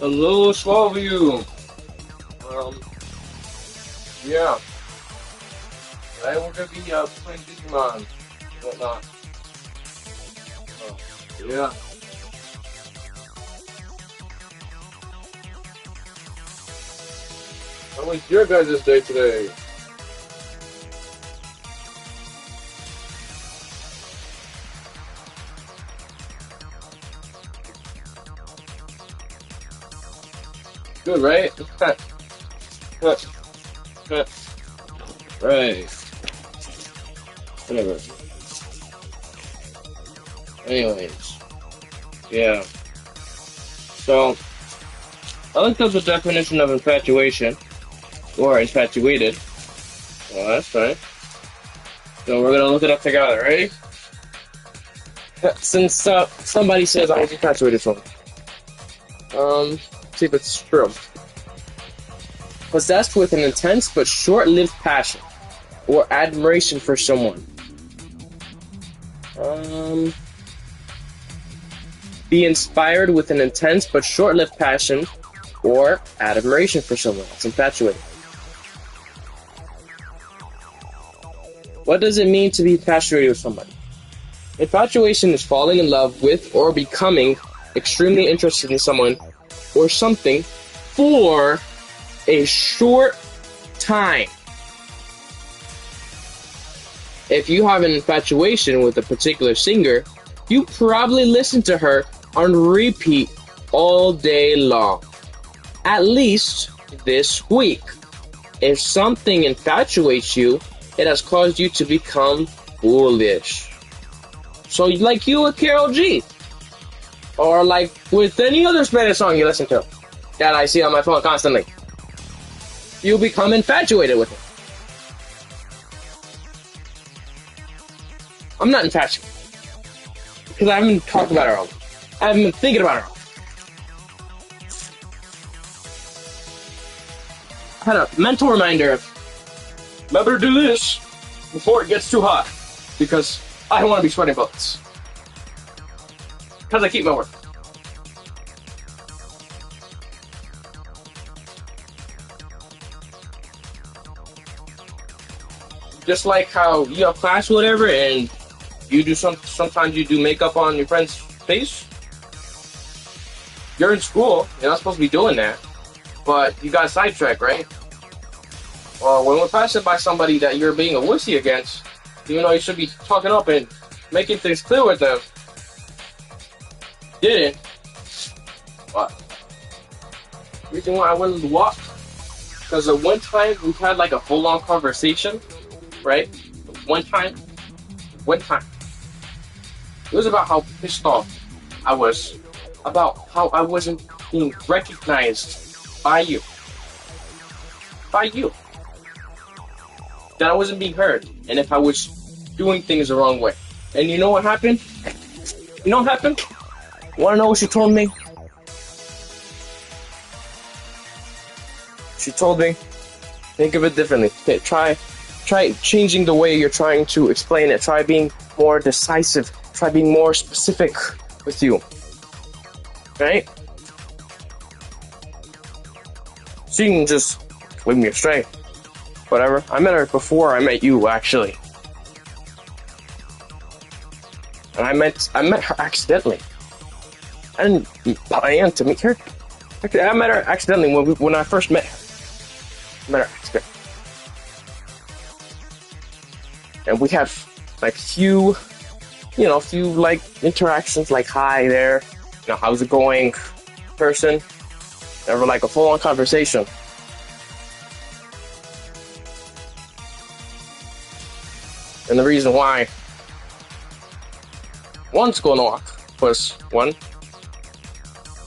Hello, Swellview. Yeah. Today we're gonna be playing Digimon and whatnot. Yeah. How was your guys' day today? Good, right? Right. Whatever. Anyways. Yeah. So, I looked up the definition of infatuation, or infatuated. Well, that's fine. So we're gonna look it up together, ready? Since somebody says I was infatuated with someone. See if it's true. Possessed with an intense but short-lived passion or admiration for someone. Be inspired with an intense but short-lived passion or admiration for someone. It's infatuated. What does it mean to be infatuated with somebody? Infatuation is falling in love with or becoming extremely interested in someone or something for a short time. If you have an infatuation with a particular singer, you probably listen to her on repeat all day long. At least this week. If something infatuates you, it has caused you to become foolish. So like you with Karol G. Or like with any other Spanish song you listen to that I see on my phone constantly. You become infatuated with it. I'm not infatuated. Because I haven't talked about her all. I haven't been thinking about her all. I had a mental reminder of, better do this before it gets too hot. Because I don't want to be sweating bullets. Because I keep my word. Just like how you have class or whatever, and you do sometimes you do makeup on your friend's face. You're in school, you're not supposed to be doing that, but you got sidetracked, right? Or when we're passing by somebody that you're being a wussy against, even though you should be talking up and making things clear with them, didn't. What? Reason why I went to walk? Because the one time we had like a full-on conversation, right? One time. It was about how pissed off I was about how I wasn't being recognized by you. By you. That I wasn't being heard. And if I was doing things the wrong way. And you know what happened? You know what happened? Wanna know what she told me? She told me, think of it differently. Okay, try changing the way you're trying to explain it. Try being more decisive. Try being more specific with you. Right? She can just lead me astray. Whatever. I met her before I met you, actually. And I met her accidentally. I didn't plan to meet her. Actually, I met her accidentally when I first met her. I met her accidentally. And we had like few like interactions, like hi there, how's it going, person. Never like a full-on conversation. And the reason why one's going to walk was one,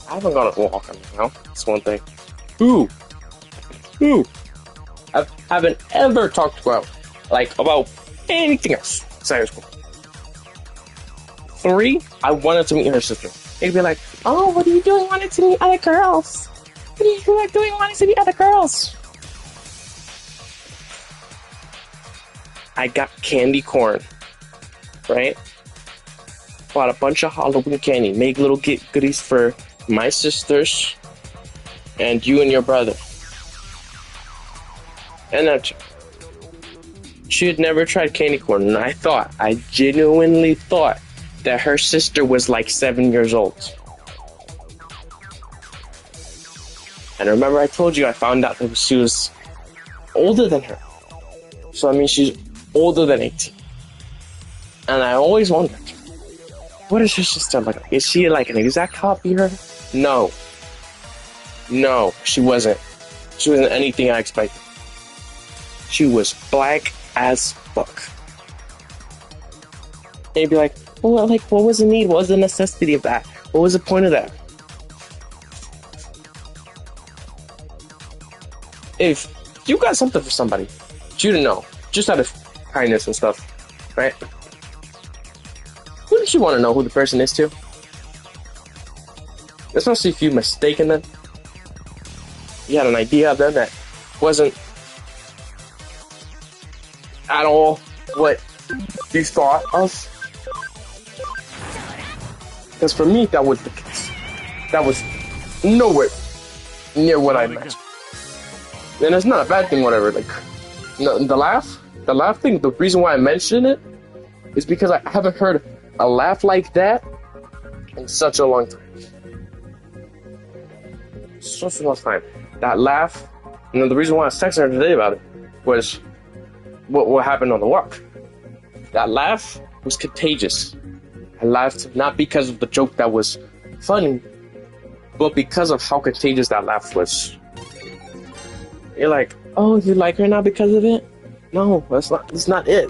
I haven't gone to walk in now. That's one thing. Two, I haven't ever talked about anything else besides school. 3, I wanted to meet her sister. They'd be like, oh, what are you doing wanting to meet other girls? What are you doing wanting to meet other girls? I got candy corn, right? Bought a bunch of Halloween candy, make little goodies for my sisters and you and your brother. And that she had never tried candy corn, and I genuinely thought that her sister was like 7 years old. And remember I told you I found out that she was older than her. So I mean she's older than 18. And I always wondered, what is her sister like? Is she like an exact copy of her? No. No, she wasn't. She wasn't anything I expected. She was black as fuck. And you'd be like, well, like, what was the need? What was the necessity of that? What was the point of that? If you got something for somebody, you didn't know, just out of kindness and stuff, right? Wouldn't you want to know who the person is too? Especially if you mistaken them. You had an idea of them that wasn't at all what you thought of. Because for me, that was the case. That was nowhere near what I imagined. And it's not a bad thing, whatever. Like, no, the laugh thing, the reason why I mention it is because I haven't heard a laugh like that in such a long time. Such a long time. That laugh, you know, the reason why I was texting her today about it was what happened on the walk. That laugh was contagious. I laughed not because of the joke that was funny, but because of how contagious that laugh was. You're like, oh, you like her now because of it? No, that's not it.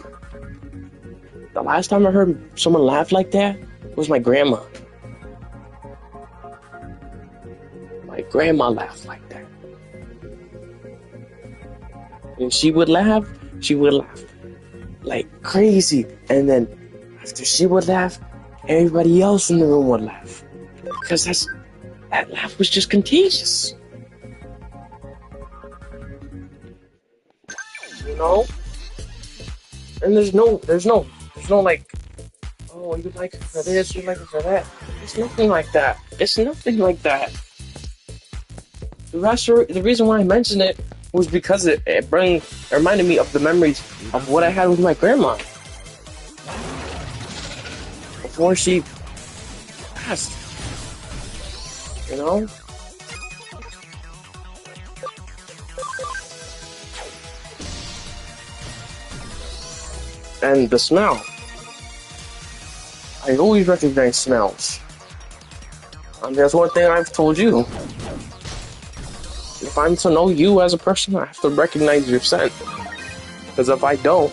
The last time I heard someone laugh like that was my grandma. My grandma laughed like that. And she would laugh like crazy. And then after she would laugh, everybody else in the room would laugh. Because that laugh was just contagious. You know? And there's no like, oh, you like it for this, you like it for that. It's nothing like that. It's nothing like that. The reason why I mentioned it was because it reminded me of the memories of what I had with my grandma before she passed. You know? And the smell. I always recognize smells. There's one thing I've told you. If I'm to know you as a person, I have to recognize your scent. Because if I don't,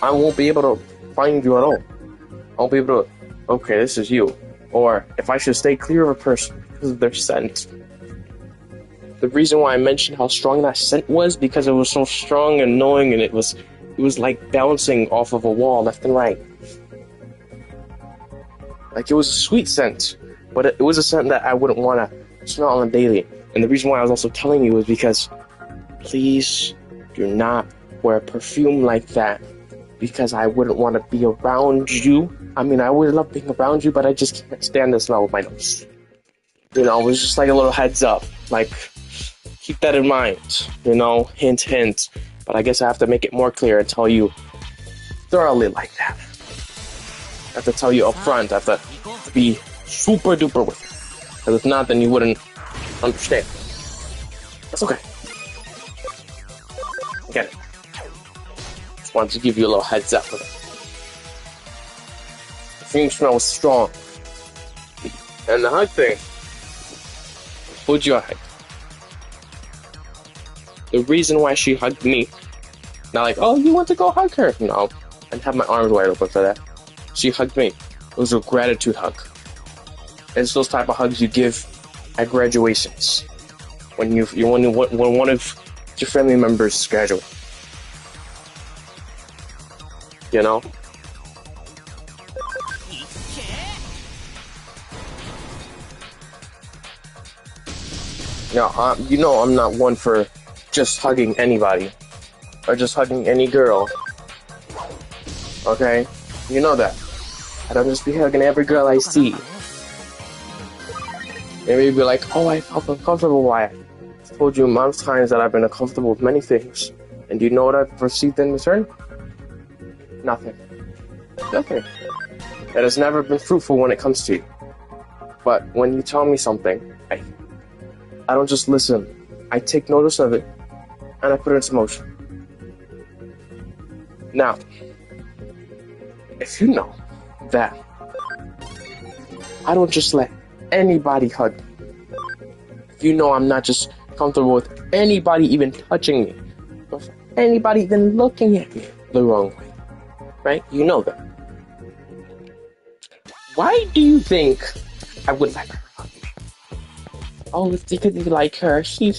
I won't be able to find you at all. I won't be able to, okay, this is you. Or if I should stay clear of a person because of their scent. The reason why I mentioned how strong that scent was because it was so strong and annoying, and it was like bouncing off of a wall left and right. Like, it was a sweet scent, but it was a scent that I wouldn't want to smell on a daily. And the reason why I was also telling you is because please do not wear perfume like that, because I wouldn't want to be around you. I mean, I would love being around you, but I just can't stand the smell of my nose. You know, it was just like a little heads up. Like, keep that in mind. You know, hint, hint. But I guess I have to make it more clear and tell you thoroughly like that. I have to tell you up front. I have to be super duper with it. Because if not, then you wouldn't understand. That's okay. I get it. Just wanted to give you a little heads up with it. The perfume smell was strong. And the hug thing. Who'd you hug? The reason why she hugged me, not like, oh, you want to go hug her? No, I didn't have my arms wide open for that. She hugged me. It was a gratitude hug. It's those type of hugs you give at graduations when when one of your family members graduate. You know. Now, you know I'm not one for just hugging anybody or just hugging any girl. Okay, you know that. I don't just be hugging every girl I see. Maybe you'd be like, oh, I felt uncomfortable. Why? I've told you a amount of times that I've been uncomfortable with many things. And do you know what I've received in return? Nothing. Nothing. It has never been fruitful when it comes to you. But when you tell me something, I don't just listen. I take notice of it, and I put it into motion. Now, if you know that I don't just let anybody hug me, you know I'm not just comfortable with anybody even touching me, or anybody even looking at me the wrong way, right? You know that. Why do you think I would let her hug me? Oh, it's because you like her. He.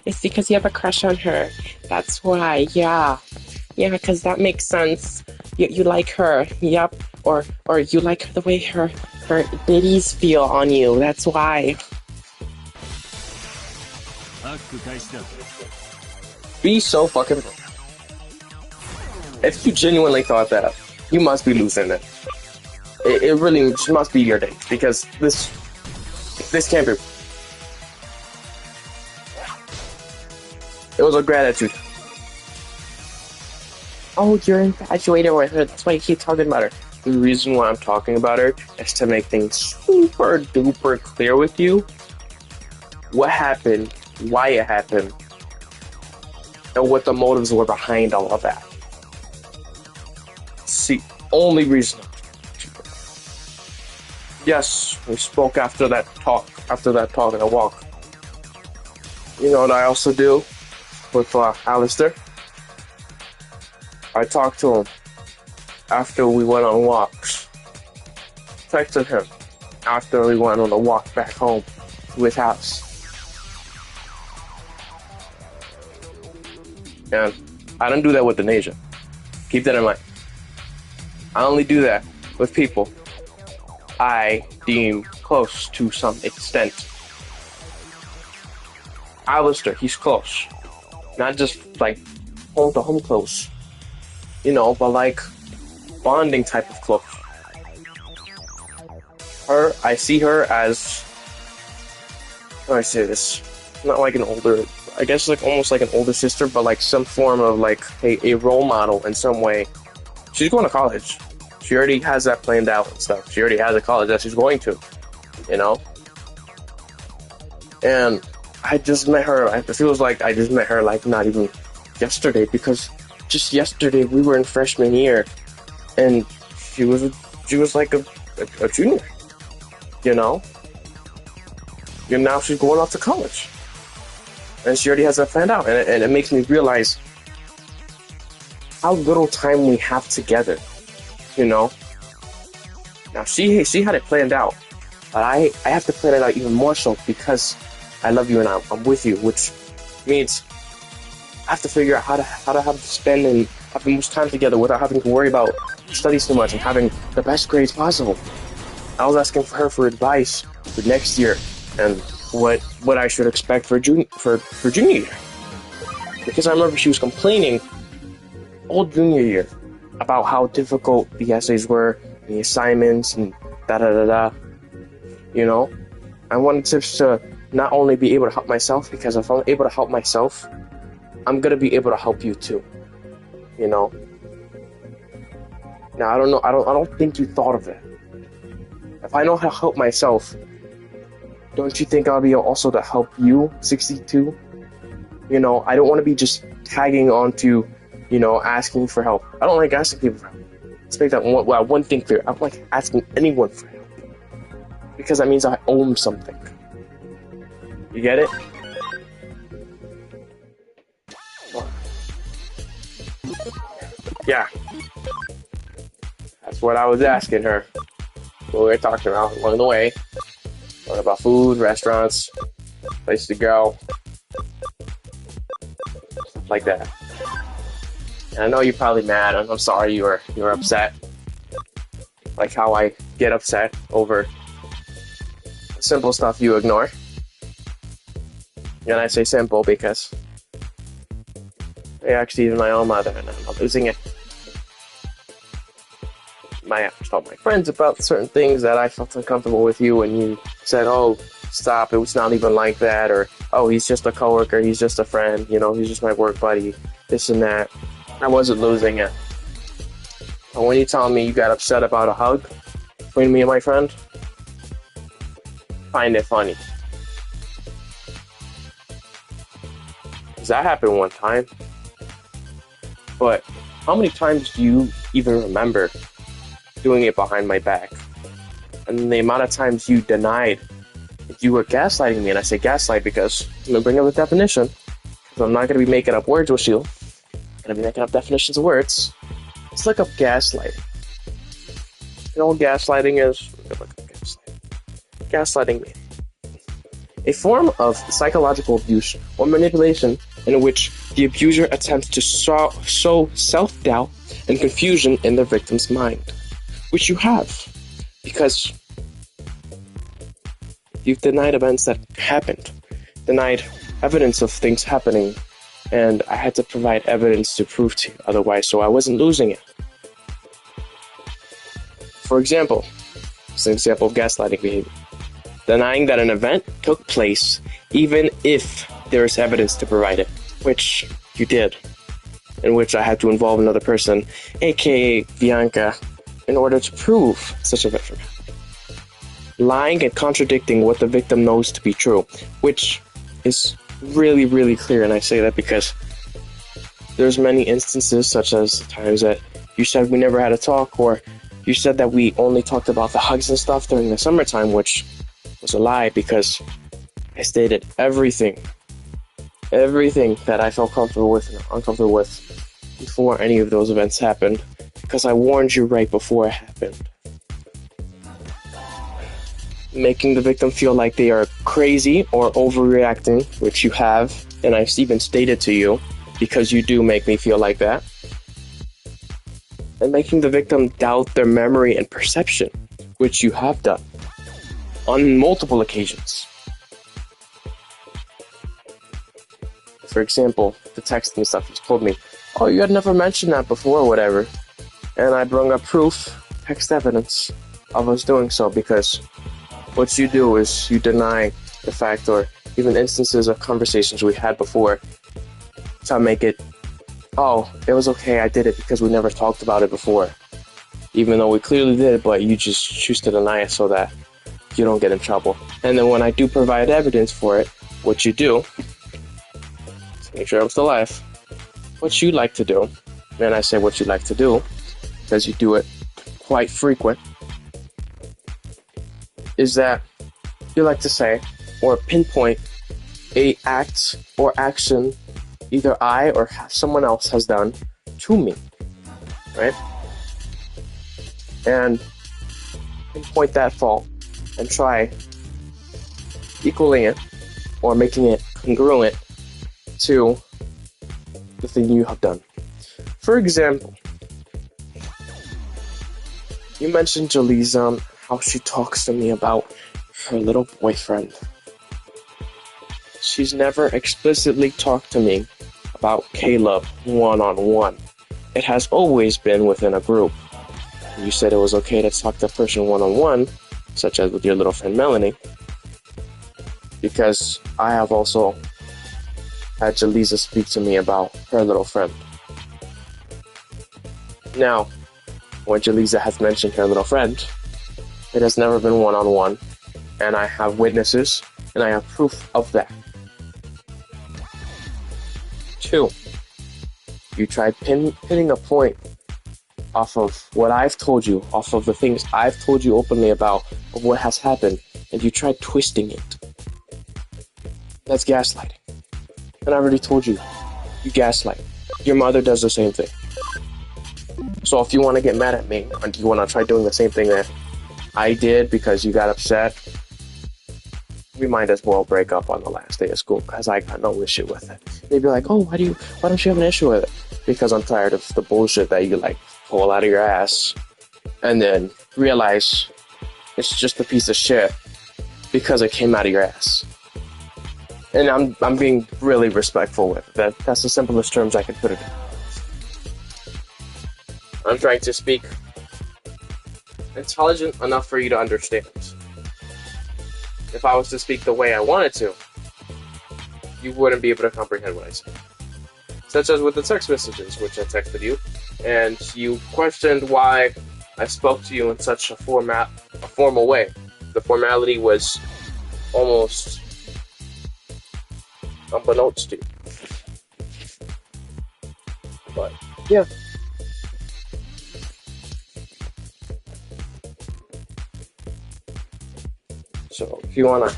It's because you have a crush on her. That's why. Yeah, because that makes sense. You like her. Yep. Or you like the way her bitties feel on you. That's why. Be so fucking. If you genuinely thought that, you must be losing it. It really must be your date, because this can't be. It was a gratitude. Oh, you're infatuated with her. That's why you keep talking about her. The reason why I'm talking about her is to make things super duper clear with you. What happened, why it happened, and what the motives were behind all of that. See, only reason. Yes, we spoke after that talk and a walk. You know what I also do with Alistair? I talked to him after we went on walks. Texted him after we went on a walk back home to his house. And I don't do that with Denasia. Keep that in mind. I only do that with people I deem close to some extent. Alistair, he's close. Not just like home to home close, you know, but like bonding type of close. Her, I see her as, how do I say this? Not like an older, I guess like almost like an older sister, but like some form of like a role model in some way. She's going to college. She already has that planned out and stuff. She already has a college that she's going to, you know? And I just met her, it feels like I just met her like not even yesterday, because just yesterday we were in freshman year and she was like a junior, you know? And now she's going off to college. And she already has that planned out. And it makes me realize how little time we have together. You know, now she had it planned out, but I have to plan it out even more so because I love you and I'm with you, which means I have to figure out how to have to spend and have the most time together without having to worry about studies too much and having the best grades possible. I was asking for her for advice for next year and what I should expect for junior year, because I remember she was complaining all junior year about how difficult the essays were, the assignments, and da-da-da-da, you know? I wanted to not only be able to help myself, because if I'm able to help myself, I'm gonna be able to help you too, you know? Now, I don't know, I don't think you thought of it. If I know how to help myself, don't you think I'll be able also to help you, 62? You know, I don't want to be just tagging on to, you know, asking for help. I don't like asking people for help. Let's make that one thing clear. I don't like asking anyone for help, because that means I owe them something. You get it? Yeah. That's what I was asking her. What we were talking about along the way. Talking about food, restaurants, places to go. Stuff like that. And I know you're probably mad. I'm sorry you were upset. Like how I get upset over simple stuff you ignore. And I say simple because I actually even my own mother, and I'm not losing it. I told my friends about certain things that I felt uncomfortable with you, and you said, "Oh, stop! It was not even like that," or oh, he's just a coworker, he's just a friend, he's just my work buddy, this and that. I wasn't losing it. But when you tell me you got upset about a hug between me and my friend, find it funny. Because that happened one time. But how many times do you even remember doing it behind my back? And the amount of times you denied that you were gaslighting me, and I say gaslight because I'm going to bring up the definition, because I'm not going to be making up words with you. I'm going to be making up definitions of words. Let's look up gaslighting. You know what gaslighting is? Look up gaslighting. Gaslighting means a form of psychological abuse or manipulation in which the abuser attempts to sow self-doubt and confusion in the victim's mind, which you have, because you've denied events that happened, denied evidence of things happening, and I had to provide evidence to prove to you otherwise, so I wasn't losing it. For example, it's an example of gaslighting behavior. Denying that an event took place even if there is evidence to provide it, which you did, in which I had to involve another person, aka Bianca, in order to prove such an event from happening. Lying and contradicting what the victim knows to be true, which is really, really clear, and I say that because there's many instances, such as times that you said we never had a talk, or you said that we only talked about the hugs and stuff during the summertime, which was a lie, because I stated everything that I felt comfortable with and uncomfortable with before any of those events happened, because I warned you right before it happened. Making the victim feel like they are crazy or overreacting, which you have, and I've even stated to you, because you do make me feel like that. And making the victim doubt their memory and perception, which you have done on multiple occasions. For example, the texting stuff, you told me, oh, you had never mentioned that before or whatever. And I brought up proof, text evidence of us doing so, because what you do is you deny the fact, or even instances of conversations we had before, to make it, oh, it was okay, I did it because we never talked about it before. Even though we clearly did, but you just choose to deny it so that you don't get in trouble. And then when I do provide evidence for it, what you do, to make sure I'm still alive, what you like to do, and I say what you like to do, because you do it quite frequent, is that you like to say, or pinpoint, a act or action either I or someone else has done to me, right? And pinpoint that fault and try equaling it or making it congruent to the thing you have done. For example, you mentioned Jaleesa, how she talks to me about her little boyfriend. She's never explicitly talked to me about Caleb one-on-one. It has always been within a group. You said it was okay to talk to a person one-on-one, such as with your little friend Melanie, because I have also had Jaleesa speak to me about her little friend. Now, when Jaleesa has mentioned her little friend, it has never been one-on-one, and I have witnesses, and I have proof of that. 2, you tried pinning a point off of what I've told you, off of the things I've told you openly about, of what has happened, and you tried twisting it. That's gaslighting. And I already told you, you gaslight. Your mother does the same thing. So if you want to get mad at me, or you want to try doing the same thing that I did because you got upset, we might as well break up on the last day of school, because I got no issue with it. They'd be like, oh, why don't you have an issue with it? Because I'm tired of the bullshit that you pull out of your ass and then realize it's just a piece of shit because it came out of your ass. And I'm being really respectful with it. That's the simplest terms I can put it in. I'm trying to speak intelligent enough for you to understand. If I was to speak the way I wanted to, you wouldn't be able to comprehend what I said. Such as with the text messages, which I texted you, and you questioned why I spoke to you in such a formal way. The formality was almost unbeknownst to you. But yeah. So if you wanna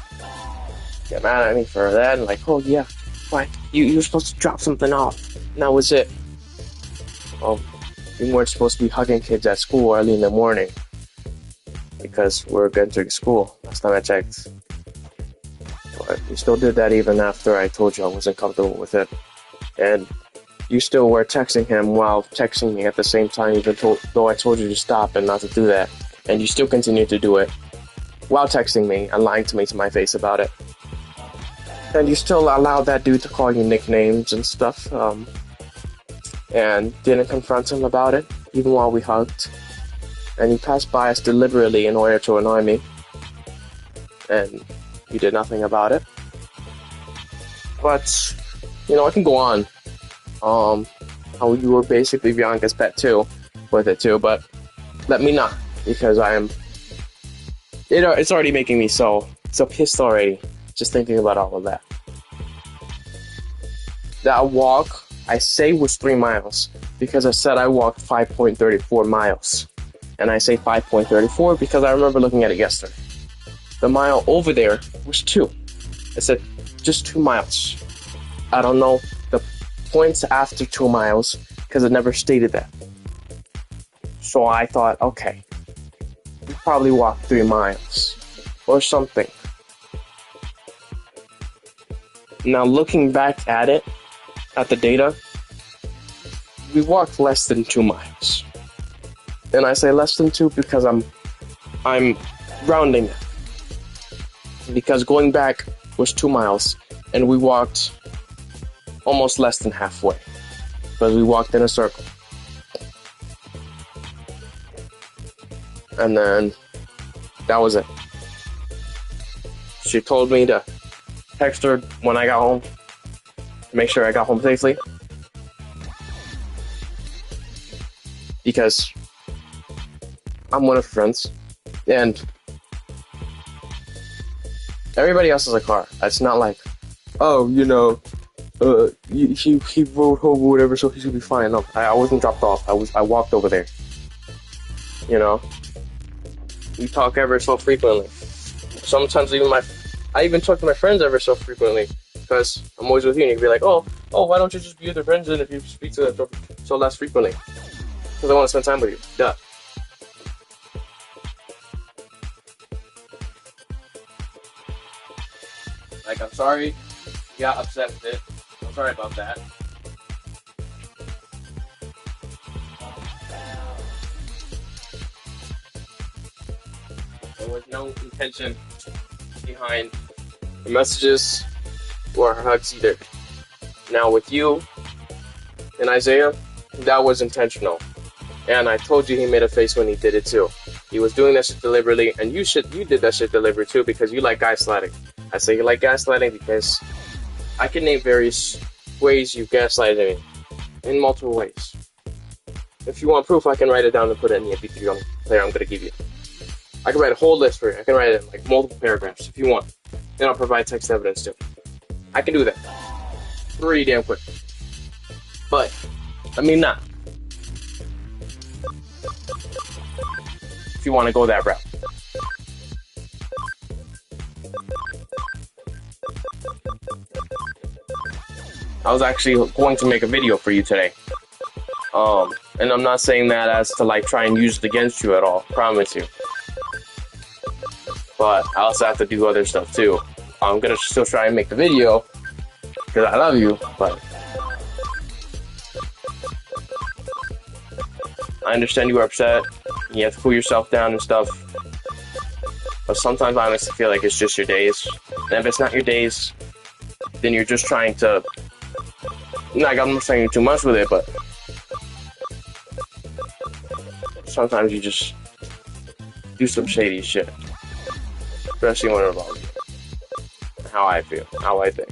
get mad at me for that, and like, oh yeah, why you were supposed to drop something off, and that was it. Well, we weren't supposed to be hugging kids at school early in the morning because we're entering school. Last time I checked, but we still did that even after I told you I wasn't comfortable with it, and you still were texting him while texting me at the same time, even though I told you to stop and not to do that, and you still continued to do it while texting me and lying to me to my face about it. And you still allowed that dude to call you nicknames and stuff, and didn't confront him about it, even while we hugged. And you passed by us deliberately in order to annoy me, and you did nothing about it. But, I can go on. How you were basically Bianca's pet too, with it too, but let me not, because it's already making me so pissed already, just thinking about all of that. That walk, I say, was 3 miles, because I said I walked 5.34 miles. And I say 5.34 because I remember looking at it yesterday. The mile over there was 2. I said just 2 miles. I don't know the points after 2 miles, because it never stated that. So I thought, okay, we probably walked 3 miles or something. Now looking back at it, at the data, we walked less than 2 miles. And I say less than 2 because I'm rounding it. Because going back was 2 miles, and we walked almost less than halfway, because we walked in a circle. And then that was it. She told me to text her when I got home, to make sure I got home safely, because I'm one of her friends, and everybody else has a car. It's not like, oh, he rode home or whatever, so he should be fine. No, I wasn't dropped off. I walked over there. We talk ever so frequently. Sometimes I even talk to my friends ever so frequently, because I'm always with you, and you can be like, oh, why don't you just be with your friends then if you speak to them so less frequently? Because I want to spend time with you. Duh. Like, I'm sorry you got upset with it. I'm sorry about that. There was no intention behind the messages or her hugs either. Now with you and Isaiah, that was intentional. And I told you he made a face when he did it too. He was doing that shit deliberately, and you did that shit deliberately too, because you like gaslighting. I say you like gaslighting because I can name various ways you gaslighted me in multiple ways. If you want proof, I can write it down and put it in the MP3 player I'm going to give you. I can write a whole list for you. I can write it in like multiple paragraphs if you want. And I'll provide text evidence too. I can do that pretty damn quick. But let me not. If you want to go that route. I was actually going to make a video for you today. And I'm not saying that as to like try and use it against you at all, promise you. But I also have to do other stuff too. I'm gonna still try and make the video because I love you, but I understand you are upset. You have to cool yourself down and stuff. But sometimes I honestly feel like it's just your days. And if it's not your days, then you're just trying to, like, I'm not saying too much with it, but sometimes you just do some shady shit. Especially when it involves you. How I feel, how I think,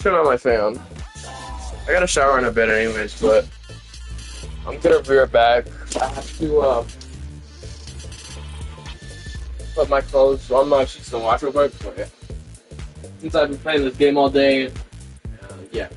turn on my fan. I gotta shower in a bit anyways, but I'm gonna be right back. I have to put my clothes on my sheets and wash real quick. But yeah. Since I've been playing this game all day, yeah.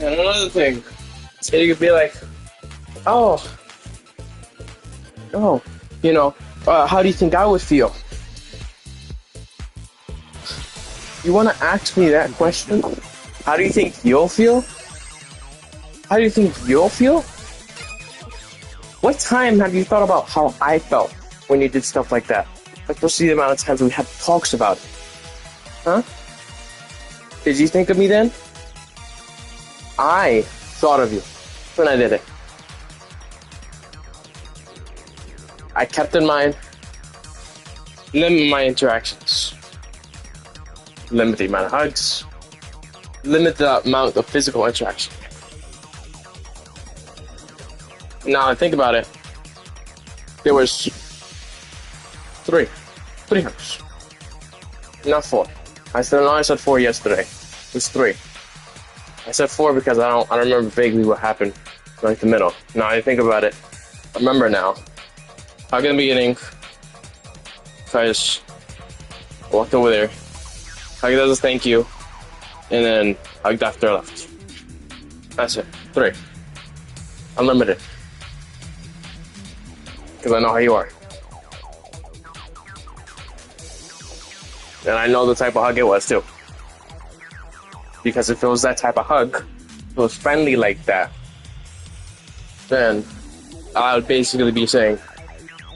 And another thing, it could be like, oh, oh, how do you think I would feel? You want to ask me that question? How do you think you'll feel? How do you think you'll feel? What time have you thought about how I felt when you did stuff like that? Especially the amount of times we had talks about it. Huh? Did you think of me then? I thought of you when I did it. I kept in mind, limit my interactions, limit the amount of hugs, limit the amount of physical interaction. Now I think about it, there was three hugs, not four. I said 4 yesterday. It was 3. I said 4 because I don't remember vaguely what happened like the middle. Now I think about it, I remember now. Hug in the beginning, because I walked over there, hugged as a thank you, and then hugged after I left. That's it. 3. Unlimited. Because I know how you are. And I know the type of hug it was too. Because if it was that type of hug, if it was friendly like that, then I would basically be saying,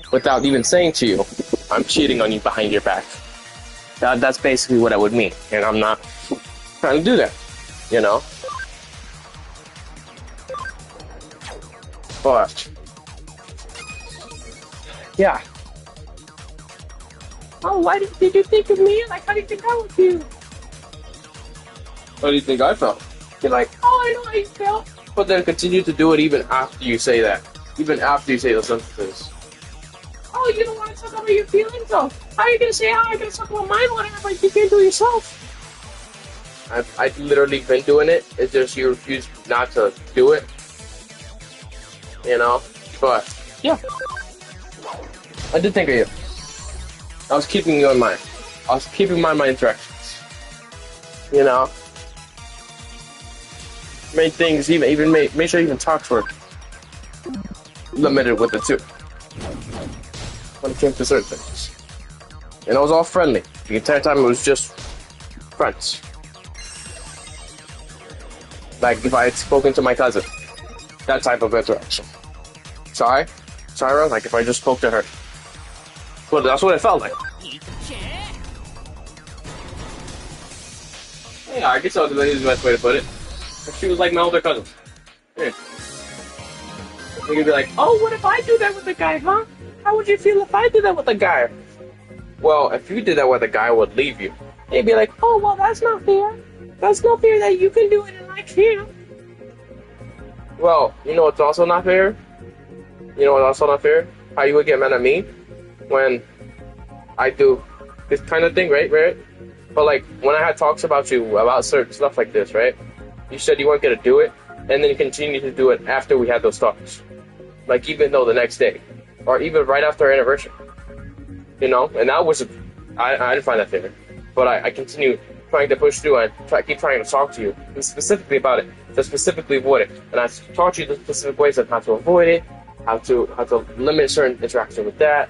without even saying to you, I'm cheating on you behind your back. That's basically what I would mean. And I'm not trying to do that, you know? But Yeah. Oh, why did you think of me? Like, how do you think I would feel? How do you think I felt? You're like, oh, I know how you felt. But then continue to do it even after you say that. Even after you say those sentences. Oh, you don't want to talk about your feelings, though. How are you going to say how I going to talk about mine, whatever, like you can't do yourself? I've literally been doing it. It's just you refuse not to do it. You know? But, yeah. I did think of you. I was keeping you in mind. I was keeping my interactions. You know? Made things even make sure you even talk short. Limited with it too. When it came to certain things. And it was all friendly. The entire time it was just friends. Like if I had spoken to my cousin. That type of interaction. Sorry, Rose, like if I just spoke to her. Well, that's what it felt like. Yeah, I guess that was the best way to put it. She was like my older cousin. Yeah. You could be like, oh, what if I do that with a guy, huh? How would you feel if I did that with a guy? Well, if you did that with a guy, I would leave you. They'd be like, oh, well, that's not fair. That's not fair that you can do it and I can't. Well, you know what's also not fair? You know what's also not fair? How you would get mad at me when I do this kind of thing, right? But like, when I had talks about you, about certain stuff like this, right? You said you weren't going to do it, and then you continued to do it after we had those talks. Like, even though the next day. Or even right after our anniversary. You know? And that was... I didn't find that fair. But I continue trying to push through, and keep trying to talk to you, and specifically about it, to specifically avoid it. And I taught you the specific ways of how to avoid it, how to limit certain interaction with that,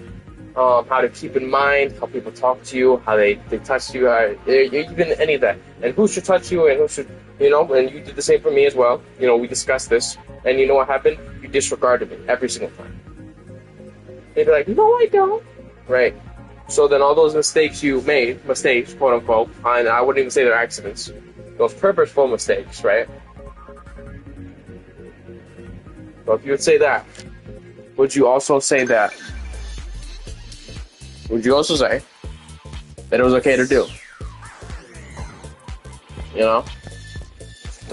how to keep in mind how people talk to you, how they touch you, even any of that, and who should touch you and who should, you know, and you did the same for me as well. You know, we discussed this, and you know what happened? You disregarded me every single time. They'd be like, no, I don't. Right. So then all those mistakes you made, mistakes, quote unquote, and I wouldn't even say they're accidents, those purposeful mistakes, right? So if you would say that, would you also say that? Would you also say that it was okay to do? You know?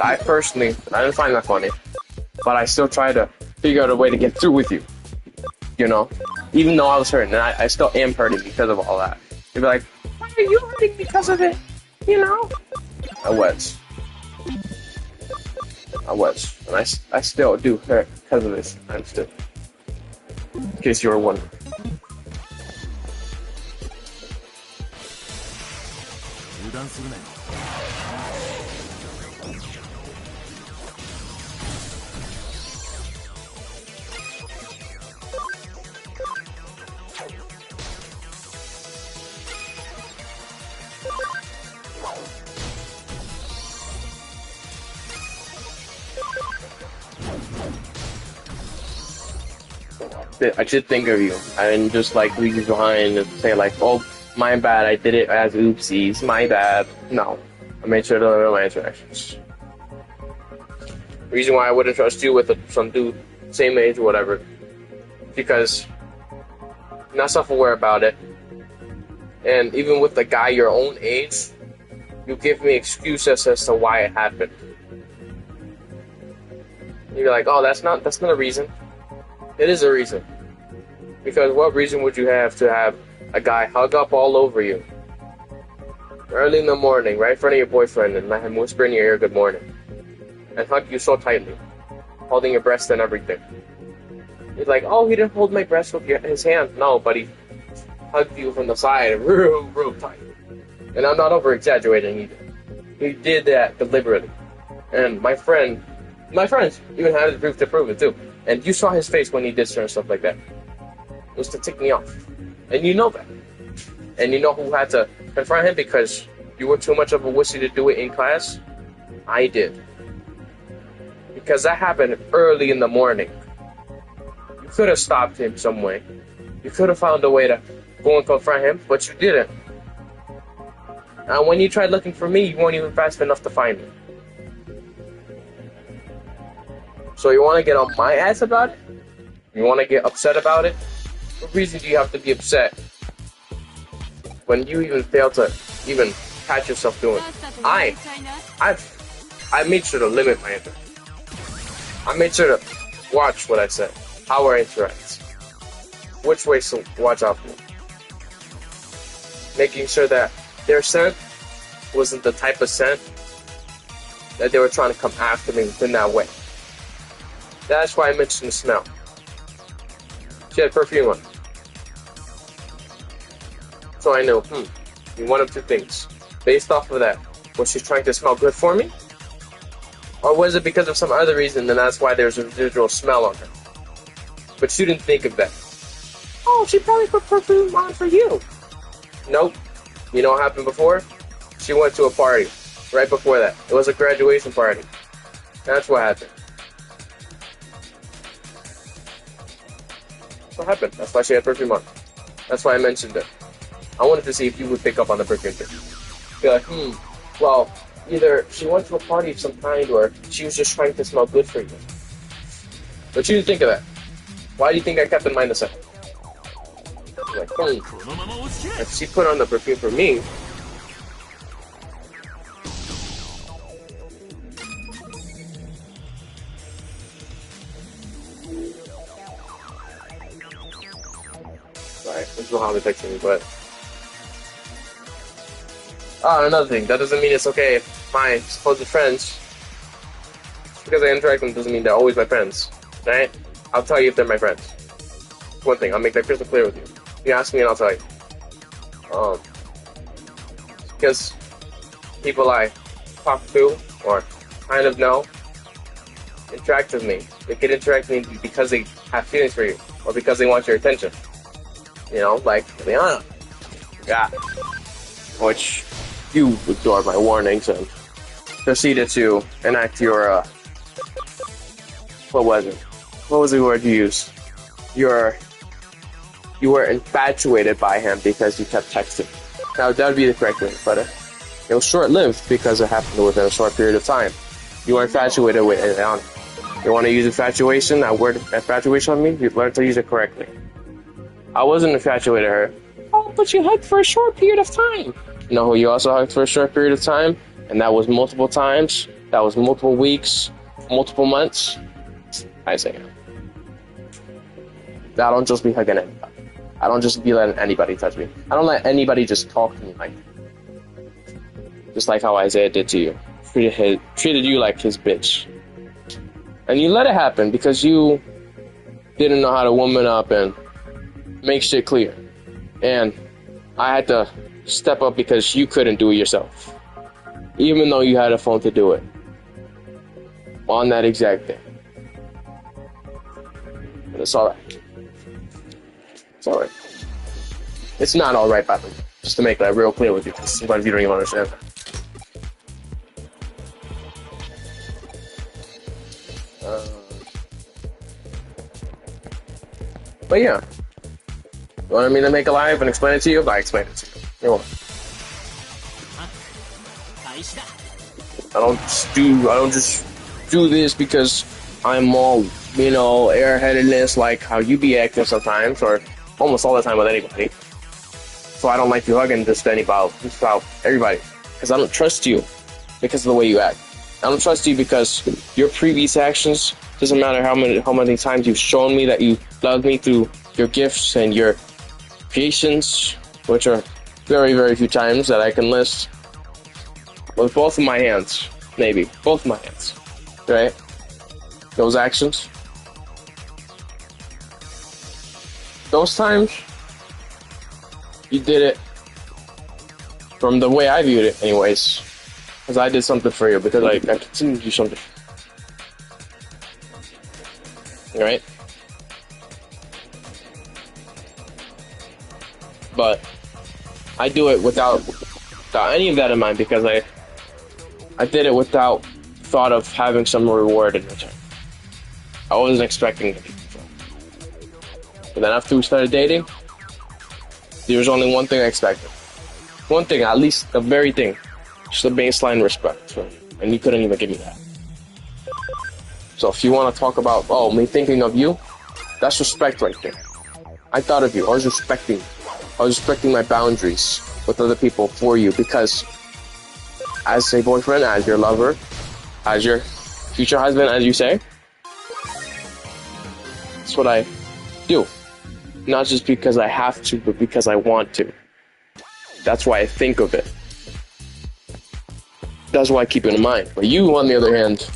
I personally, I didn't find that funny, but I still try to figure out a way to get through with you. You know? Even though I was hurting, and I still am hurting because of all that. You'd be like, why are you hurting because of it? You know? I was. And I still do hurt because of this. I'm still. In case you were wondering. I should think of you and just like leave you behind and say like, oh, my bad, I did it as oopsies, my bad. No, I made sure to limit my interactions. Reason why I wouldn't trust you with some dude same age or whatever, because you're not self-aware about it, and even with the guy your own age, you give me excuses as to why it happened. You're like, oh, that's not a reason. It is a reason. Because what reason would you have to have a guy hug up all over you early in the morning, right in front of your boyfriend, and let him whisper in your ear good morning, and hug you so tightly, holding your breast and everything? He's like, oh, he didn't hold my breast with his hand. No, but he hugged you from the side real tight. And I'm not over-exaggerating either. He did that deliberately. And my friends even had the proof to prove it too. And you saw his face when he did certain stuff like that. It was to tick me off. And you know that. And you know who had to confront him because you were too much of a wussy to do it in class? I did. Because that happened early in the morning. You could have stopped him some way. You could have found a way to go and confront him, but you didn't. And when you tried looking for me, you weren't even fast enough to find me. So you want to get on my ass about it? You want to get upset about it? What reason do you have to be upset when you even fail to even catch yourself doing it? I made sure to limit my anger. I made sure to watch what I said, how I interact, which ways to watch out for. Making sure that their scent wasn't the type of scent that they were trying to come after me in that way. That's why I mentioned the smell. She had perfume on. So I knew, one of two things. Based off of that, was she trying to smell good for me? Or was it because of some other reason, and that's why there's a residual smell on her? But you didn't think of that. Oh, she probably put perfume on for you. Nope. You know what happened before? She went to a party right before that. It was a graduation party. That's what happened. That's what happened. That's why she had perfume on. That's why I mentioned it. I wanted to see if you would pick up on the perfume thing. Be like, well, either she went to a party of some kind or she was just trying to smell good for you. But you didn't think of that. Why do you think I kept in mind the second? Like, if she put on the perfume for me, right, this is how they texted me, but another thing, that doesn't mean it's okay if my supposed friends, just because I interact with them doesn't mean they're always my friends, right? I'll tell you if they're my friends. One thing, I'll make that crystal clear with you. You ask me and I'll tell you. Because people I talk to or kind of know interact with me. They could interact with me because they have feelings for you or because they want your attention. You know, like Liana. Yeah. Which you ignored my warnings and proceeded to enact your, what was it? What was the word you used? You were infatuated by him because you kept texting. Now, that would be the correct way, but it was short-lived because it happened within a short period of time. You were infatuated with it. You want to use infatuation, that word infatuation on me? You've learned to use it correctly. I wasn't infatuated with her. Oh, but you hugged for a short period of time. You know who you also hugged for a short period of time? And that was multiple times. That was multiple weeks, multiple months. Isaiah. I don't just be hugging anybody. I don't just be letting anybody touch me. I don't let anybody just talk to me like that. Just like how Isaiah did to you. Treated you like his bitch. And you let it happen because you didn't know how to woman up and make shit clear. And I had to step up because you couldn't do it yourself. Even though you had a phone to do it. On that exact day. And it's alright. It's alright. It's not alright, by the way. Just to make that real clear with you, because sometimes you don't even understand that. But yeah. You wanted me to make a live and explain it to you? I explained it to you. You're welcome. I don't just do this because I'm all, airheadedness like how you be acting sometimes, or almost all the time with anybody. So I don't like you hugging just about everybody. Because I don't trust you because of the way you act. I don't trust you because your previous actions, doesn't matter how many times you've shown me that you love me through your gifts and your creations, which are very, very few times that I can list. With both of my hands, maybe. Both of my hands. Right? Those actions. Those times, you did it from the way I viewed it, anyways. Because I did something for you, because I continue to do something. Right? But I do it without any of that in mind, because I did it without thought of having some reward in return. I wasn't expecting it. But then after we started dating, there was only one thing I expected. One thing, at least the very thing. Just a baseline respect for me. And you couldn't even give me that. So if you want to talk about, me thinking of you, that's respect right there. I thought of you. I was respecting my boundaries with other people for you because as a boyfriend, as your lover, as your future husband, as you say, that's what I do. Not just because I have to, but because I want to. That's why I think of it. That's why I keep it in mind. But you, on the other hand,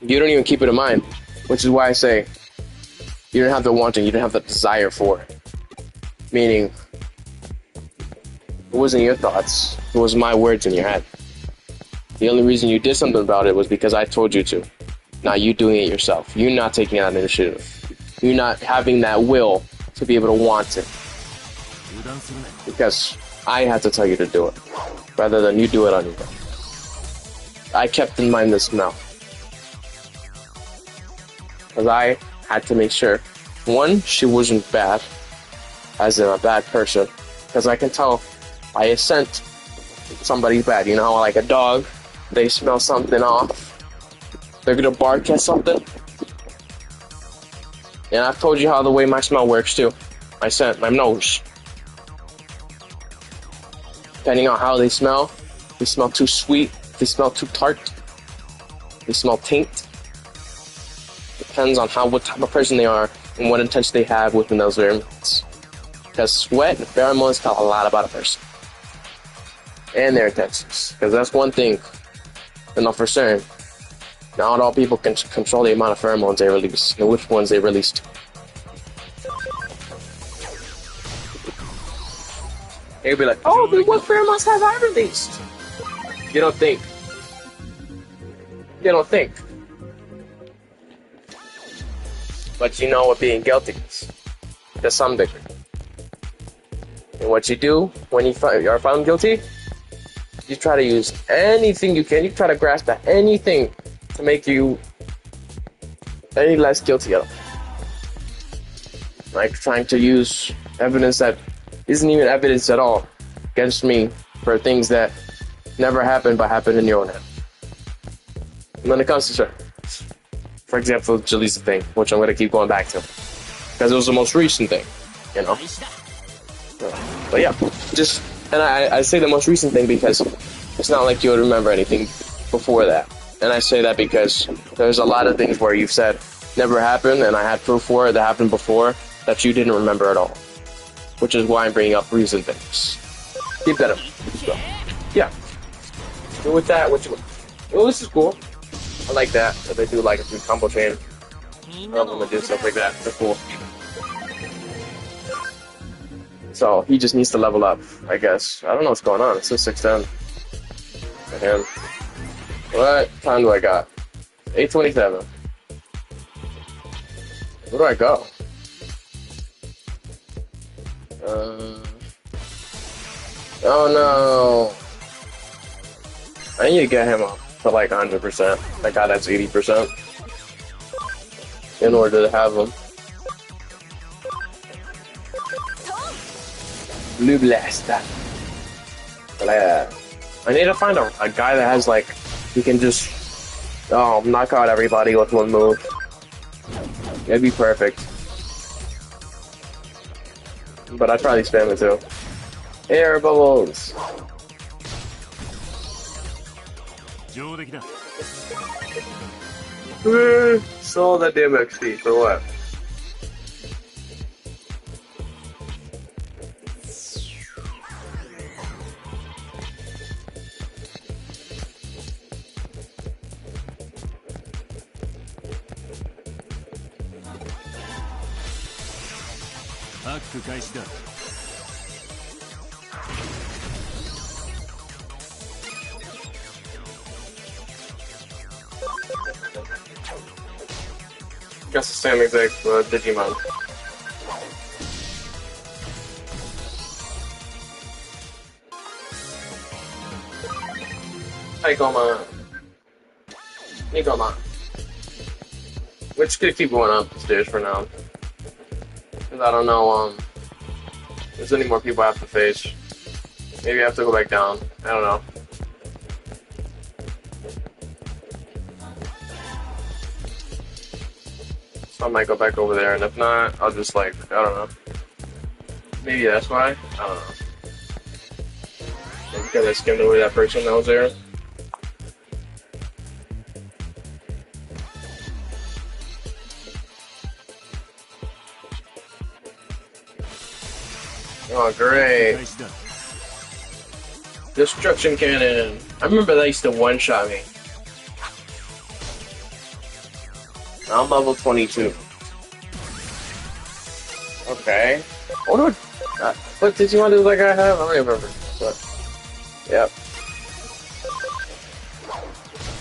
you don't even keep it in mind, which is why I say you don't have the wanting, you don't have the desire for it. Meaning, it wasn't your thoughts, it was my words in your head. The only reason you did something about it was because I told you to. Not you doing it yourself. You not taking that initiative. You not having that will to be able to want it. Because I had to tell you to do it, rather than you do it on your own. I kept in mind the smell. Because I had to make sure, one, she wasn't bad, as in a bad person. Because I can tell by a scent somebody's bad. You know how like a dog, they smell something off, they're gonna bark at something. And I've told you how the way my smell works too. My scent, my nose. Depending on how they smell too sweet, they smell too tart, they smell taint. Depends on what type of person they are and what intention they have within those pheromones. Because sweat and pheromones tell a lot about a person and their intentions. Because that's one thing to know for certain. Not all people can control the amount of pheromones they release and which ones they released. You'll be like, oh, but what pheromones have I released? You don't think. You don't think. But you know what being guilty is, to some degree. And what you do when you are found guilty, you try to use anything you can. You try to grasp at anything to make you any less guilty at all. Like trying to use evidence that isn't even evidence at all against me for things that never happened but happened in your own head. And when it comes to for example, Jaleesa thing, which I'm going to keep going back to because it was the most recent thing, you know. But yeah, and I say the most recent thing because it's not like you would remember anything before that. And I say that because there's a lot of things where you've said never happened, and I had proof for it that happened before that you didn't remember at all. Which is why I'm bringing up recent things. Keep that in mind. So, yeah. So with that, well, this is cool. I like that they do like a free combo chain. I love when they do stuff like that. They're cool. So he just needs to level up, I guess. I don't know what's going on. It's still 6:10 for him. What time do I got? 8:27. Where do I go? Oh no. I need to get him up to like 100%. That guy that's 80%. In order to have him. Blue Blaster. But I need to find a guy that has like, he can just knock out everybody with one move. It'd be perfect. But I'd probably spam it too. Air bubbles! Sold that damn XP for what? Guess the same exact Digimon. Hey, Goma. Hey, Goma. We're just gonna keep going up the stairs for now. Because I don't know, if there's any more people I have to face. Maybe I have to go back down. I don't know. So I might go back over there, and if not, I'll just like, I don't know. Maybe that's why. I don't know. Maybe because I skimmed over that person that was there. Oh, great. Destruction cannon. I remember that used to one-shot me. I'm level 22. Okay. What did you want to do like I have? I don't remember. But, yep.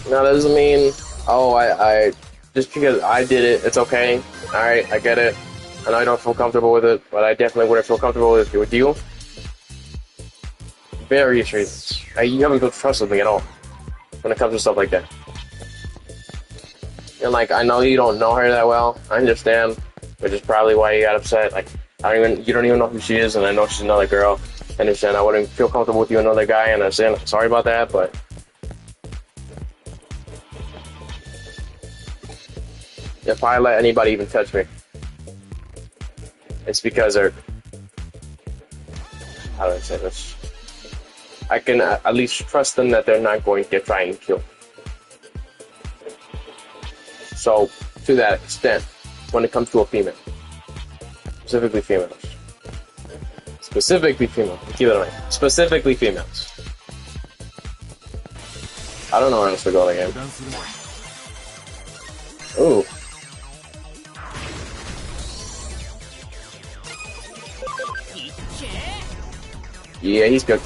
No, that doesn't mean, oh, I just because I did it, it's okay. Alright, I get it. I know I don't feel comfortable with it, but I definitely wouldn't feel comfortable with you. Various reasons. You haven't built trust with me at all when it comes to stuff like that. And like, I know you don't know her that well. I understand, which is probably why you got upset. Like, you don't even know who she is, and I know she's another girl. I understand. I wouldn't feel comfortable with you, another guy, and I'm sorry about that, but if I let anybody even touch me, it's because they're, how do I say this? I can at least trust them that they're not going to try and kill. So, to that extent, when it comes to a female, specifically females, keep it in mind, specifically females. I don't know where else to go again. Ooh. Yeah, he's good.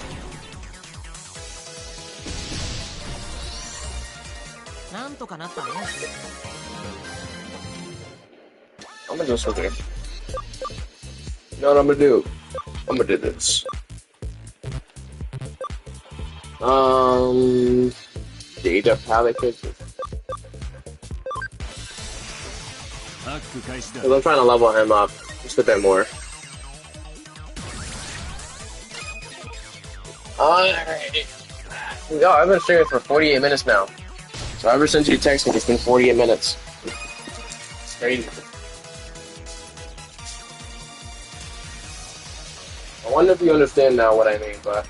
I'm gonna do something. You know what I'm gonna do? I'm gonna do this. Data palette pictures. Because I'm trying to level him up just a bit more. Alright. Yo, I've been streaming for 48 minutes now. So ever since you texted me, it's been 48 minutes. It's crazy. I wonder if you understand now what I mean, but...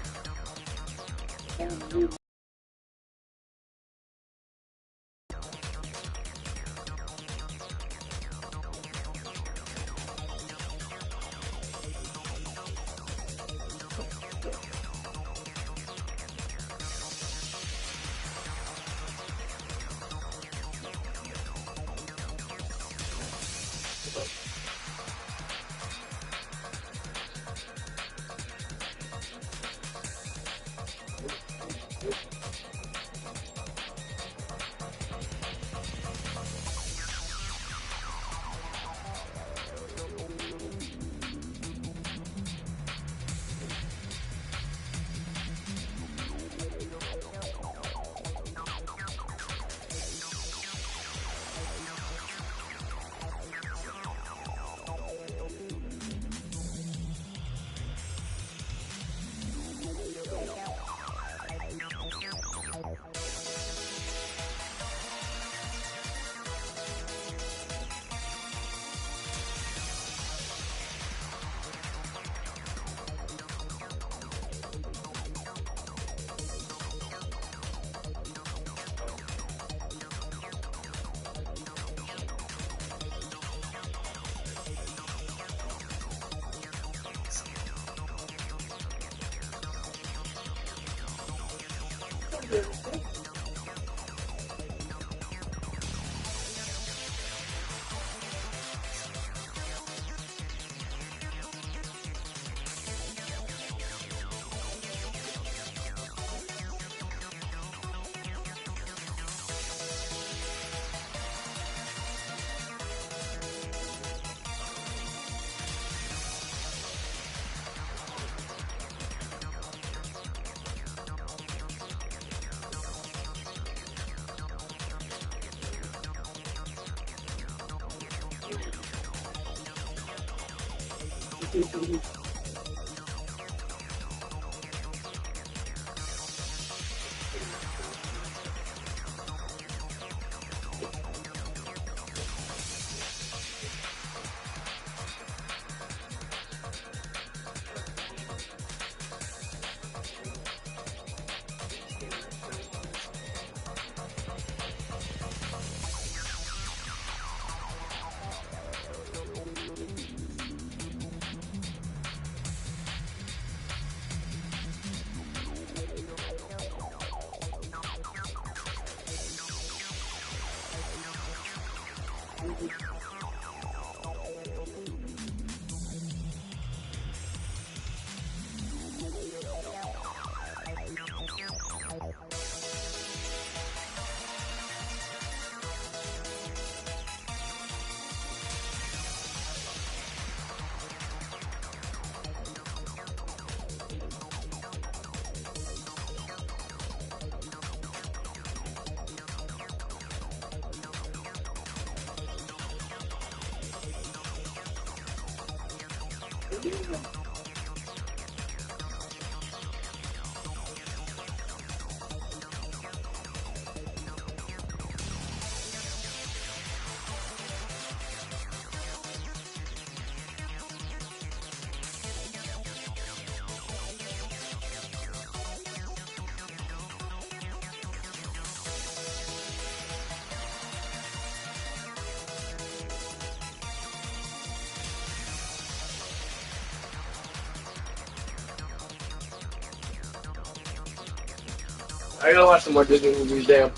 I gotta watch some more Disney movies, damn.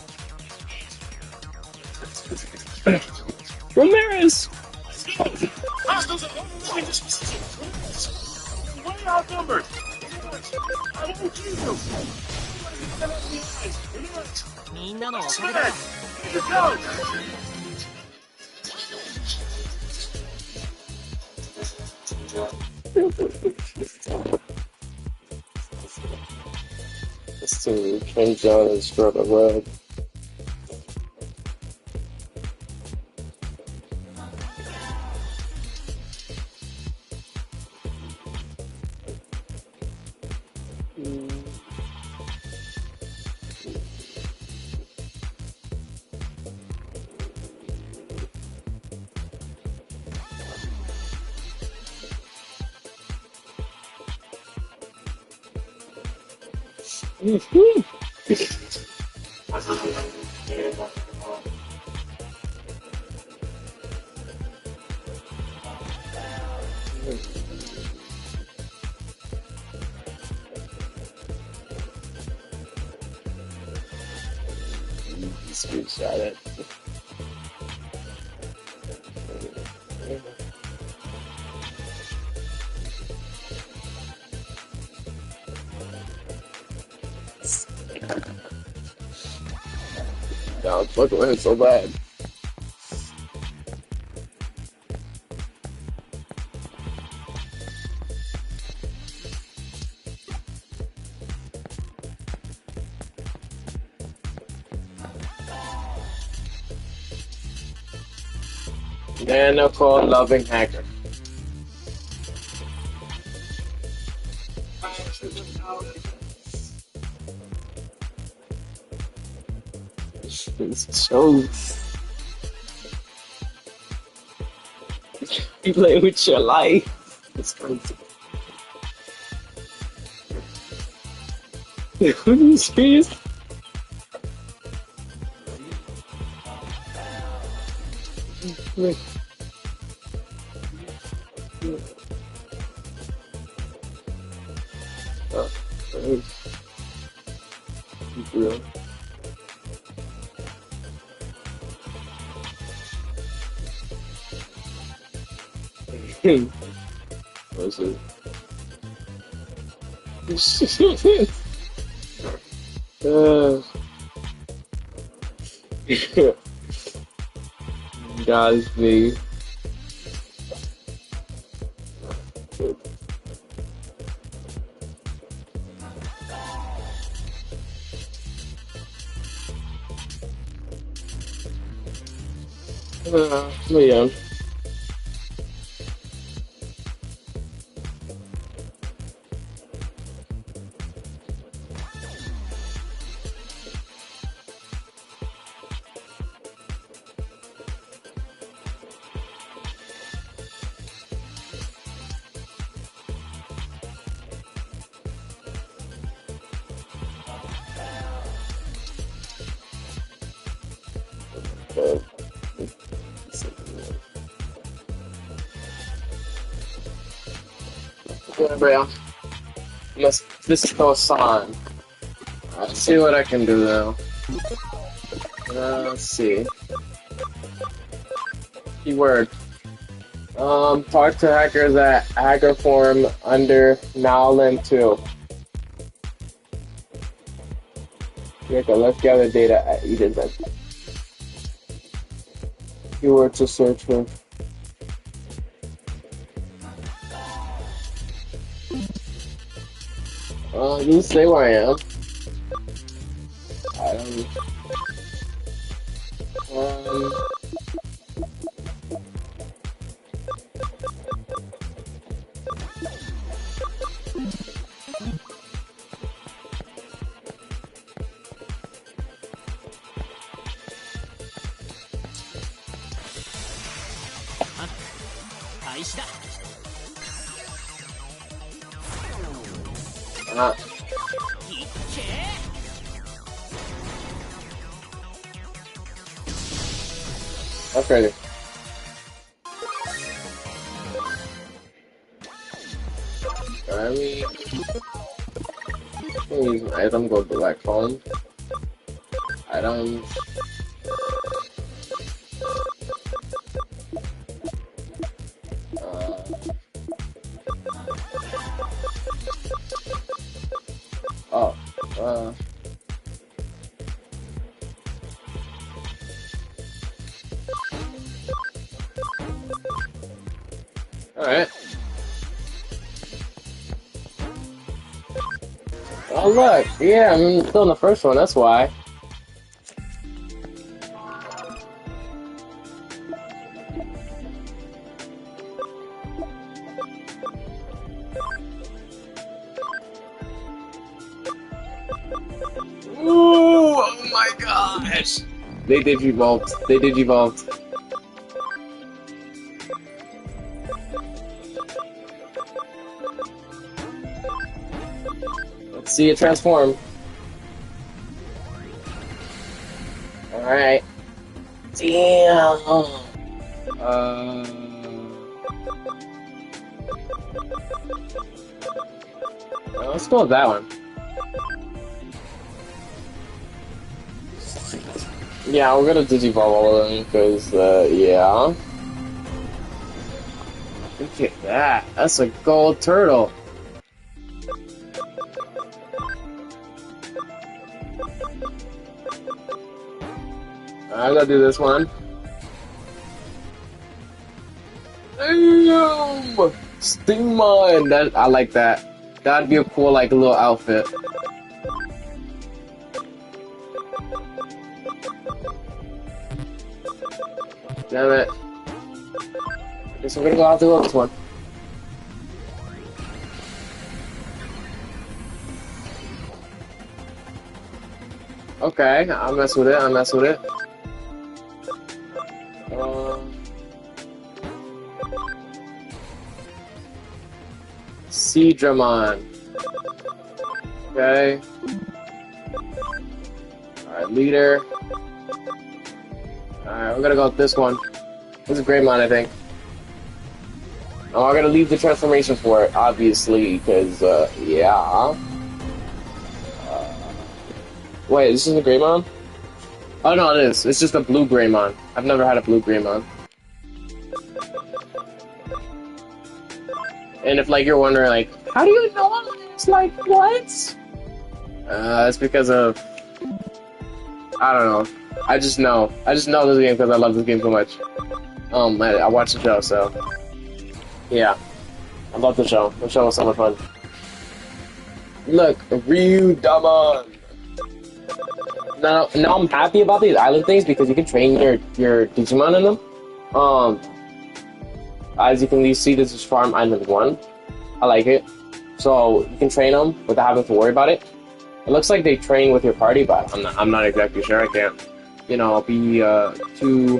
Ramirez! Way outnumbered. I won't keep you. みんなのおかげだ。Let's go. Let's see, Ken John and Scarlet Web. Screenshot it. Yeah, I'm fucking with him so bad. Danica Loving Hacker. It's so. You play with your life. It's crazy. Are you serious? Real. What's it? Guys, me. Yeah. Bro, this is called San. Let's see what I can do now. Let's see. Keyword. Talk to hackers at hacker forum under Nowland 2. Okay, let's gather data at Eden then. Keyword to search for. You say where I am. I don't. That's crazy. Let me use an item, go to black phone. Items. Oh. Alright. Oh look, yeah, I'm still in the first one, that's why. Ooh, oh my gosh! They digivolved. They digivolved. Let's see it transform. Alright. Damn! Let's go with that one. Yeah, we're gonna digivolve all of them, because, yeah. Look at that. That's a gold turtle. I'm gonna do this one. Damn! Stingmon! That, I like that. That'd be a cool, like, little outfit. Damn it. Guess I'm gonna go out to this one. Okay, I'll mess with it, I'll mess with it. Seadramon. Okay. Alright, leader. Alright, we're gonna go with this one. This is Greymon, I think. Oh, I'm gonna leave the transformation for it, obviously, because, yeah. Wait, this is a Greymon? Oh, no, it is. It's just a blue Greymon. I've never had a blue Greymon. And if, like, you're wondering, like, how do you know all this? Like, what? It's because of... I don't know. I just know. I just know this game because I love this game so much. I watched the show, so... Yeah. I love the show. The show was so much fun. Look, Ryudamon! Now I'm happy about these island things because you can train your Digimon in them. As you can see, this is Farm Island 1. I like it. So you can train them without having to worry about it. It looks like they train with your party, but I'm not exactly sure. I can't, you know, be too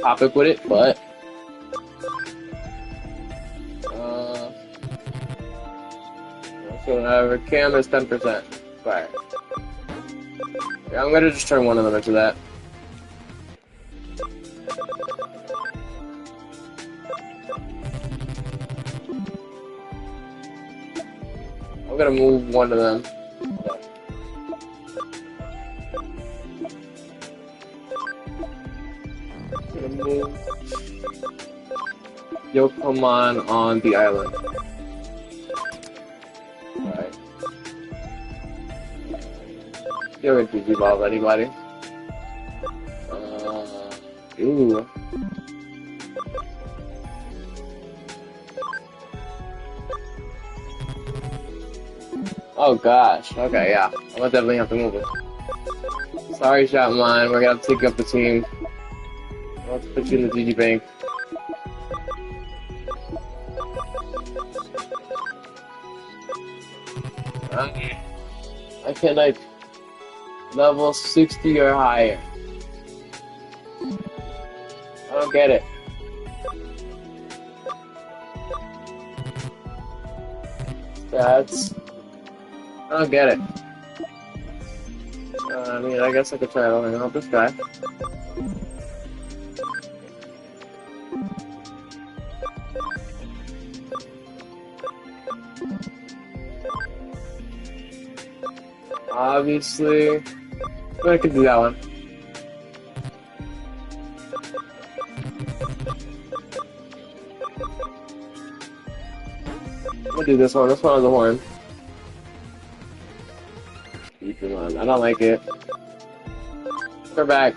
topic with it, but so cam is 10%. Fire. Yeah, I'm gonna just turn one of them into that. I'm gonna move one of them. I'm gonna Yokomon on the island. Alright. You're gonna Digivolve anybody? Ooh. Oh gosh. Okay, yeah. I'm gonna definitely have to move it. Sorry, Shopmon. We're gonna have to take up the team. Let's put you in the GG Bank. I can like level 60 or higher. I don't get it. Stats. I don't get it. I mean, I guess I could try leveling up this guy. Obviously, I could do that one. I'm gonna do this one. This one has a horn. Keep him on. I don't like it. Turn back.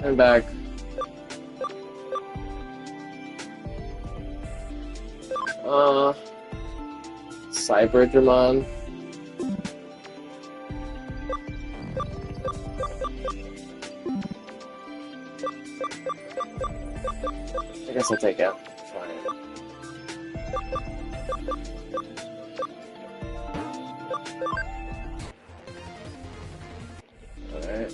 Turn back. Cyberdramon. I guess I'll take it. Fine. Alright.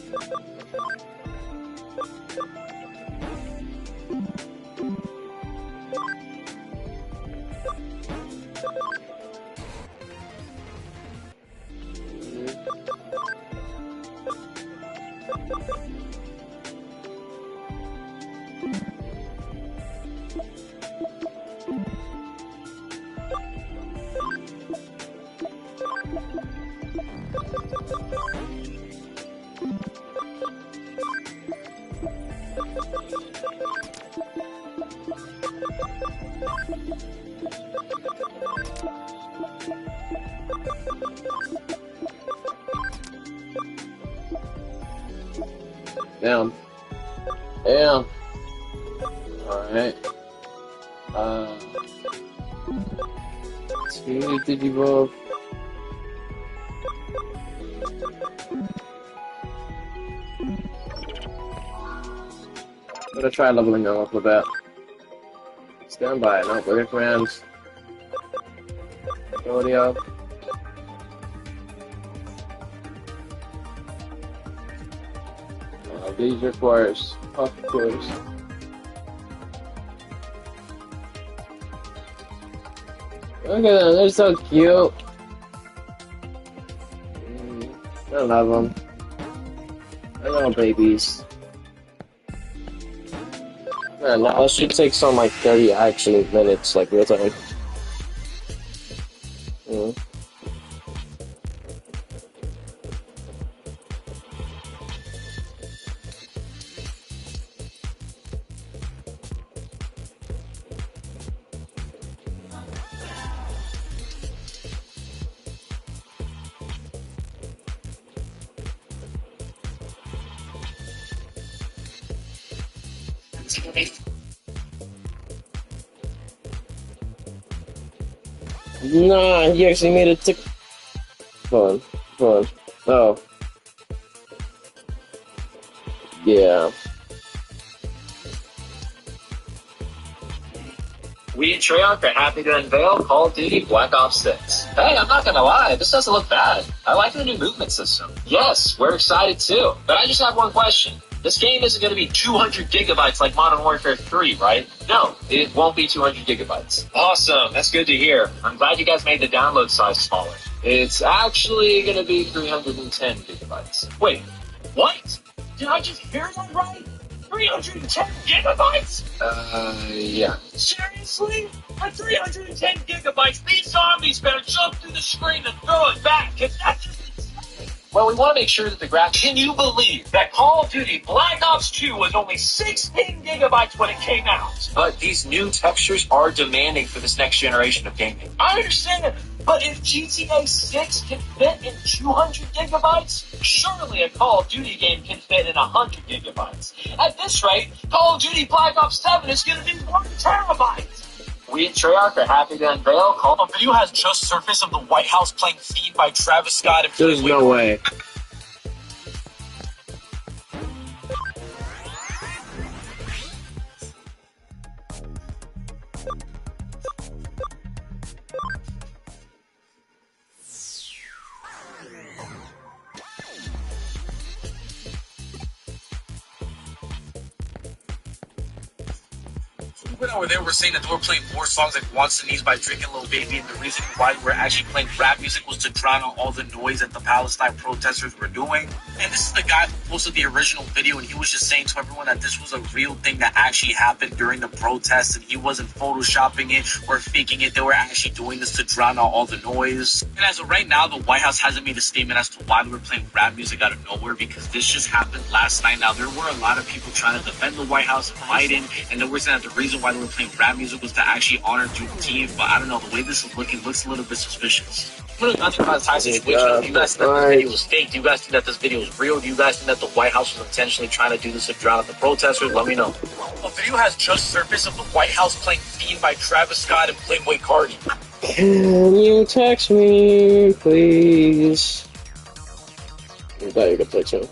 Damn. Damn. Alright. Two Digivolve. I'm gonna try leveling them up a bit. Stand by. No, we're commands. Ability up. These requires, of course. Look at them, they're so cute. I love them. I love babies. Man, that should take some like 30 actually minutes, like real time. Nah, he actually made a tick. Fun. Oh. Yeah. We at Treyarch are happy to unveil Call of Duty Black Ops 6. Hey, I'm not gonna lie, this doesn't look bad. I like the new movement system. Yes, we're excited too. But I just have one question. This game isn't going to be 200 gigabytes like Modern Warfare 3, right? No, it won't be 200 gigabytes. Awesome, that's good to hear. I'm glad you guys made the download size smaller. It's actually going to be 310 gigabytes. Wait, what? Did I just hear that right? 310 gigabytes? Yeah. Seriously? At 310 gigabytes, these zombies better jump through the screen and throw it back, 'cause that's just insane. Well, we want to make sure that the graphics. Can you believe that Call of Duty Black Ops 2 was only 16 gigabytes when it came out? But these new textures are demanding for this next generation of gaming. I understand, but if GTA 6 can fit in 200 gigabytes, surely a Call of Duty game can fit in 100 gigabytes. At this rate, Call of Duty Black Ops 7 is going to be 1 terabyte. We at Treyarch are happy to unveil Call A video has just surfaced of the White House playing Feed by Travis Scott and There's no way. When over there, we're saying that they were playing more songs like Wants and Needs by Drake and Lil Baby, and the reason why we're actually playing rap music was to drown out all the noise that the Palestine protesters were doing. And this is the guy who posted the original video, and he was just saying to everyone that this was a real thing that actually happened during the protests, and he wasn't photoshopping it or faking it. They were actually doing this to drown out all the noise. And as of right now, the White House hasn't made a statement as to why they were playing rap music out of nowhere, because this just happened last night. Now, there were a lot of people trying to defend the White House and Biden, and they were saying that the reason why they were playing rap music was to actually honor Juneteenth, but I don't know, the way this is looking looks a little bit suspicious. What about the entire situation? Do you guys think that this video was fake? Do you guys think that this video was real? Do you guys think that the White House was intentionally trying to do this to drown out the protesters? Let me know. A video has just surfaced of the White House playing Feed by Travis Scott and Playboi Carti. Can you text me, please? I thought you could text me.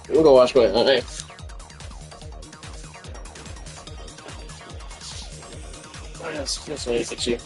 We'll go watch my eye. That's nice to see.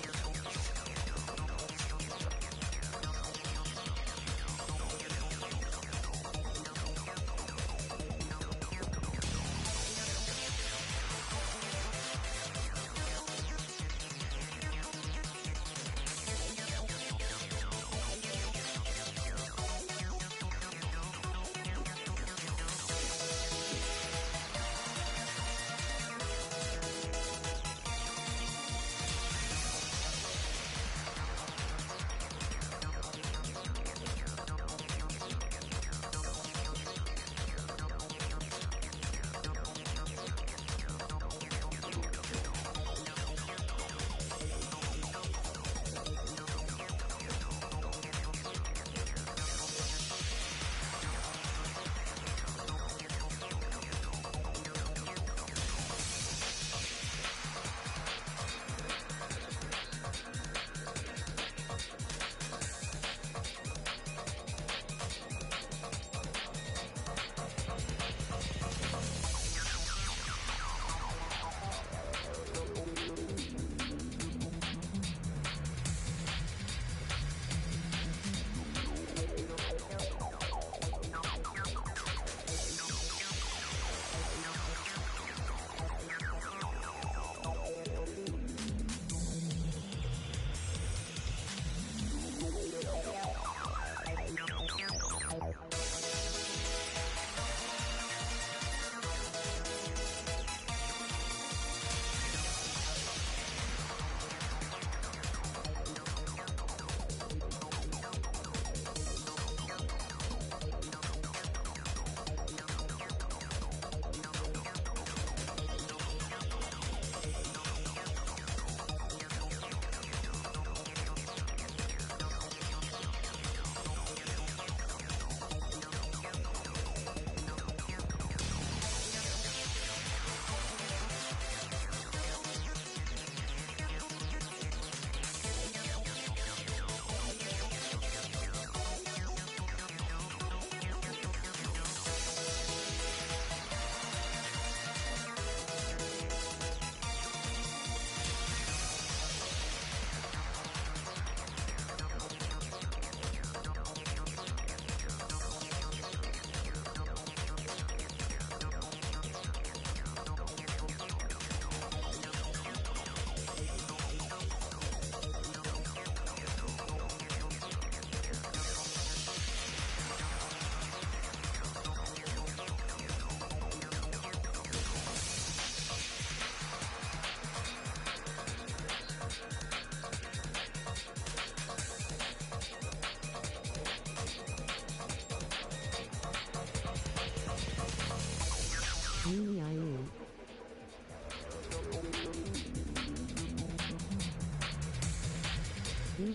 Mini-IE.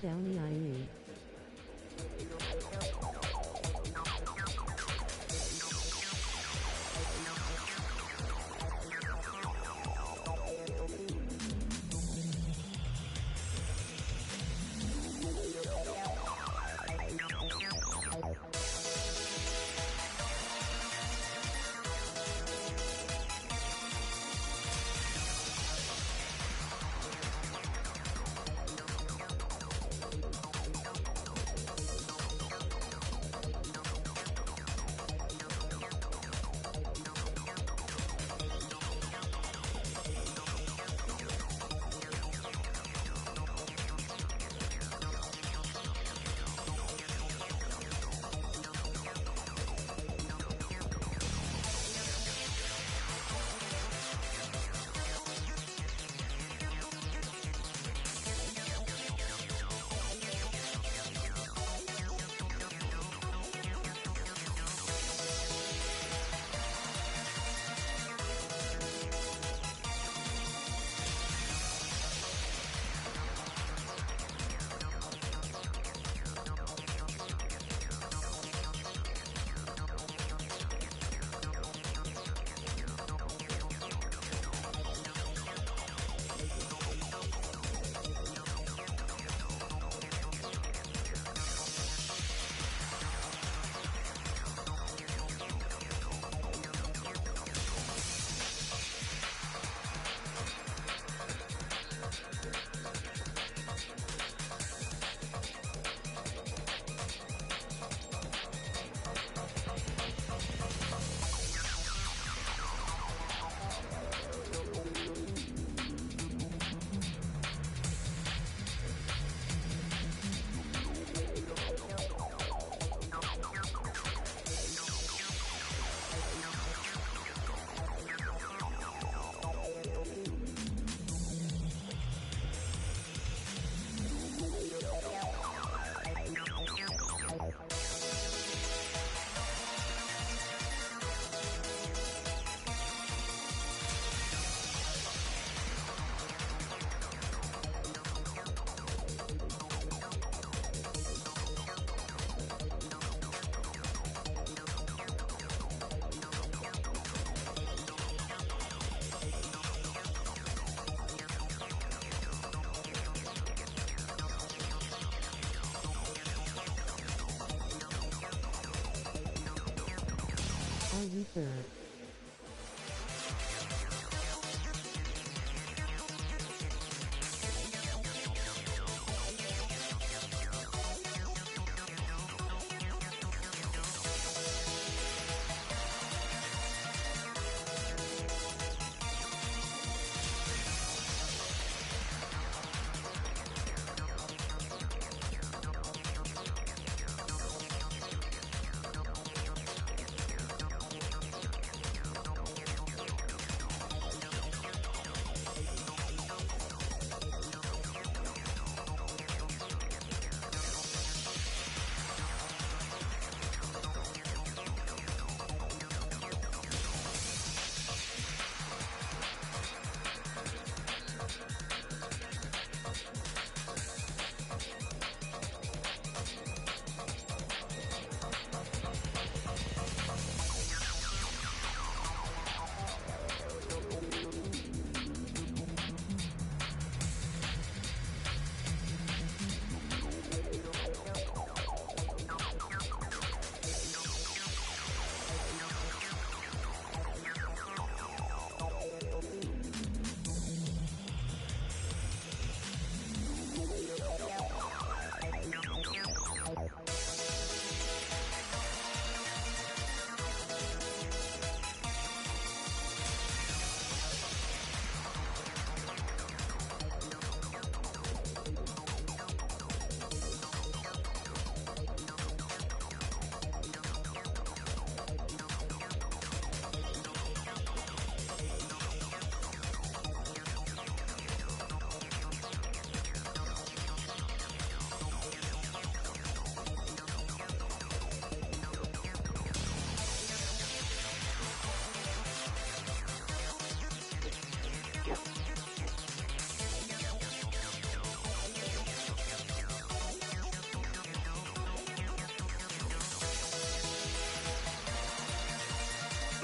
Downy-IE. Are you third?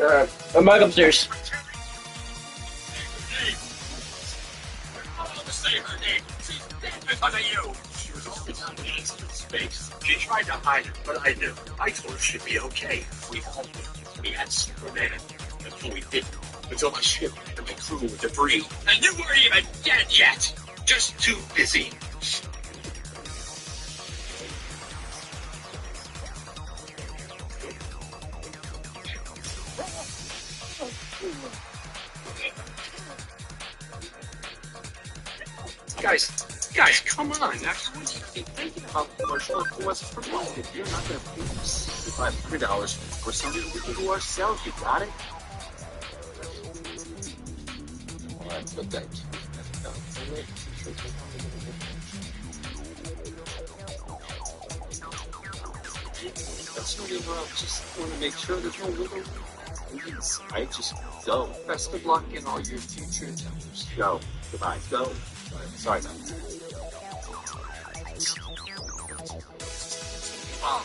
I'm back upstairs. Say her name. She's dead because of you. She was always on the edge of space. She tried to hide it, but I knew. I told her she'd be okay. We hoped we had Superman. Until we didn't. Until my ship and my crew were debris. And you weren't even dead yet. Just too busy. Guys, come on. Now, you keep thinking about commercial what's promoted. You're not going to pay $6,500 for something we can do ourselves. You got it? All right, but thank you. That's not interrupt. Just want to make sure there's no wiggle room. Please, I just go. Best of luck in all your future endeavors. Go. Goodbye. Go. Sorry, man. Oh,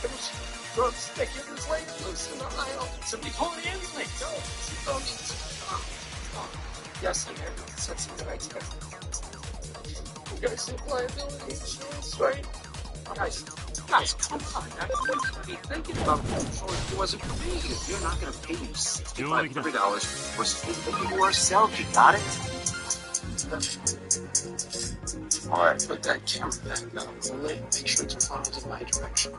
there was drugs that get this lady loose in the aisle. Somebody call the ambulance. Go. Yes, I have sense of the right stuff. You guys have liability insurance, right? Guys, come on. Now, you should be thinking about that insurance. It wasn't for me. You're not going to pay me $6,500 for something we do ourselves. You got it? Alright, put that camera back now. Make sure it's pointed in my direction.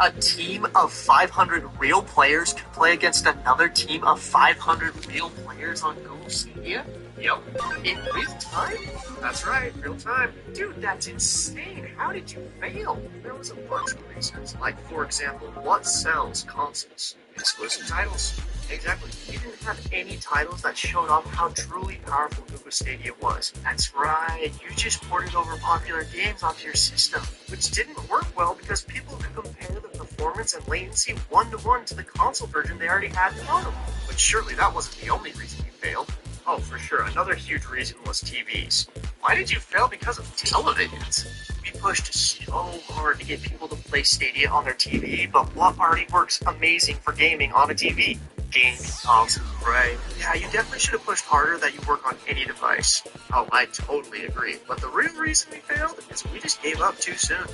A team of 500 real players can play against another team of 500 real players on Google Stadia? Yep. In real time? That's right. Real time. Dude, that's insane. How did you fail? There was a bunch of reasons. Like, for example, what sells consoles? Exclusive titles. Exactly. You didn't have any titles that showed off how truly powerful Google Stadia was. That's right. You just ported over popular games onto your system, which didn't work well because people could compare the performance and latency one-to-one to the console version they already had in front of them. But surely that wasn't the only reason you failed. Oh, for sure. Another huge reason was TVs. Why did you fail? Because of televisions. We pushed so hard to get people to play Stadia on their TV, but what already works amazing for gaming on a TV? Game console, right? Yeah, you definitely should have pushed harder that you work on any device. Oh, I totally agree. But the real reason we failed is we just gave up too soon.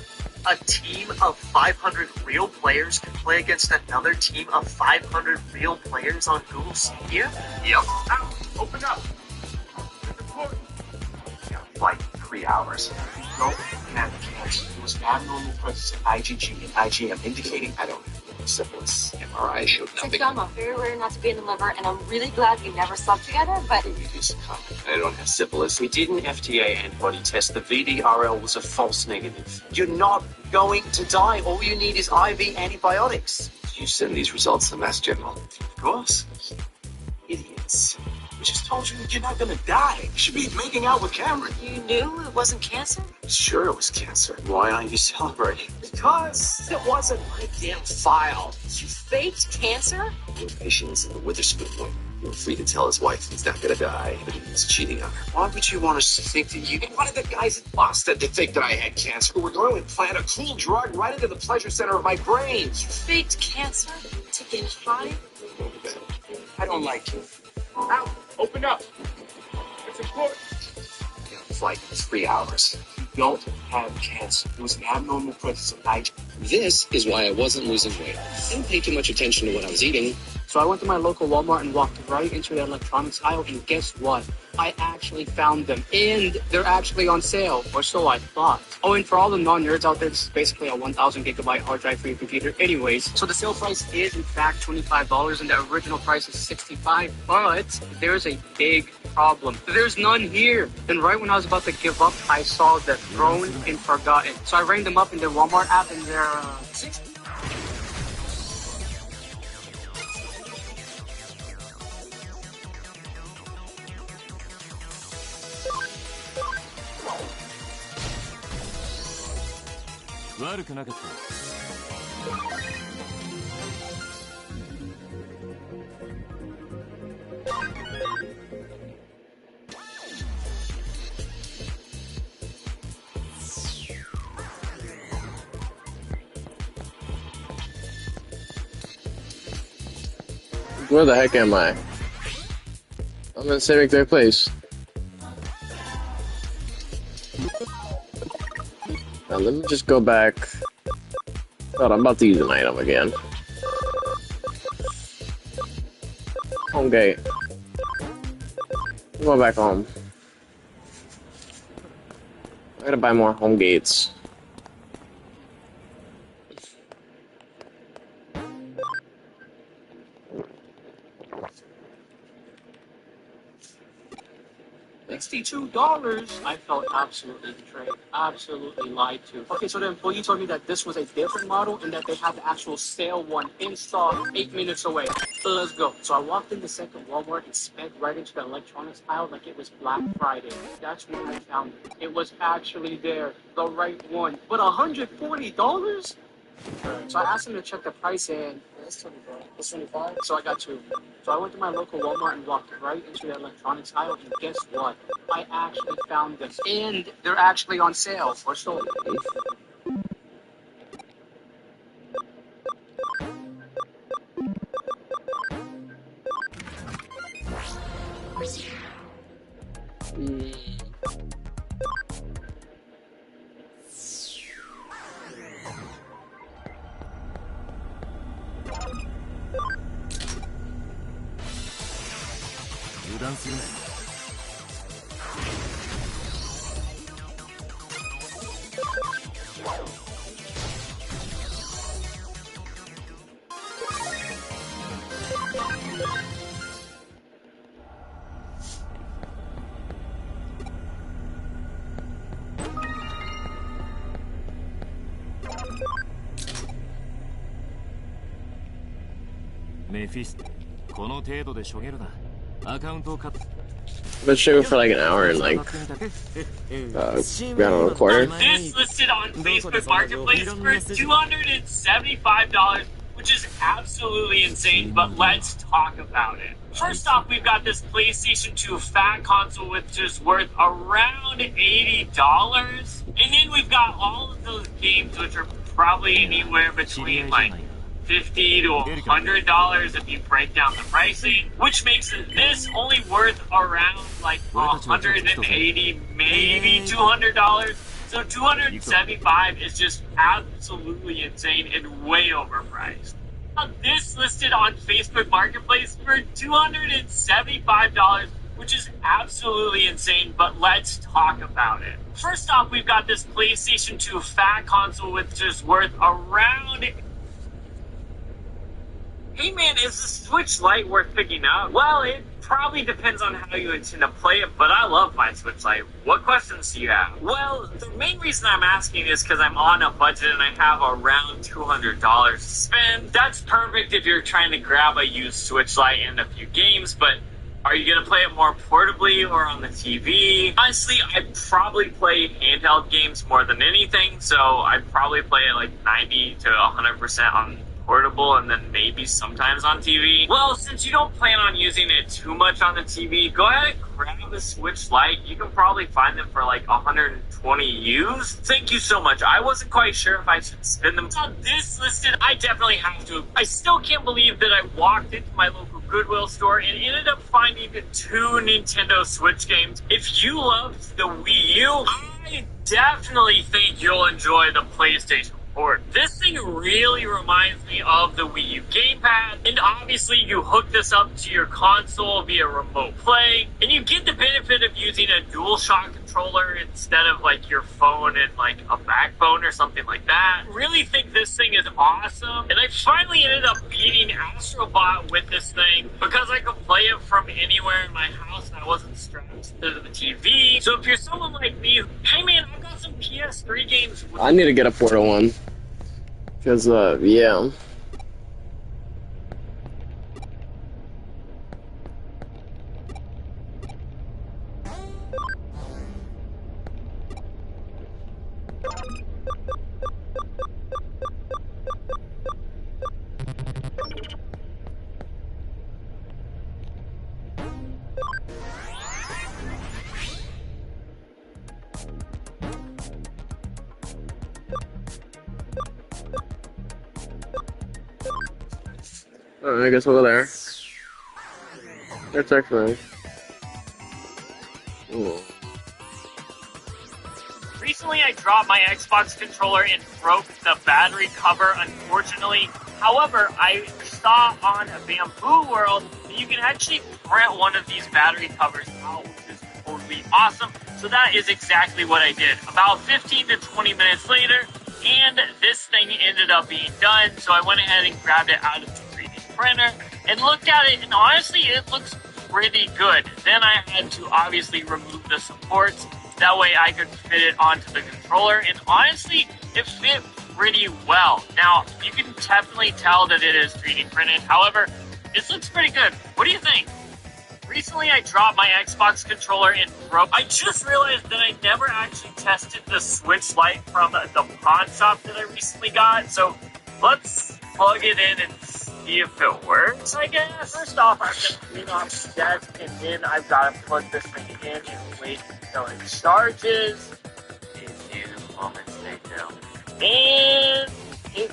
A team of 500 real players can play against another team of 500 real players on Google Stadia? Yep. Ow, open up. Yeah, like 3 hours. No, man, it was abnormal presence of IgG and IgM indicating I don't have syphilis. MRI showed nothing. It's John, very rare not to be in the liver, and I'm really glad we never slept together, but... I don't have syphilis. We did an FDA antibody test. The VDRL was a false negative. You're not going to die. All you need is IV antibiotics. You send these results to Mass General? Of course. Idiots. We just told you you're not going to die. You should be making out with Cameron. You knew it wasn't cancer? Sure it was cancer. Why aren't you celebrating? Because it wasn't my damn file. You faked cancer? Your patient's in the Witherspoon wing. You're free to tell his wife he's not going to die, but he's cheating on her. Why would you want us to think that you... One of the guys at Boston to think that I had cancer. We're going to implant a cool drug right into the pleasure center of my brain. You faked cancer to get high? I don't like you. Ow! Open up! It's important! Flight 3 hours. You don't have cancer. It was an abnormal presence of IgG. This is why I wasn't losing weight. I didn't pay too much attention to what I was eating. So I went to my local Walmart and walked right into the electronics aisle, and guess what? I actually found them, and they're actually on sale, or so I thought. Oh, and for all the non-nerds out there, this is basically a 1,000 gigabyte hard drive for your computer anyways. So the sale price is, in fact, $25, and the original price is $65, but there's a big problem. There's none here. And right when I was about to give up, I saw the Thrown and Forgotten. So I rang them up in their Walmart app, and they're, Where the heck am I? I'm in Civic third place. Now let me just go back. God, I'm about to use an item again. Home gate. Go back home. I gotta buy more home gates. $62. I felt absolutely betrayed, absolutely lied to. Okay, so the employee told me that this was a different model and that they have the actual sale one in stock 8 minutes away. So let's go. So I walked in the second Walmart and sped right into the electronics aisle like it was Black Friday. That's when I found it. It was actually there, the right one. But $140? So I asked him to check the price and that's 25. That's 25. So I got two. So I went to my local Walmart and walked right into the electronics aisle, and guess what? I actually found them, and they're actually on sale or sold. Been streaming for like an hour and like around a quarter. This listed on Facebook Marketplace for $275, which is absolutely insane, but let's talk about it. First off, we've got this PlayStation 2 fat console, which is worth around $80. And then we've got all of those games, which are probably anywhere between like $50 to $100 if you break down the pricing, which makes this only worth around like $180, maybe $200. So $275 is just absolutely insane and way overpriced. Now, this listed on Facebook Marketplace for $275, which is absolutely insane, but let's talk about it. First off, we've got this PlayStation 2 fat console, which is worth around... Hey man, is the Switch Lite worth picking up? Well, it probably depends on how you intend to play it, but I love my Switch Lite. What questions do you have? Well, the main reason I'm asking is because I'm on a budget and I have around $200 to spend. That's perfect if you're trying to grab a used Switch Lite and a few games, but are you going to play it more portably or on the TV? Honestly, I'd probably play handheld games more than anything, so I'd probably play it like 90 to 100% on portable and then maybe sometimes on TV. Well, since you don't plan on using it too much on the TV, go ahead and grab a Switch Lite. You can probably find them for like 120 used. Thank you so much. I wasn't quite sure if I should spin them. On this listed, I definitely have to. I still can't believe that I walked into my local Goodwill store and ended up finding 2 Nintendo Switch games. If you loved the Wii U, I definitely think you'll enjoy the PlayStation. This thing really reminds me of the Wii U gamepad, and obviously you hook this up to your console via remote play, and you get the benefit of using a DualShock controller instead of like your phone and like a backbone or something like that. Really think this thing is awesome, and I finally ended up beating Astrobot with this thing because I could play it from anywhere in my house and I wasn't strapped to the TV. So if you're someone like me, hey man, I've got some PS3 games. I need to get a Portal one. Because, yeah. I guess we'll go there. That's excellent. Ooh. Recently, I dropped my Xbox controller and broke the battery cover, unfortunately. However, I saw on Bamboo World that you can actually print one of these battery covers out, which is totally awesome. So that is exactly what I did. About 15 to 20 minutes later, and this thing ended up being done. So I went ahead and grabbed it out of the 3D printer and looked at it, and honestly, it looks pretty good. Then I had to obviously remove the supports. That way I could fit it onto the controller, and honestly, it fit pretty well. Now, you can definitely tell that it is 3D printed. However, this looks pretty good. What do you think? Recently, I dropped my Xbox controller and broke. I just realized that I never actually tested the Switch Lite from the pawn shop that I recently got. So let's plug it in and see if it works, I guess. First off, I'm going to clean off the desk, and then I've got to plug this thing in and wait until it charges. A few moments later. And it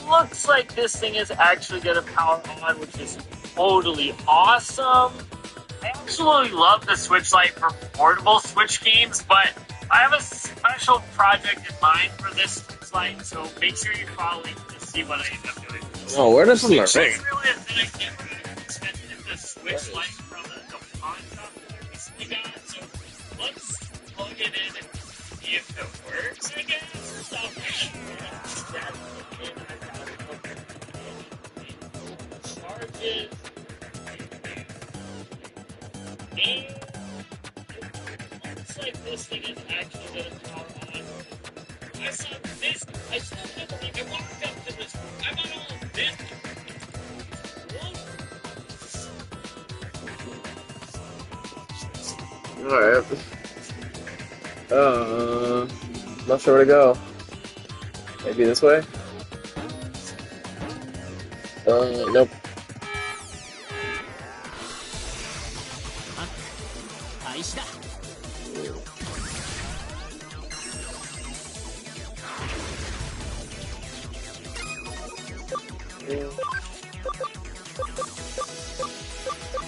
looks like this thing is actually going to power on, which is totally awesome. I absolutely love the Switch Lite for portable Switch games, but I have a special project in mind for this Switch Lite, so make sure you're following to see what I end up doing. Oh, where does it I look? realized that I never tested the Switch Lite from the pawn shop that I recently got, so let's plug it in and see if it works, I guess. First off, charges. And it looks like this thing is actually going to power on. I saw this. I still can't believe I walked up to this. I'm on all of this. Alright. Not sure where to go. Maybe this way? Nope.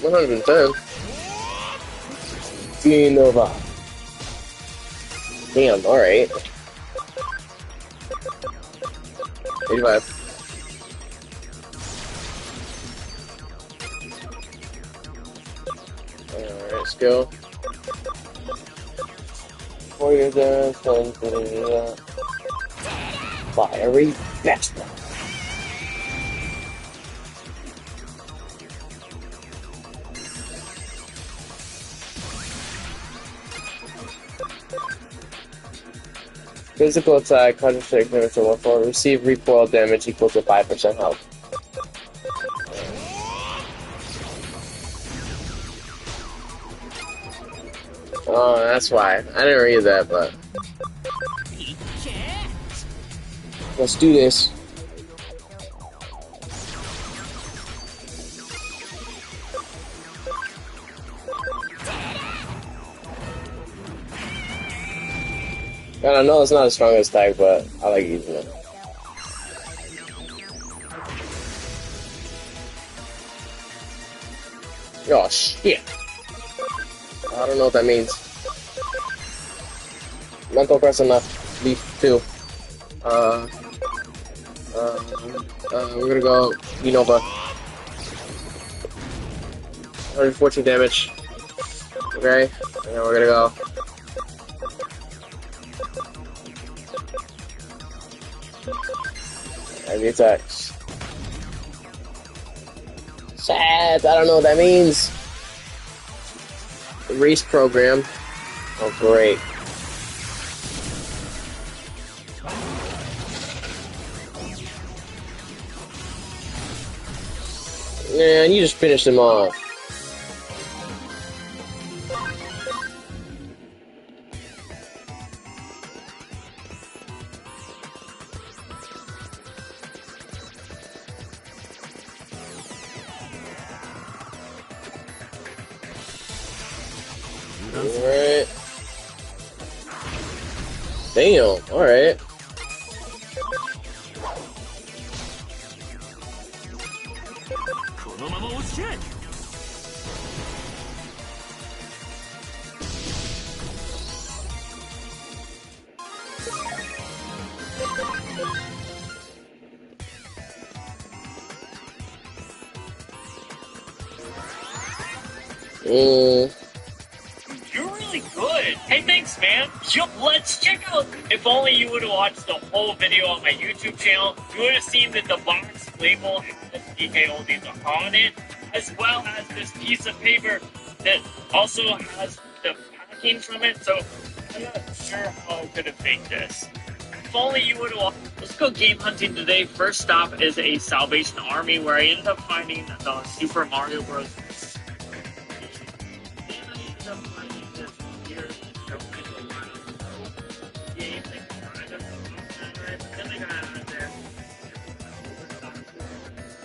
One 110. Nova. Damn, alright. 85. Alright, let's go. For your dance, fiery bastard. Physical attack, concentration damage to 1/4. Receive recoil damage equal to 5% health. Oh, that's why. I didn't read that, but... Let's do this. I know it's not the strongest tag, but I like using it. Oh shit! I don't know what that means. Mental press enough. Leaf 2. We're gonna go Unova. 114 damage. Okay, and then we're gonna go. Heavy attacks. Sad. I don't know what that means. The race program. Oh, great. Man, you just finished him off. Alright. Damn, alright. Mm, You're really good. Hey, thanks, man. Yo, let's check out. If only you would have watched the whole video on my YouTube channel, you would have seen that the box label has DK Oldies on it, as well as this piece of paper that also has the packing from it. So I'm not sure how I could have faked this. If only you would have. Let's go game hunting today. First stop is a Salvation Army, where I ended up finding the Super Mario Bros.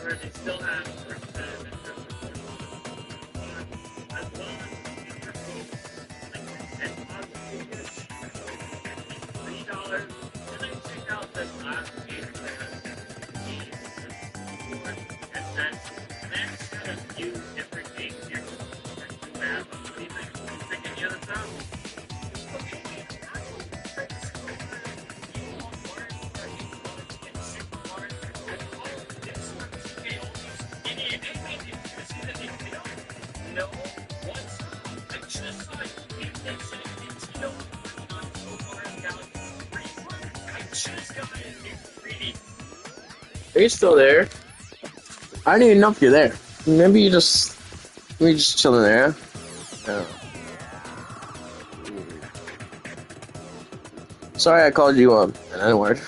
Where they still have $3. And then check out this last page and then next got a few different games here. Pick any other sound. are you still there? I don't even know if you're there. Maybe you just chilling there. Yeah. Sorry I called you an N-word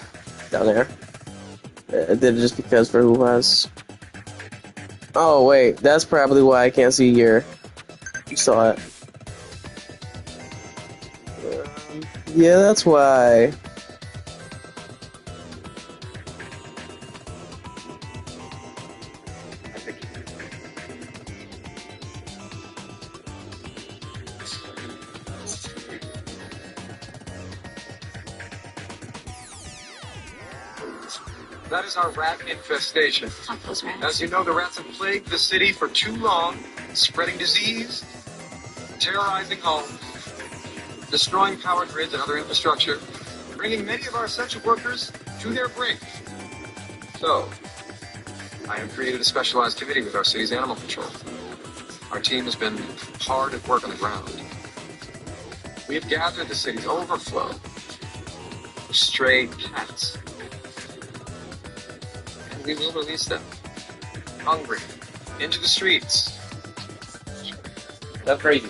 down there. I did it just because for who was. Oh wait, that's probably why I can't see your. You saw it. Yeah, that's why. That is our rat infestation. Fuck those rats. As you know, the rats have plagued the city for too long, spreading disease, terrorizing homes, destroying power grids and other infrastructure, bringing many of our essential workers to their brink. So, I have created a specialized committee with our city's animal control. Our team has been hard at work on the ground. We have gathered the city's overflow of stray cats. And we will release them, hungry, into the streets. That's crazy.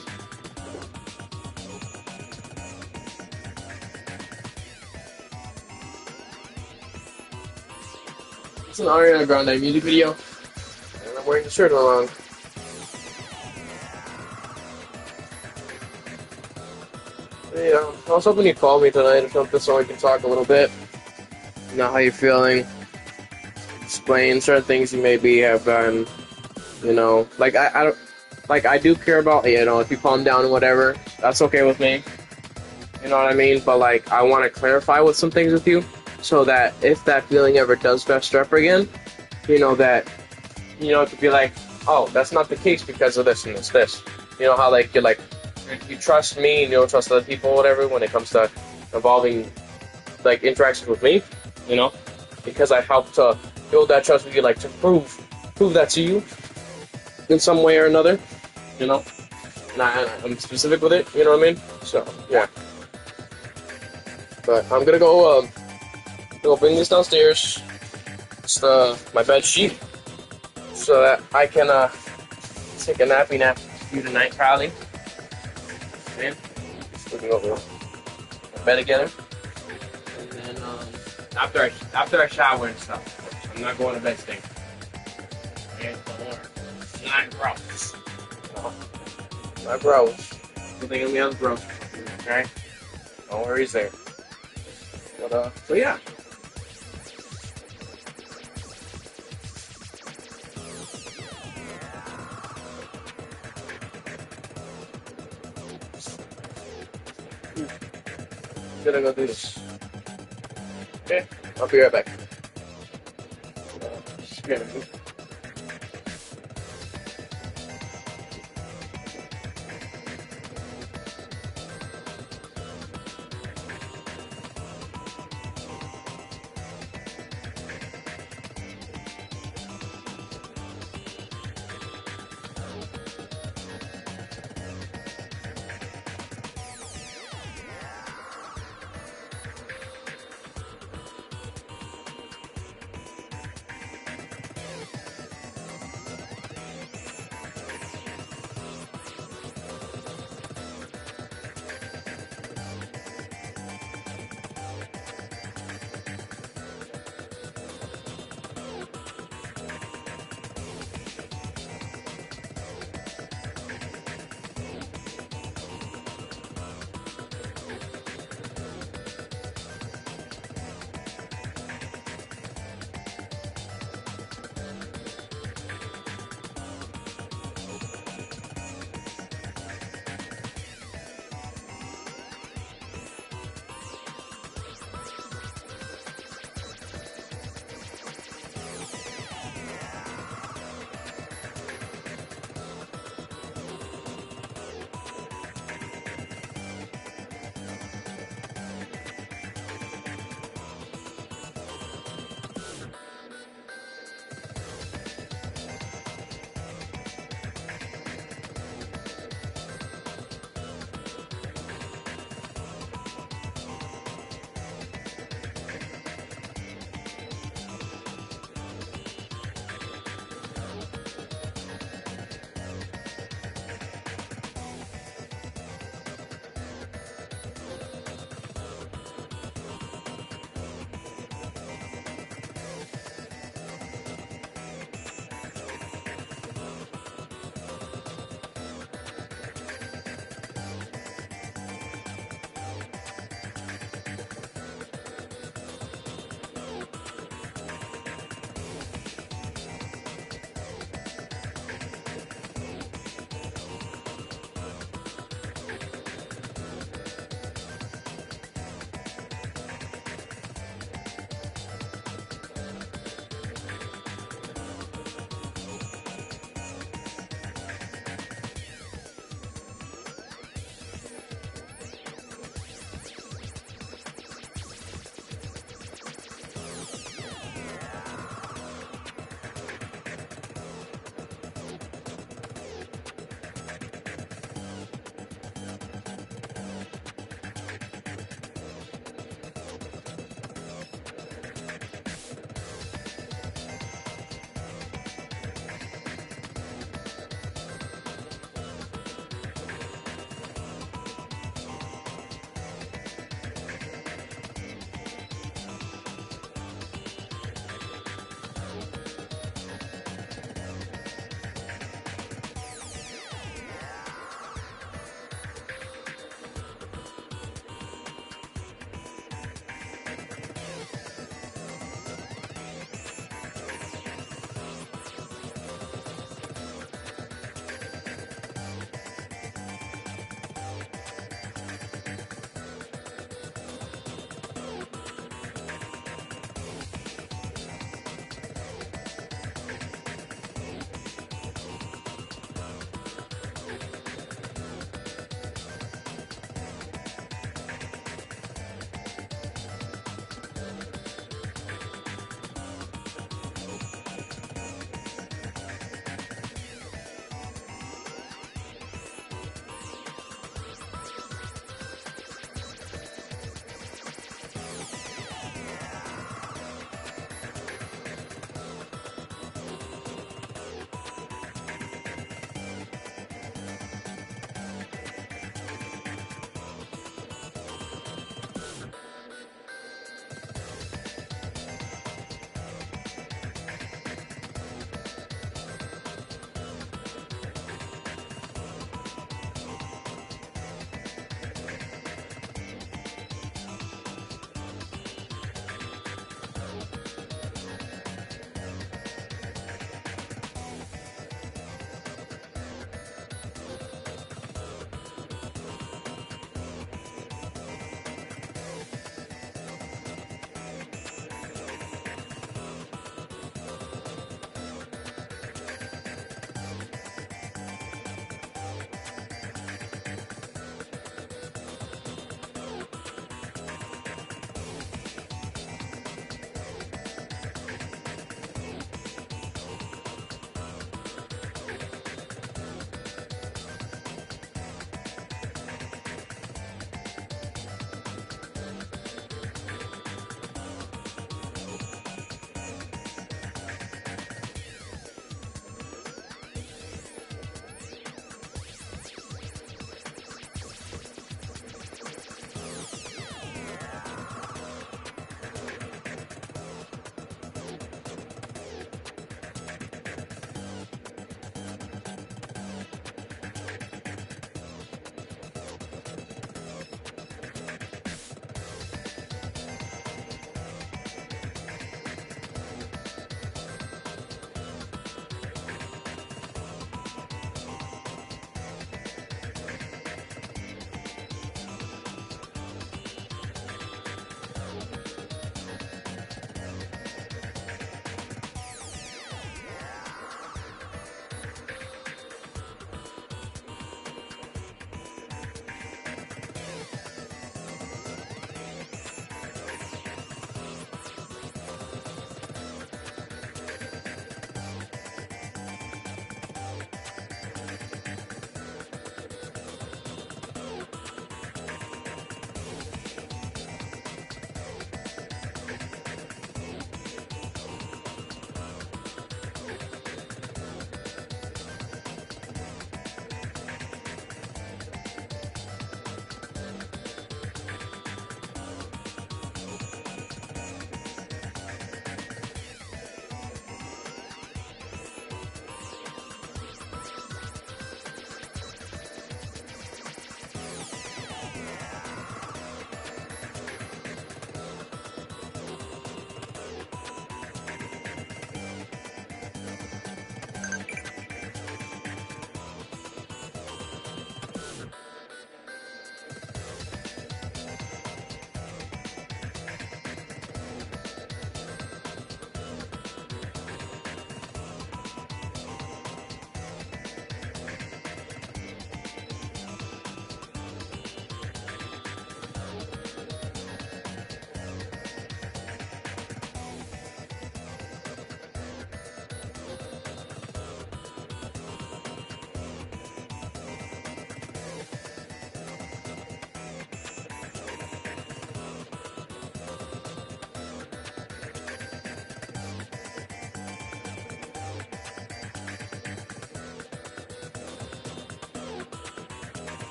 It's an Ariana Grande music video, and I'm wearing the shirt along. Yeah, I was hoping you'd call me tonight or something so we can talk a little bit. You know how you're feeling. Explain certain things you maybe have done. You know, like I don't, like I do care about, you know, if you calm down and whatever, that's okay with me. You know what I mean? But like, I want to clarify with some things with you, so that if that feeling ever does fester up again, you know that, you know, it could be like, oh, that's not the case because of this and this. You know how like you're like, you trust me and you don't trust other people or whatever when it comes to involving like interactions with me, you know, because I help to build that trust with you, like to prove that to you in some way or another, you know. And I'm specific with it, you know what I mean? So yeah. But I'm gonna go bring this downstairs. It's my bed sheet, so that I can take a nappy nap with you tonight, probably. Man, just looking over my bed again. And then after I shower and stuff, I'm not going to bed stinking. Okay, not gross. No, not gross. You think of me as gross? Okay, no worries there. But so yeah. I'm gonna go do this. Okay, I'll be right back. Just gonna move.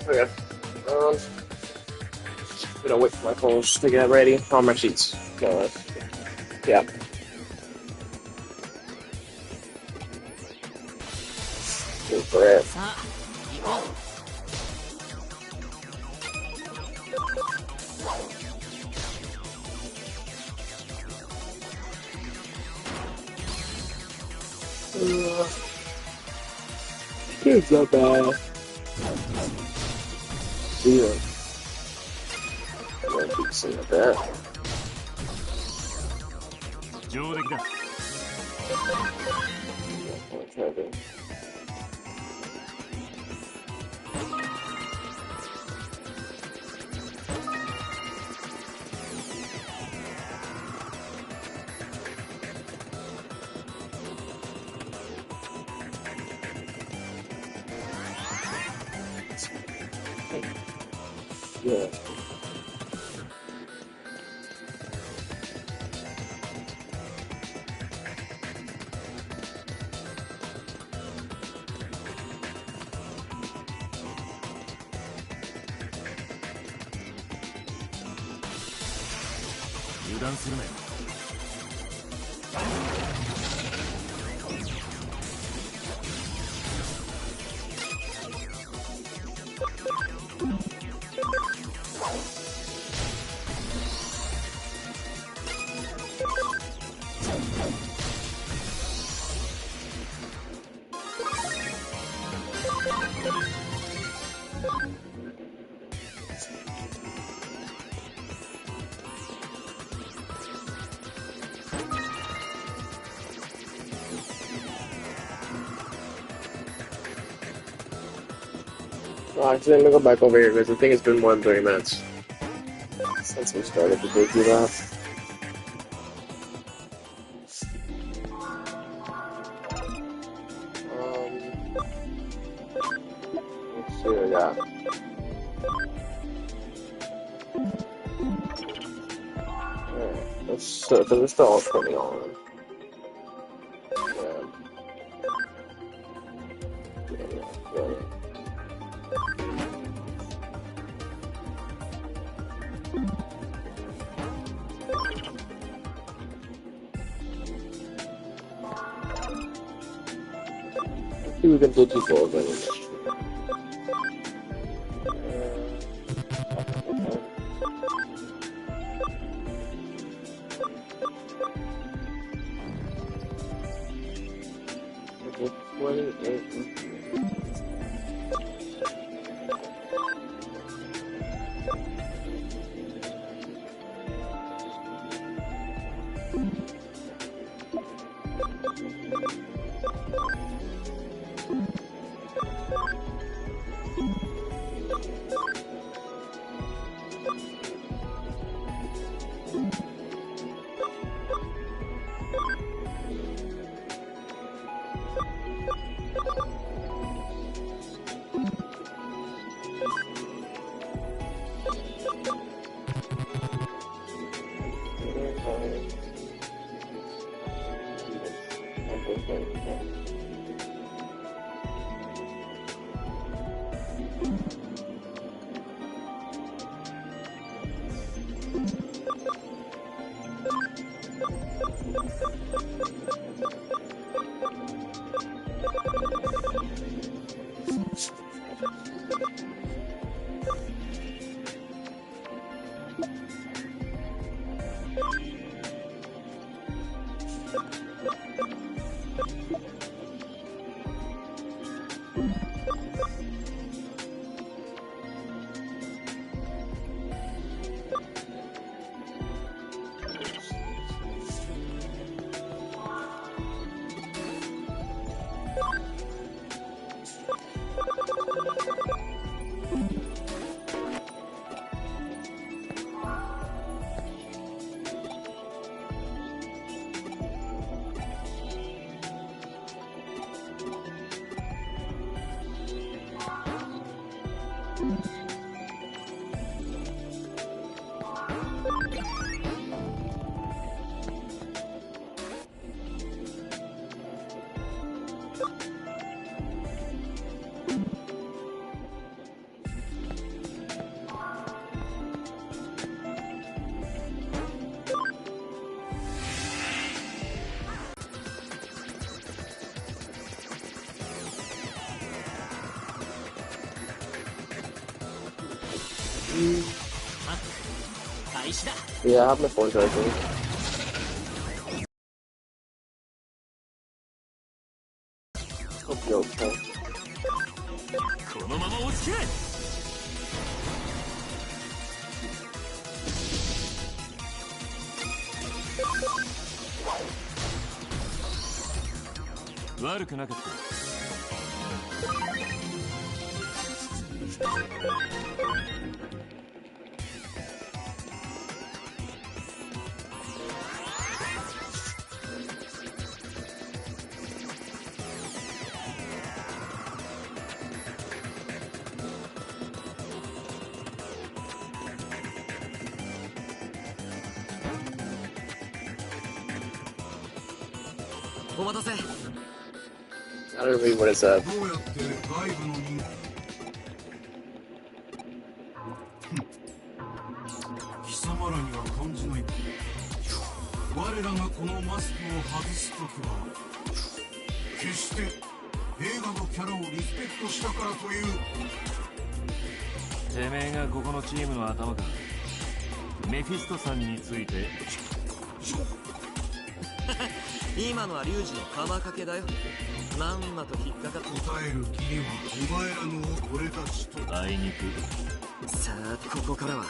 Okay. Gonna wait for my clothes to get ready. On my sheets. Yeah. Good for it. It's not bad. Yeah. I'll keep seeing that. 上出来だ Okay. Yeah. Actually, I'm gonna go back over here because I think it's been more than 30 minutes since we started the big lap. Let's see what I got. Alright, let's because we're still all 20 on. We can do 2 balls anyway. Yeah, I have my phone charging. Hope you're okay. このまま落ちきれ。悪くなかった。お待たせ。I don't read what it said. どうやって外部の人貴様らには感じない。我らがこのマスクを外すときは決して映画のキャラをリスペクトしたからという。てめえがここのチームの頭か。メフィストさんについて。今のはリュウジの釜かけだよ。まんまと引っかかって答える気にはお前らの俺たちとあいにく。さあここからは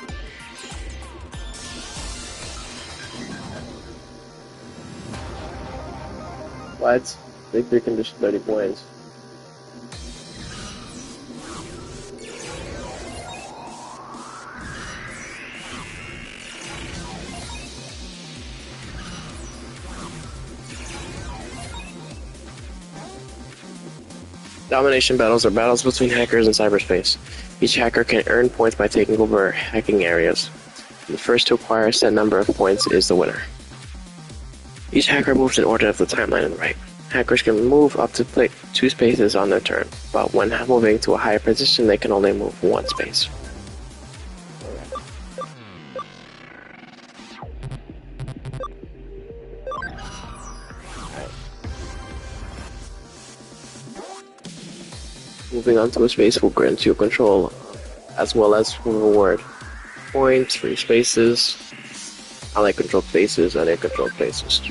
What? Big 3 condition 30 points. Domination battles are battles between hackers in cyberspace. Each hacker can earn points by taking over hacking areas. The first to acquire a set number of points is the winner. Each hacker moves in order of the timeline on the right. Hackers can move up to 2 spaces on their turn, but when moving to a higher position, they can only move 1 space. Moving on to a space will grant you control, as well as reward points, free spaces, unlike controlled spaces and uncontrolled places.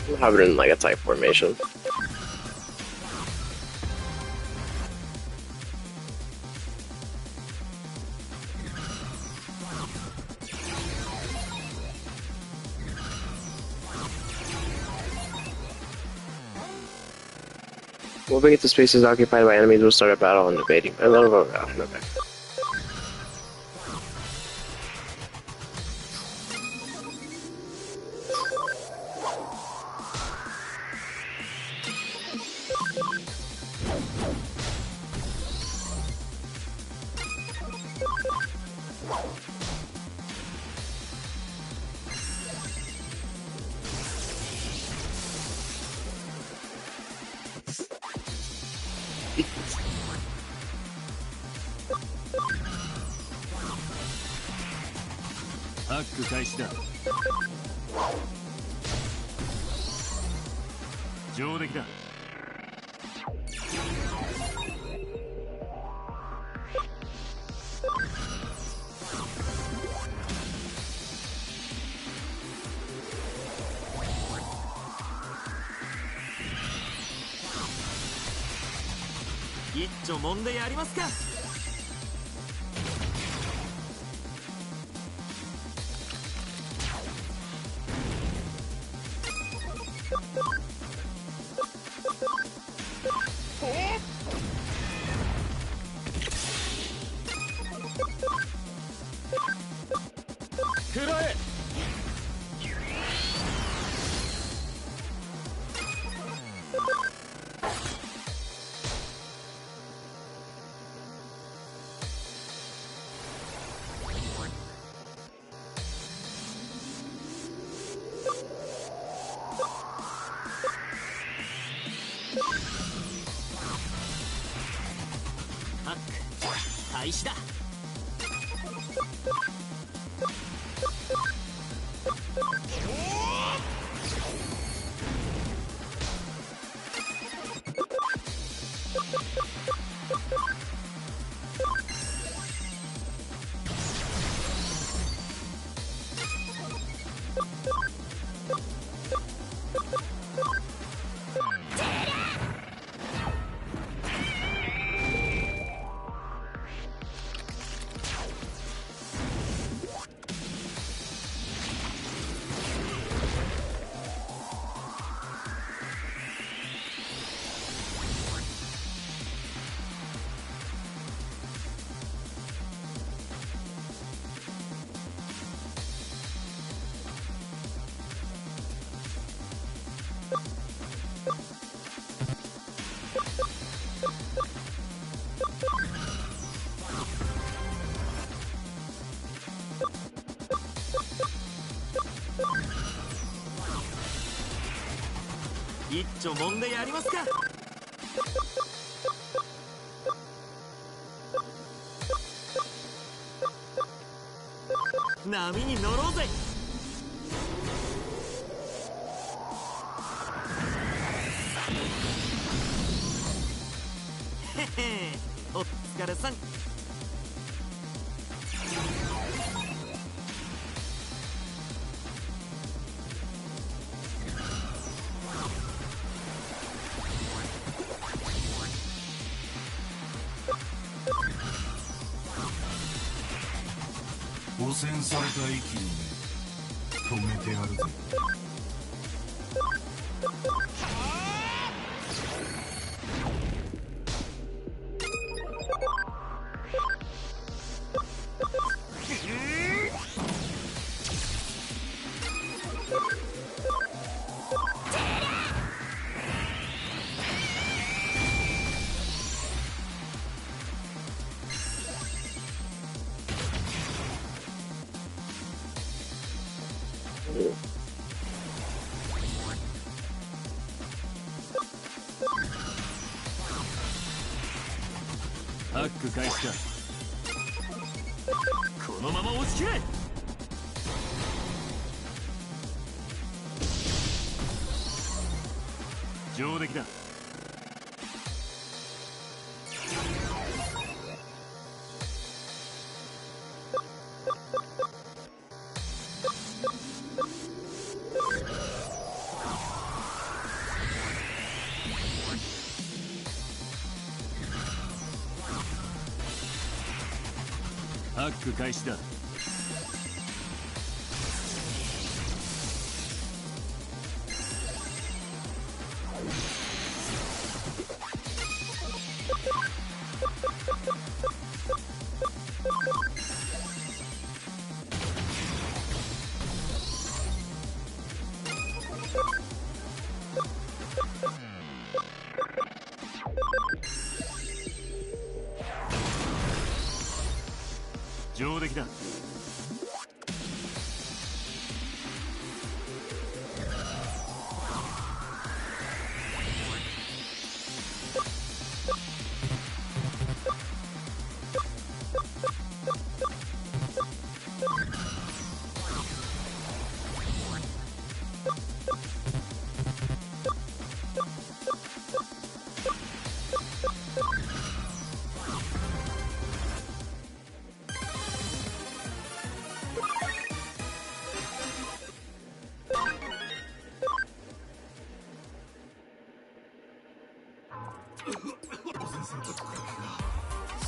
We'll have it in like a type formation. Moving into spaces occupied by enemies will start a battle and debating. A little bit of okay. 一丁もんでやりますか。波に乗ろうぜ。へへ、お疲れさん。汚染された息の根止めてやるぜ。ハック開始か。このまま押し切れ。上出来だ。ハック開始だ。上出来だ。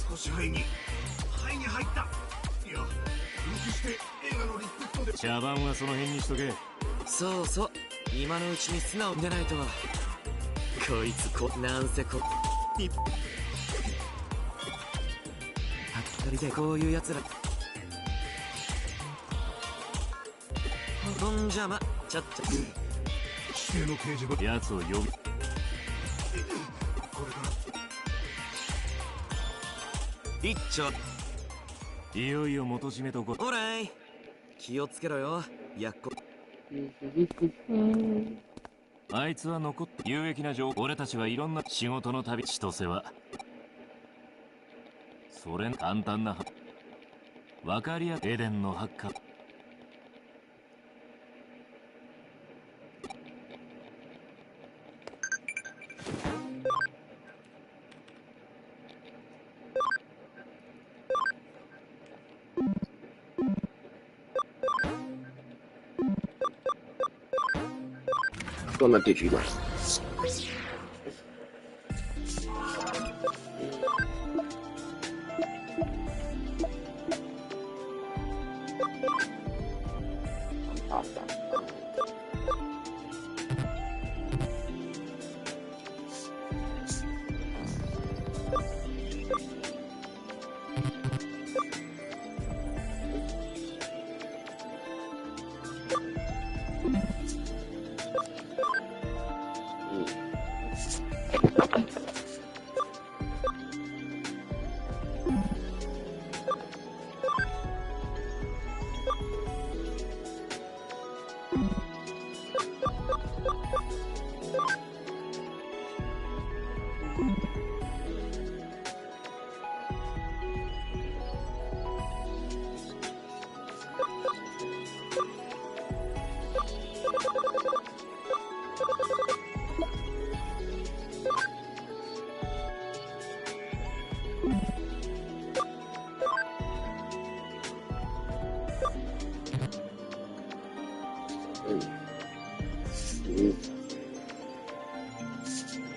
少し肺に入った。いや、分岐して映画のリスペクトで。茶番はその辺にしとけ。そうそう、今のうちに素直に出ないと。こいつなんせはっきりでこういうやつらほとんじゃまちょっと指定の掲示板。奴を呼び。これから一丁。いよいよ元締めとこ。ほらい、気をつけろよ、やっこ。あいつは残って有益な情報。俺たちはいろんな仕事の旅千歳はそれ簡単な分かりやすいエデンのハッカー。どんな手順だ。Keep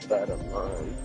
that in mind.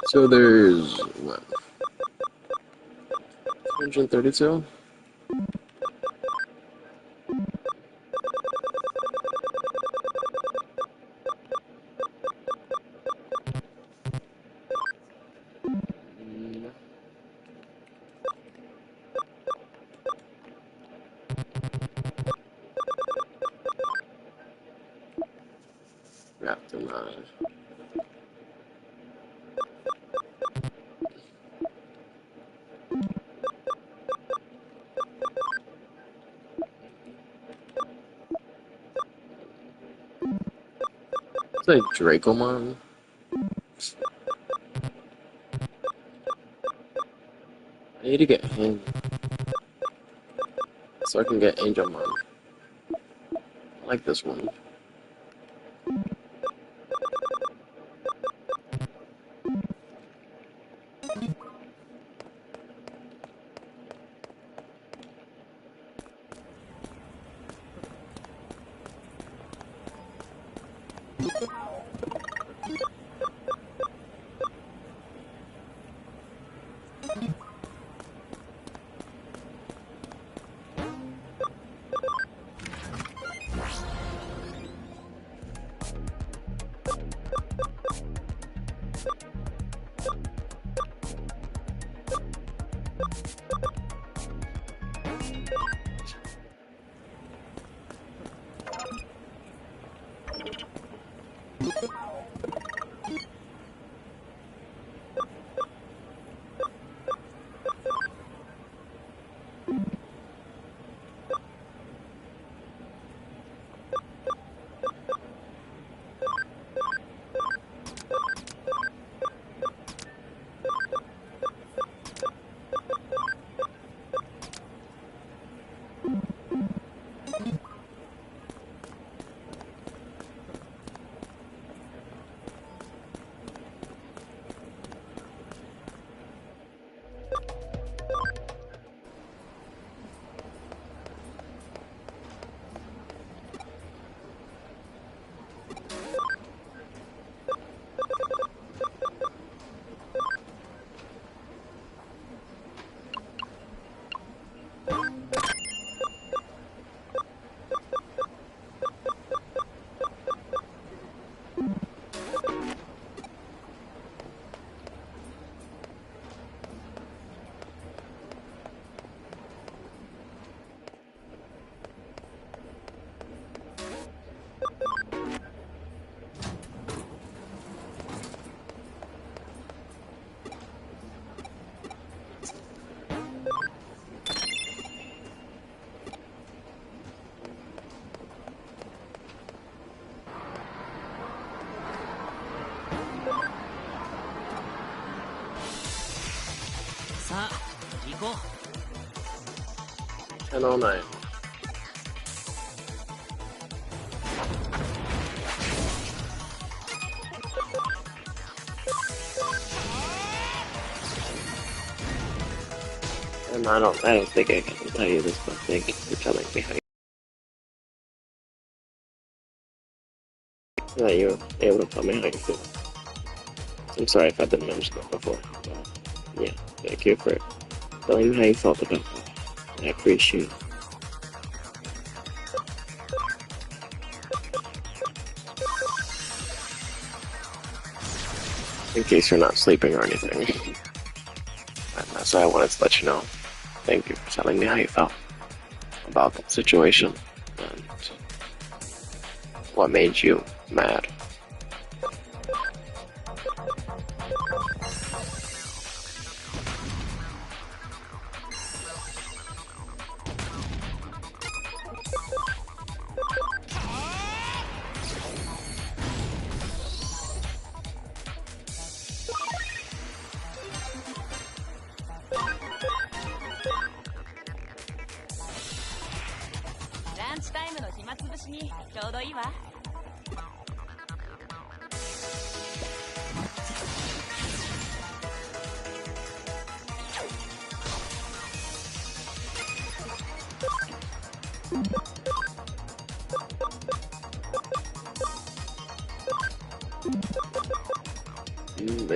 So there's what? 132? Wrapped in that. It's like Dracomon. I need to get him so I can get Angelmon. I like this one. さあ行こう。 10:09. And I don't think I can tell you this, but thank you for telling me how you were able to tell me how you feel. I'm sorry if I didn't mention that before, but yeah, thank you for telling me how you felt about that. I appreciate it. In case you're not sleeping or anything. And that's why I wanted to let you know. Thank you for telling me how you felt about that situation and what made you mad.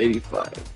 $85.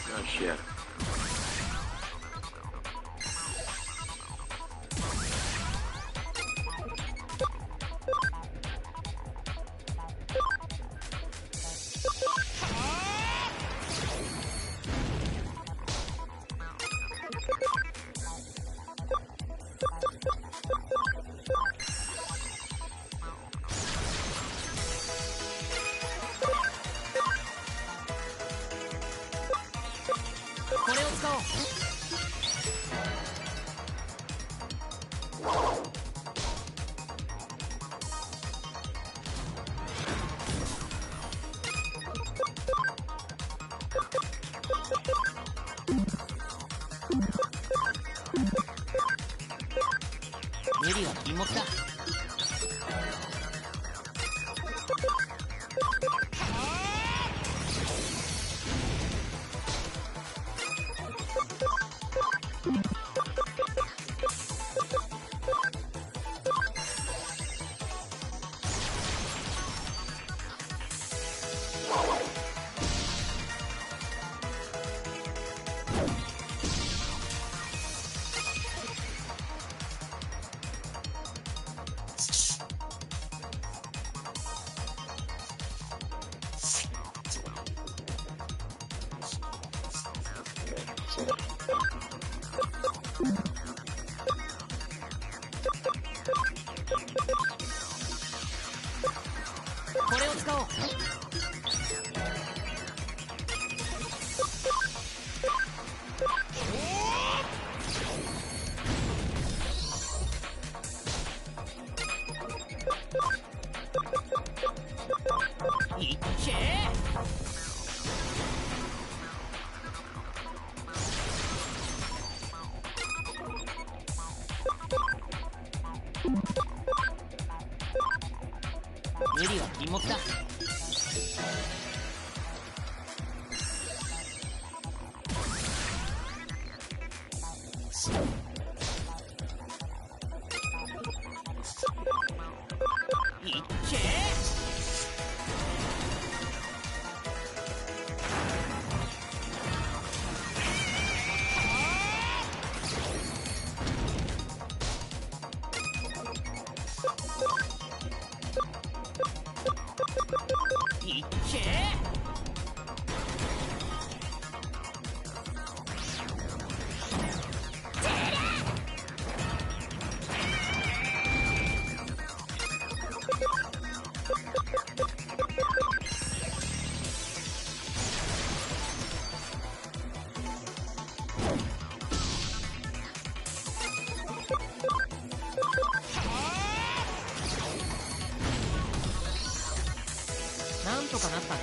Oh shit. いっけなんとかなったね。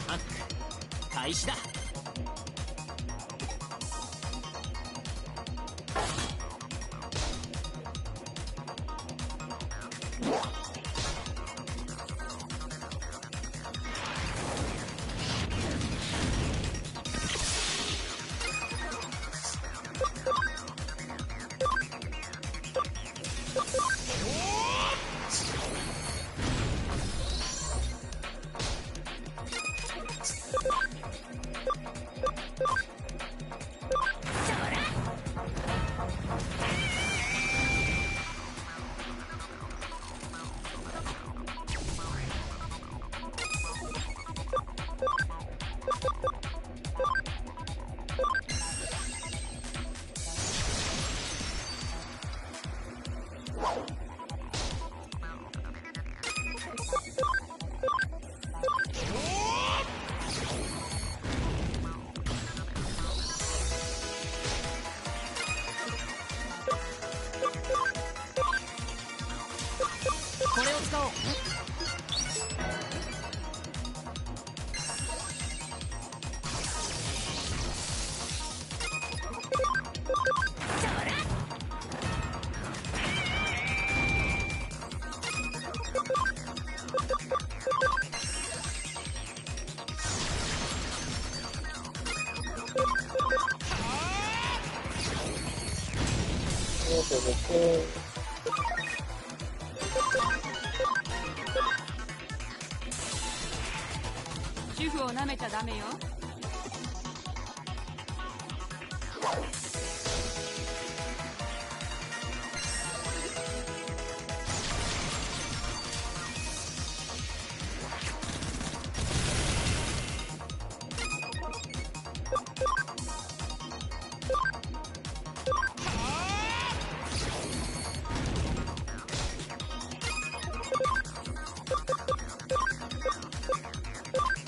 ハック開始だ。これを使おう。主婦を舐めちゃダメよ。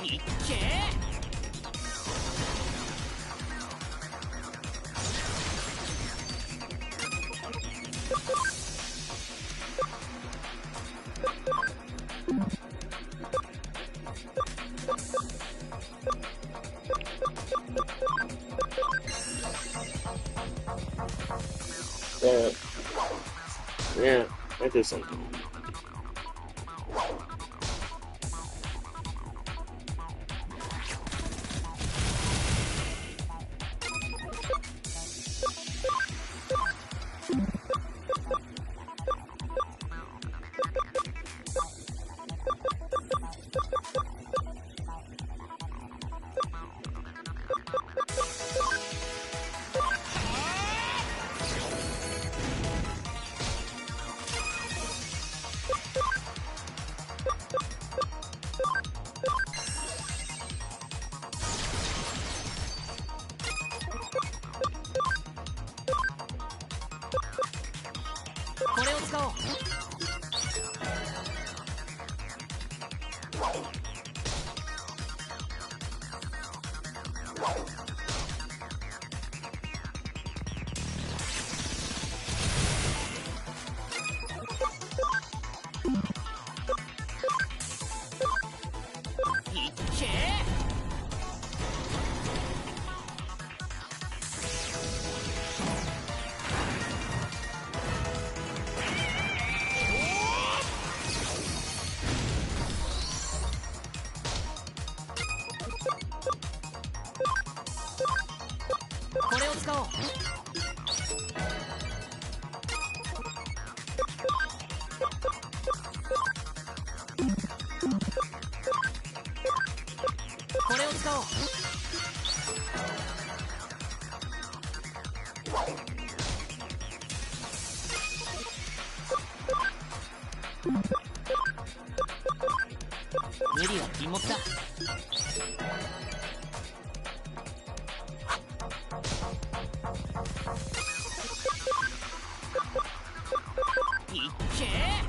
いっけYeah, I did something.これを使おう。いっけこれを使おう。これを使おう。無理は禁物だ。いっけー。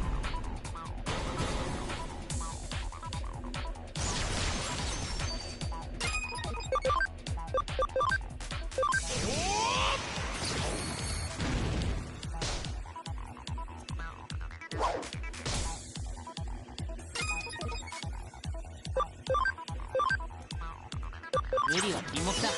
無理は禁物だ。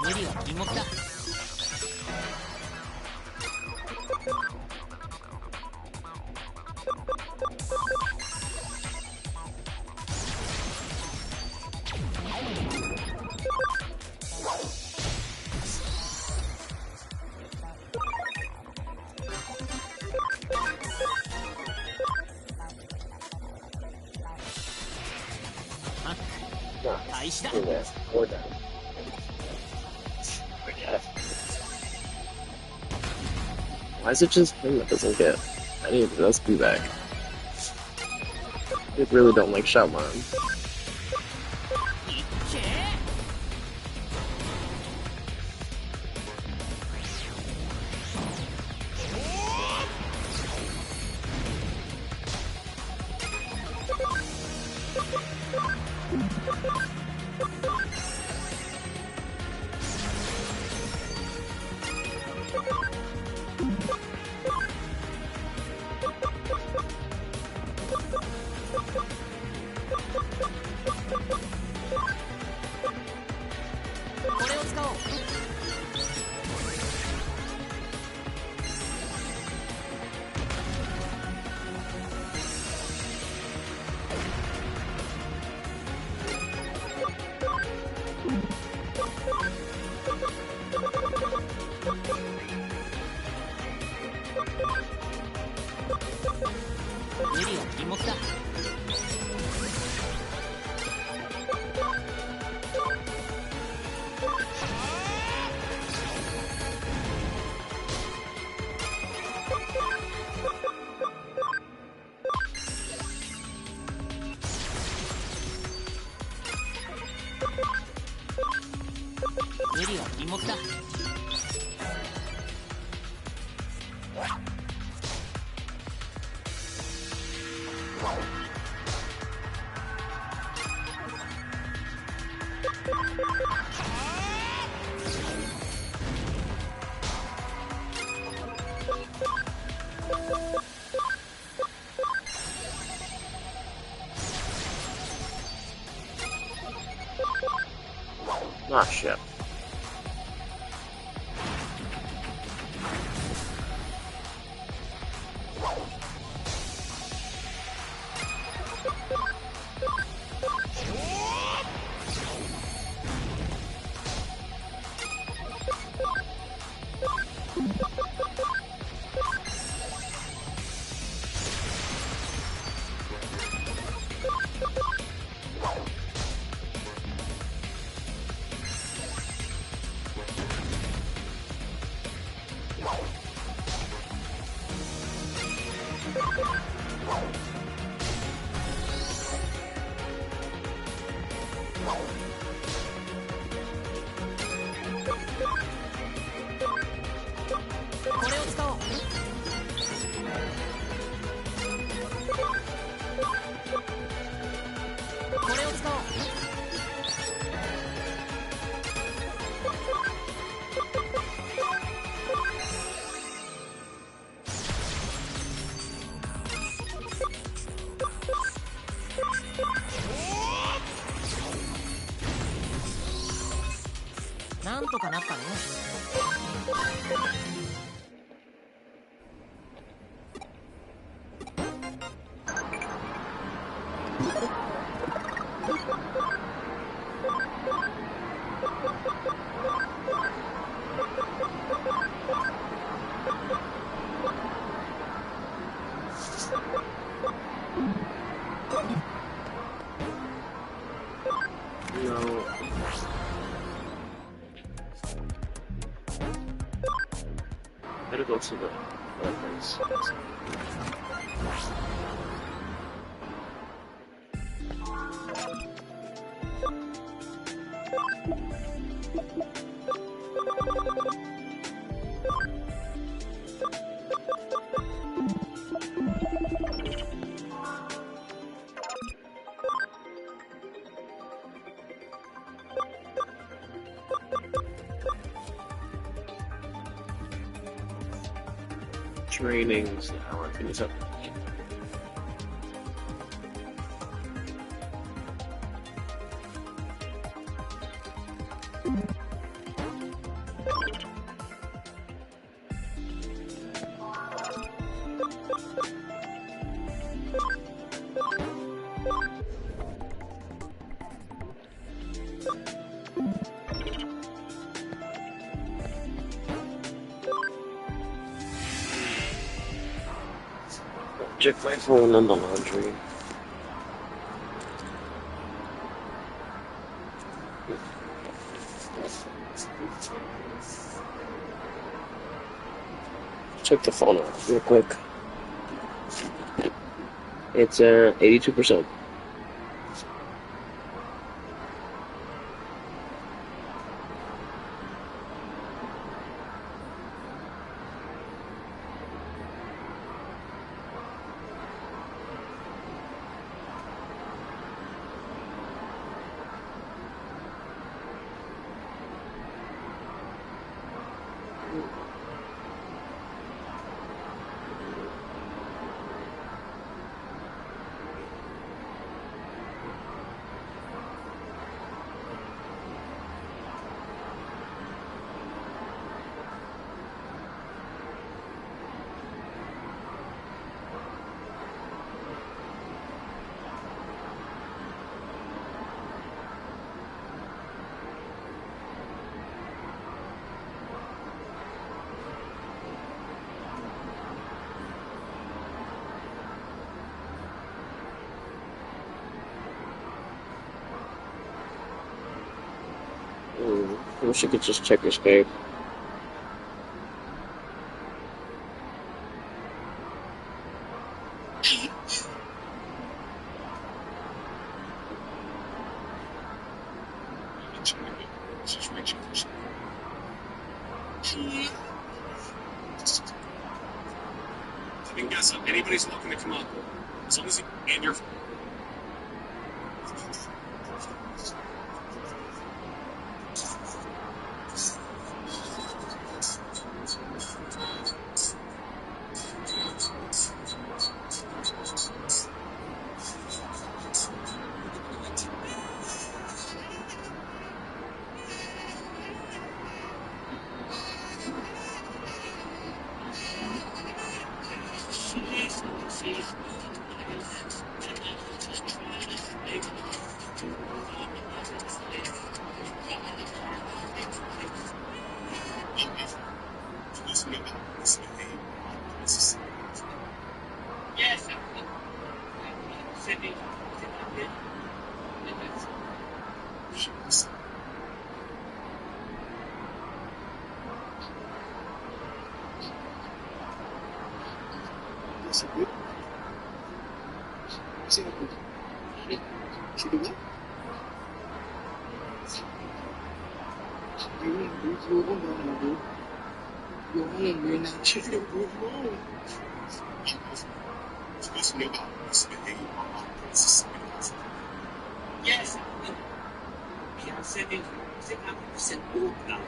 無理は禁物だ。開始だ。Why is it just him that doesn't get any of the SP back? I really don't like Shaman.無理は禁物だ。無理は禁物だ。Ah, shit. なんとかなったね。No. Better go to the place. Trainings. I want to finish up. Check my phone in the laundry. Check the phone out real quick. It's 82%. I wish you could just check your Skype. I mean, guess anybody's welcome to come up, as long as you and your. Yes. Yes.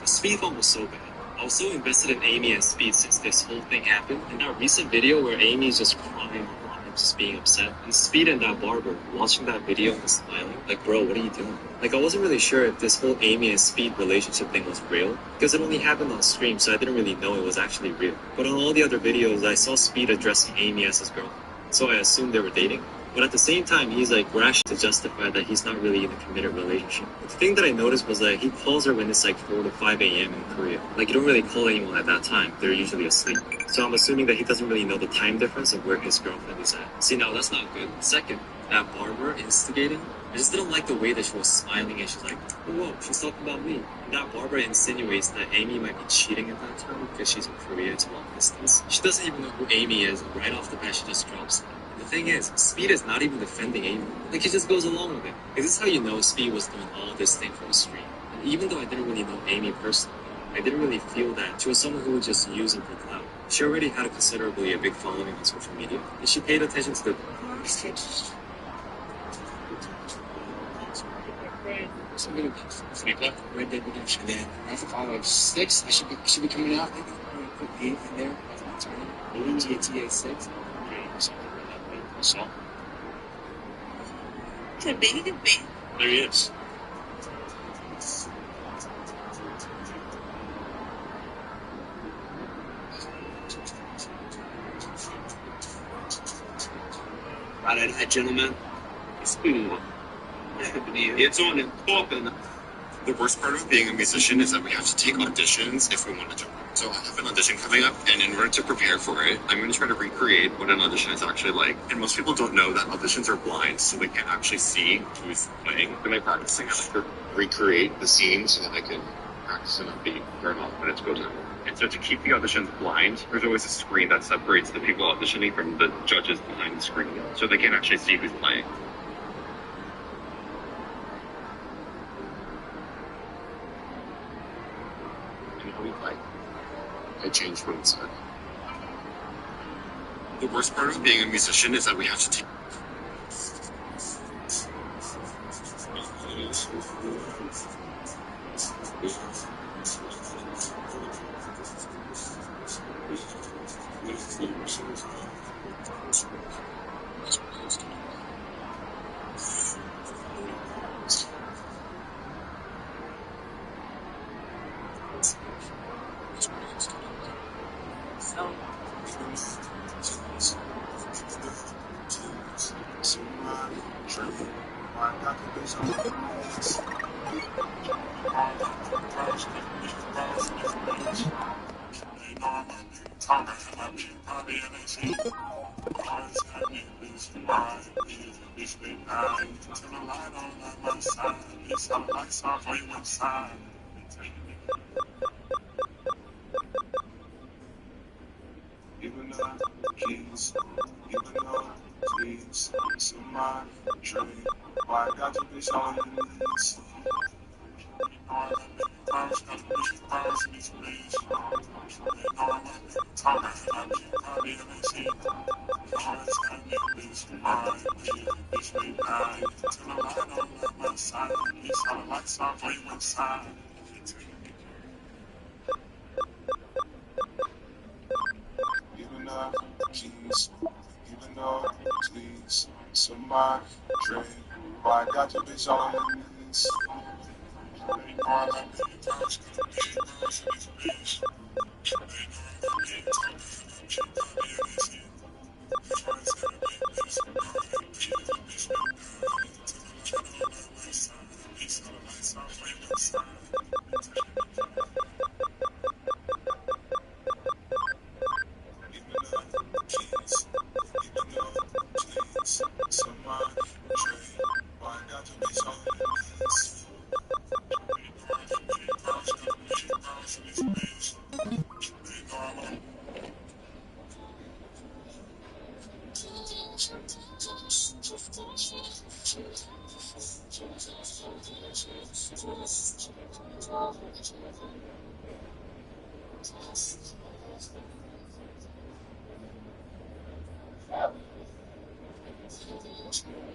The speed bump was so bad. I was so invested in Amy and Speed since this whole thing happened. In that recent video where Amy's just crying online just being upset. And Speed and that barber, watching that video and smiling, like, bro, what are you doing? Like, I wasn't really sure if this whole Amy and Speed relationship thing was real, because it only happened on stream, so I didn't really know it was actually real. But on all the other videos, I saw Speed addressing Amy as his girlfriend, so I assumed they were dating. But at the same time, he's like rash to justify that he's not really in a committed relationship. But the thing that I noticed was that he calls her when it's like 4 to 5 a.m. in Korea. Like, you don't really call anyone at that time. They're usually asleep. So I'm assuming that he doesn't really know the time difference of where his girlfriend is at. See, now that's not good. Second, that barber instigating, I just didn't like the way that she was smiling and she's like, oh, whoa, she's talking about me. And that barber insinuates that Amy might be cheating at that time because she's in Korea, it's long distance. She doesn't even know who Amy is, and right off the bat she just drops it. The thing is, Speed is not even defending Amy. Like, he just goes along with it. Like, this is how you know Speed was doing all this thing for the stream. And even though I didn't really know Amy personally, I didn't really feel that she was someone who would just use him for clout. She already had a considerably big following on social media, and she paid attention to the... So I'm gonna sleep left. Red Dead Redemption. And then after 5 or 6, I should be coming out. I'm gonna put 8 in there as my turn. GTA 6. So, Could be. there he is. Right, gentlemen. It's on and popping. The worst part of being a musician is that we have to take auditions if we want to join. So I have an audition coming up, and in order to prepare for it, I'm going to try to recreate what an audition is actually like. And most people don't know that auditions are blind, so they can't actually see who's playing. When I'm practicing, I like to recreate the scene so that I can practice and not be thrown off when it's go time. And so to keep the auditions blind, there's always a screen that separates the people auditioning from the judges behind the screen, so they can't actually see who's playing. I changed what it said. The worst part of being a musician is that we have to take...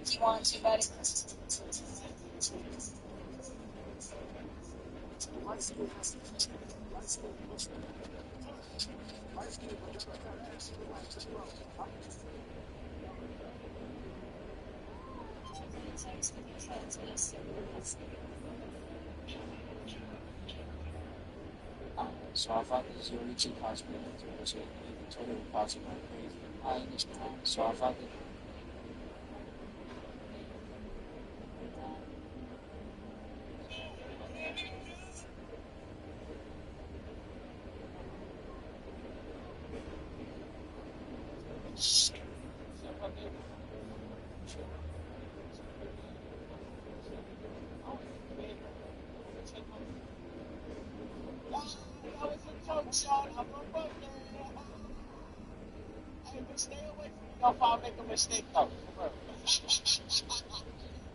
You want to, buddy? sex with your friends in a serious. So I thought the Zoriichi cosplay was a totally possible crazy. I understand. So I thought that Stay away from me if I make a mistake, though.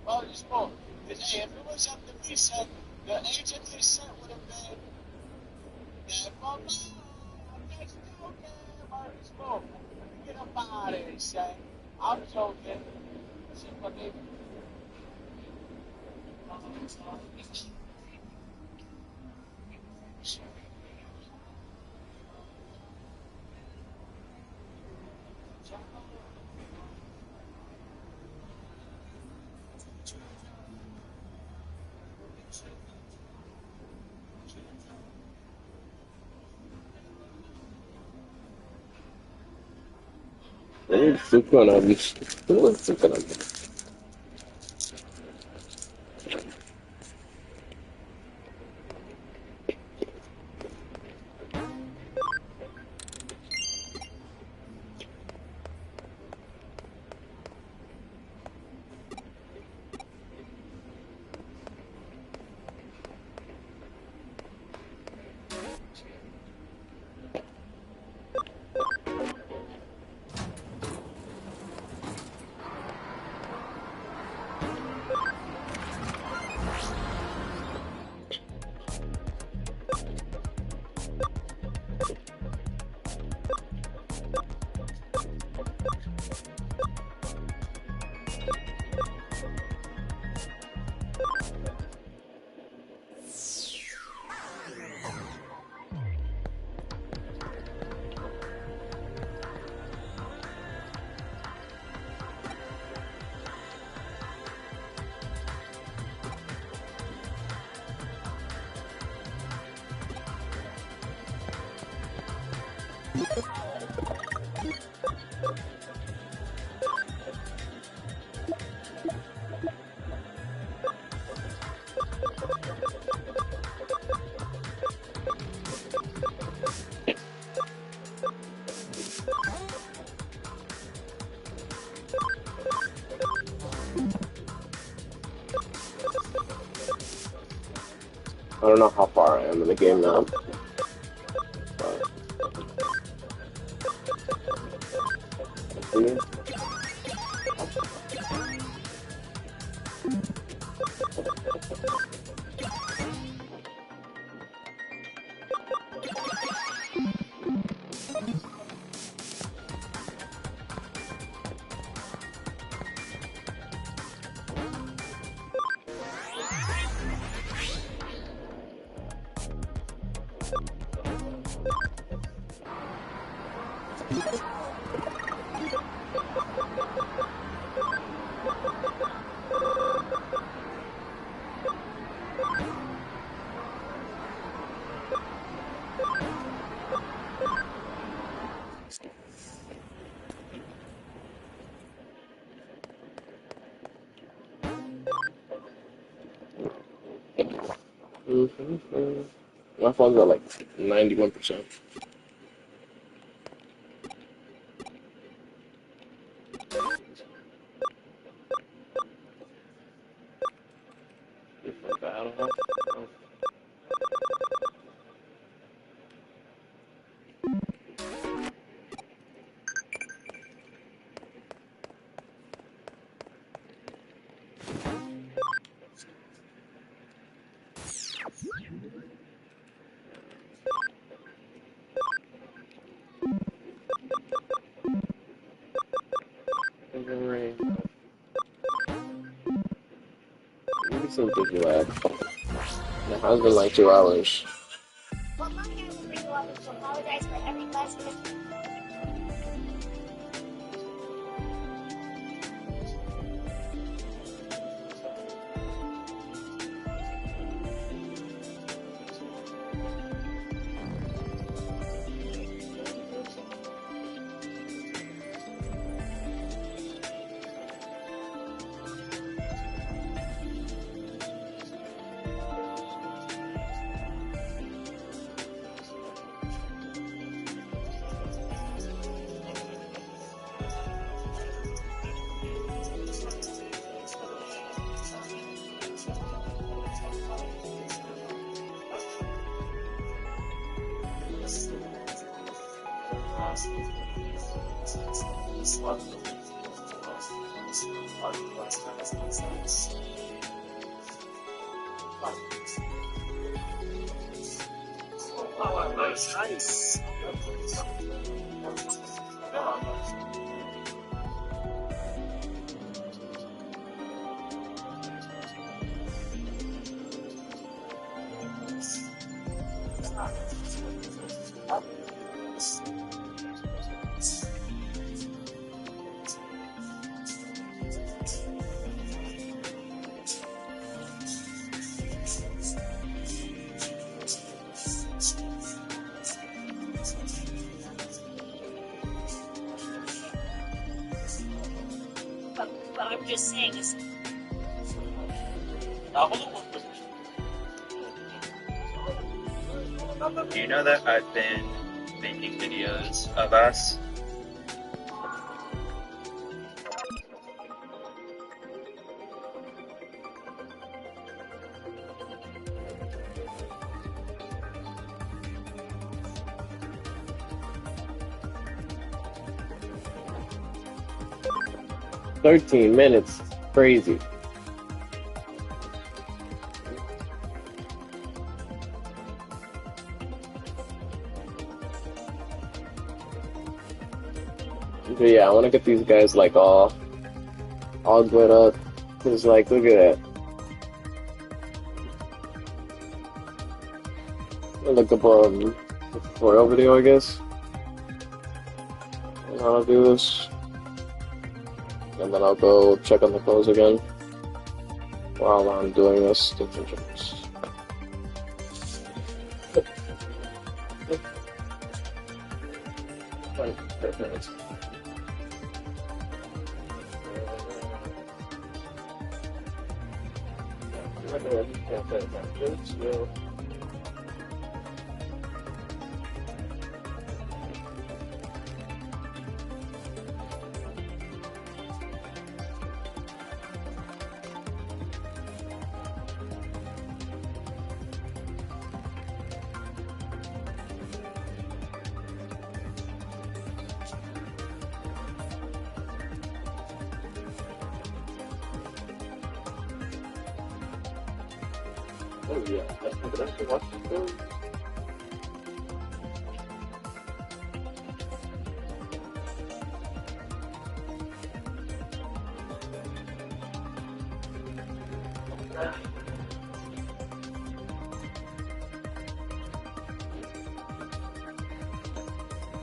Well, it's more. Because, hey, if it was up to me, son, the agent they sent would have been dead for me. I'm just joking. But it's more. Get up out of here, son. I'm joking. See my baby. I don't know how far I am in the game now. My phone's at like 91%. Maybe some Disney Lab. It has been like 2 hours. Well, my hair will bring you up to apologize for every last minute. Nice. But I'm just saying is Do you know that I've been making videos of us? $13 crazy. But yeah, I want to get these guys like all good up. Cause like, look at that. I'll look up the tutorial video, I guess. And I'll do this. And then I'll go check on the clothes again while I'm doing this. Oh yeah, that's good. I can watch the film.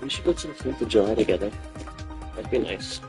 We should go to the 4th of July together. That'd be nice.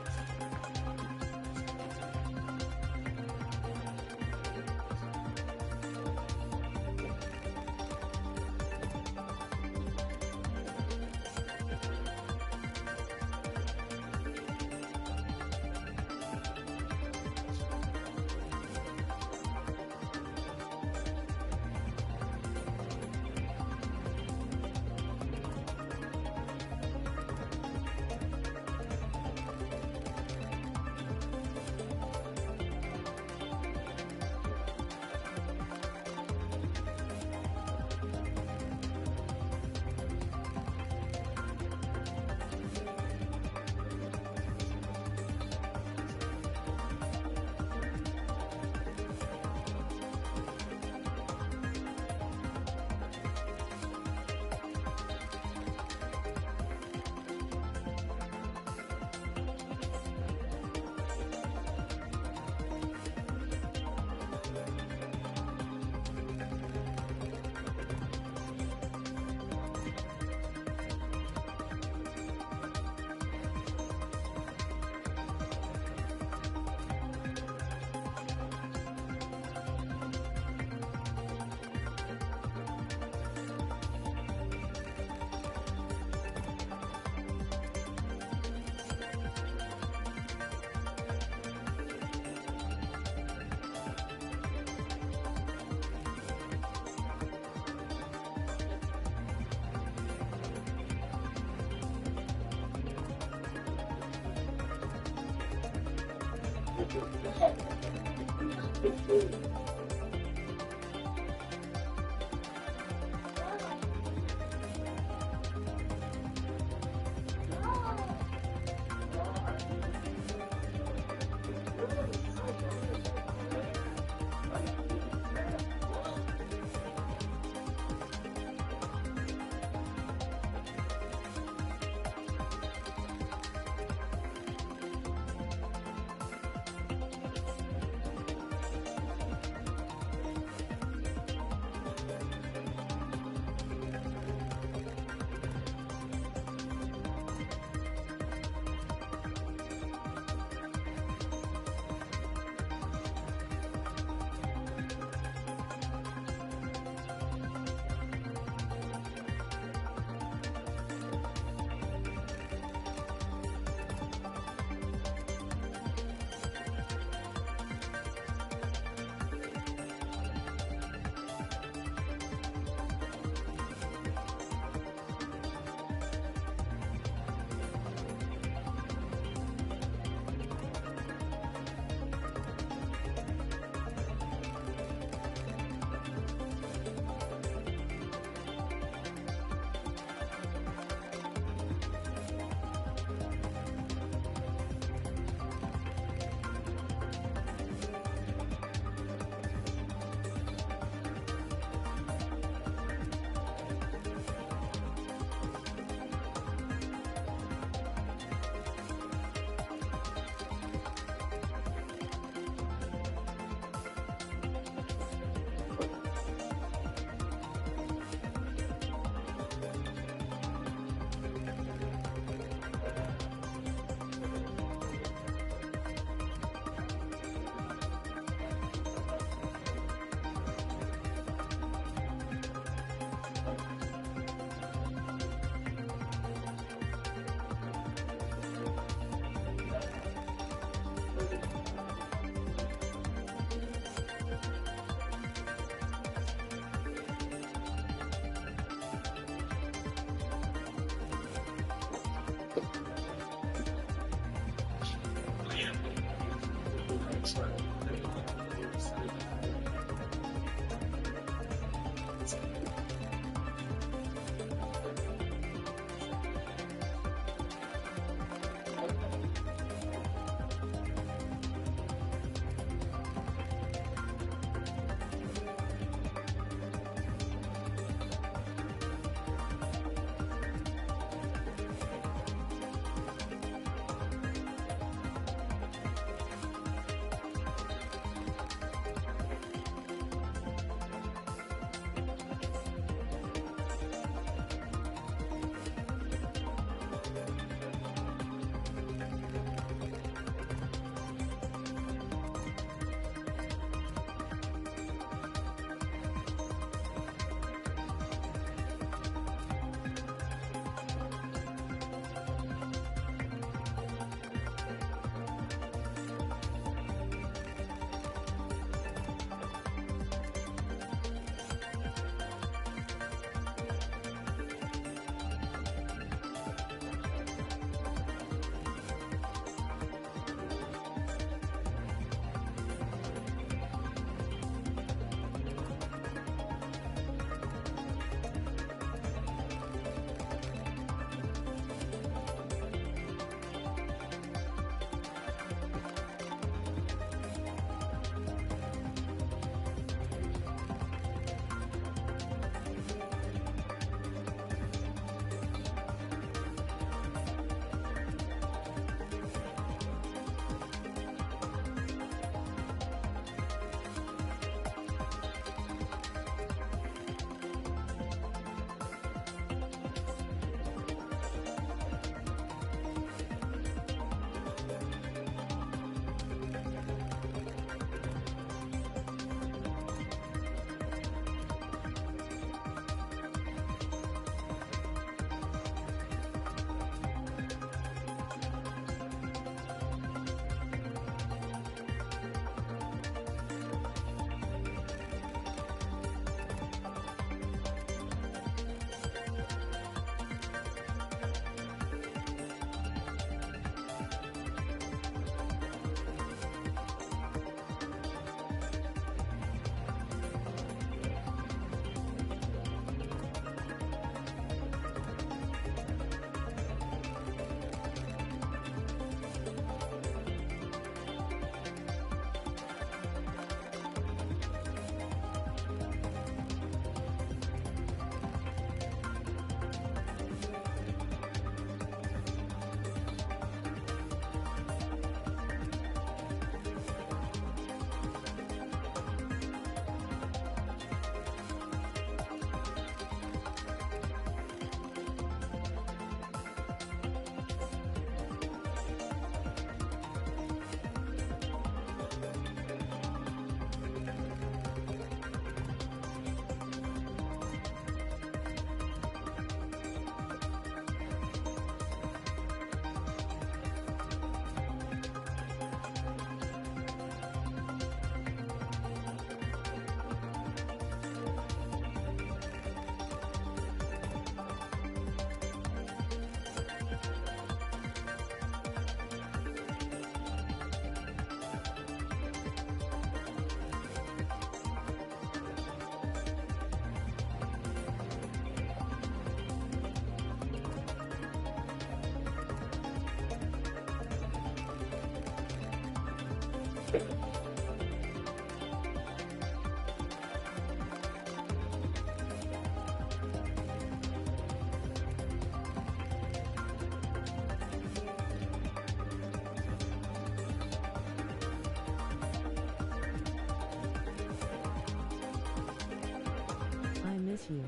bless you.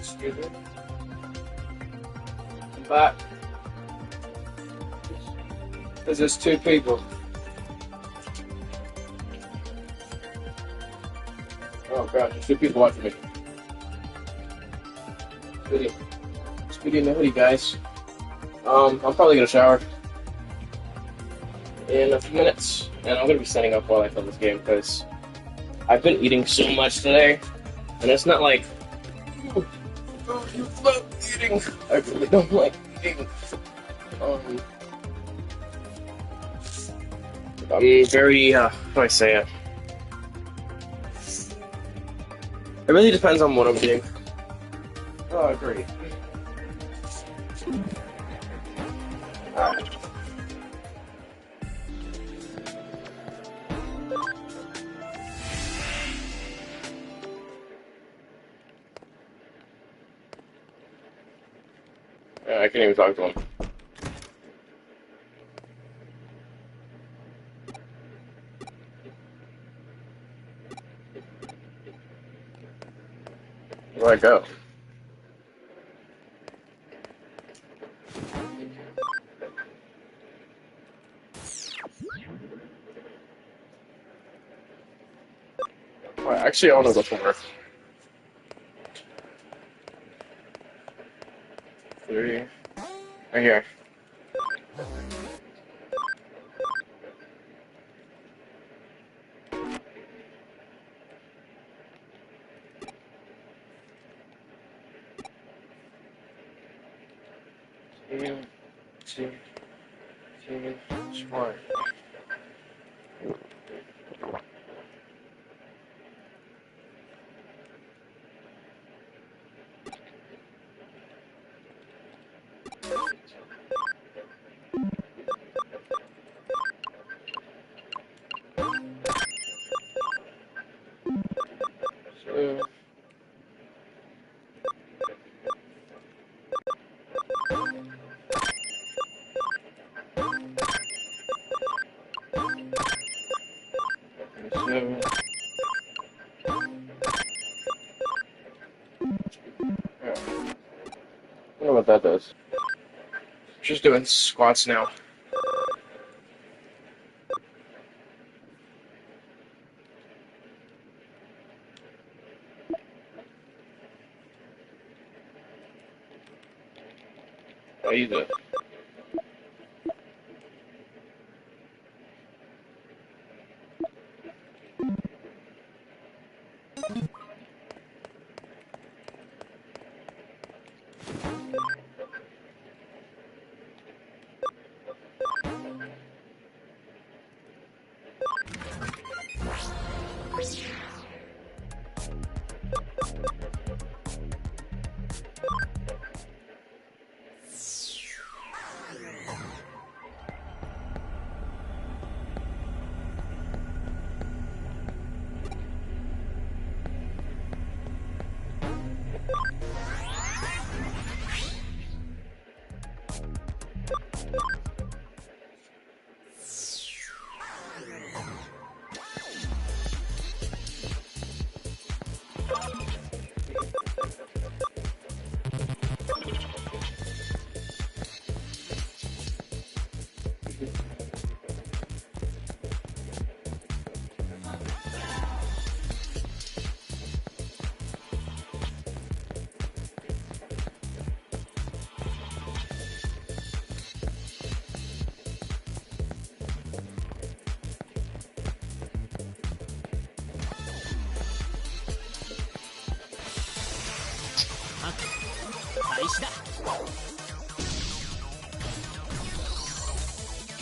Excuse me. I'm back. There's just two people. Oh god, there's two people watching me. Speedy in the hoodie, guys. I'm probably gonna shower in a few minutes, and I'm gonna be setting up while I play this game because I've been eating so much today, and it's not like you love eating. I really don't like eating. I'm very how do I say it? It really depends on what I'm doing. Oh, great. Alright. I can't even talk to him. Where'd I go? Well, actually, I want to go somewhere. 3. Right here. Smart. I don't know what that does. Just doing squats now. How you doing?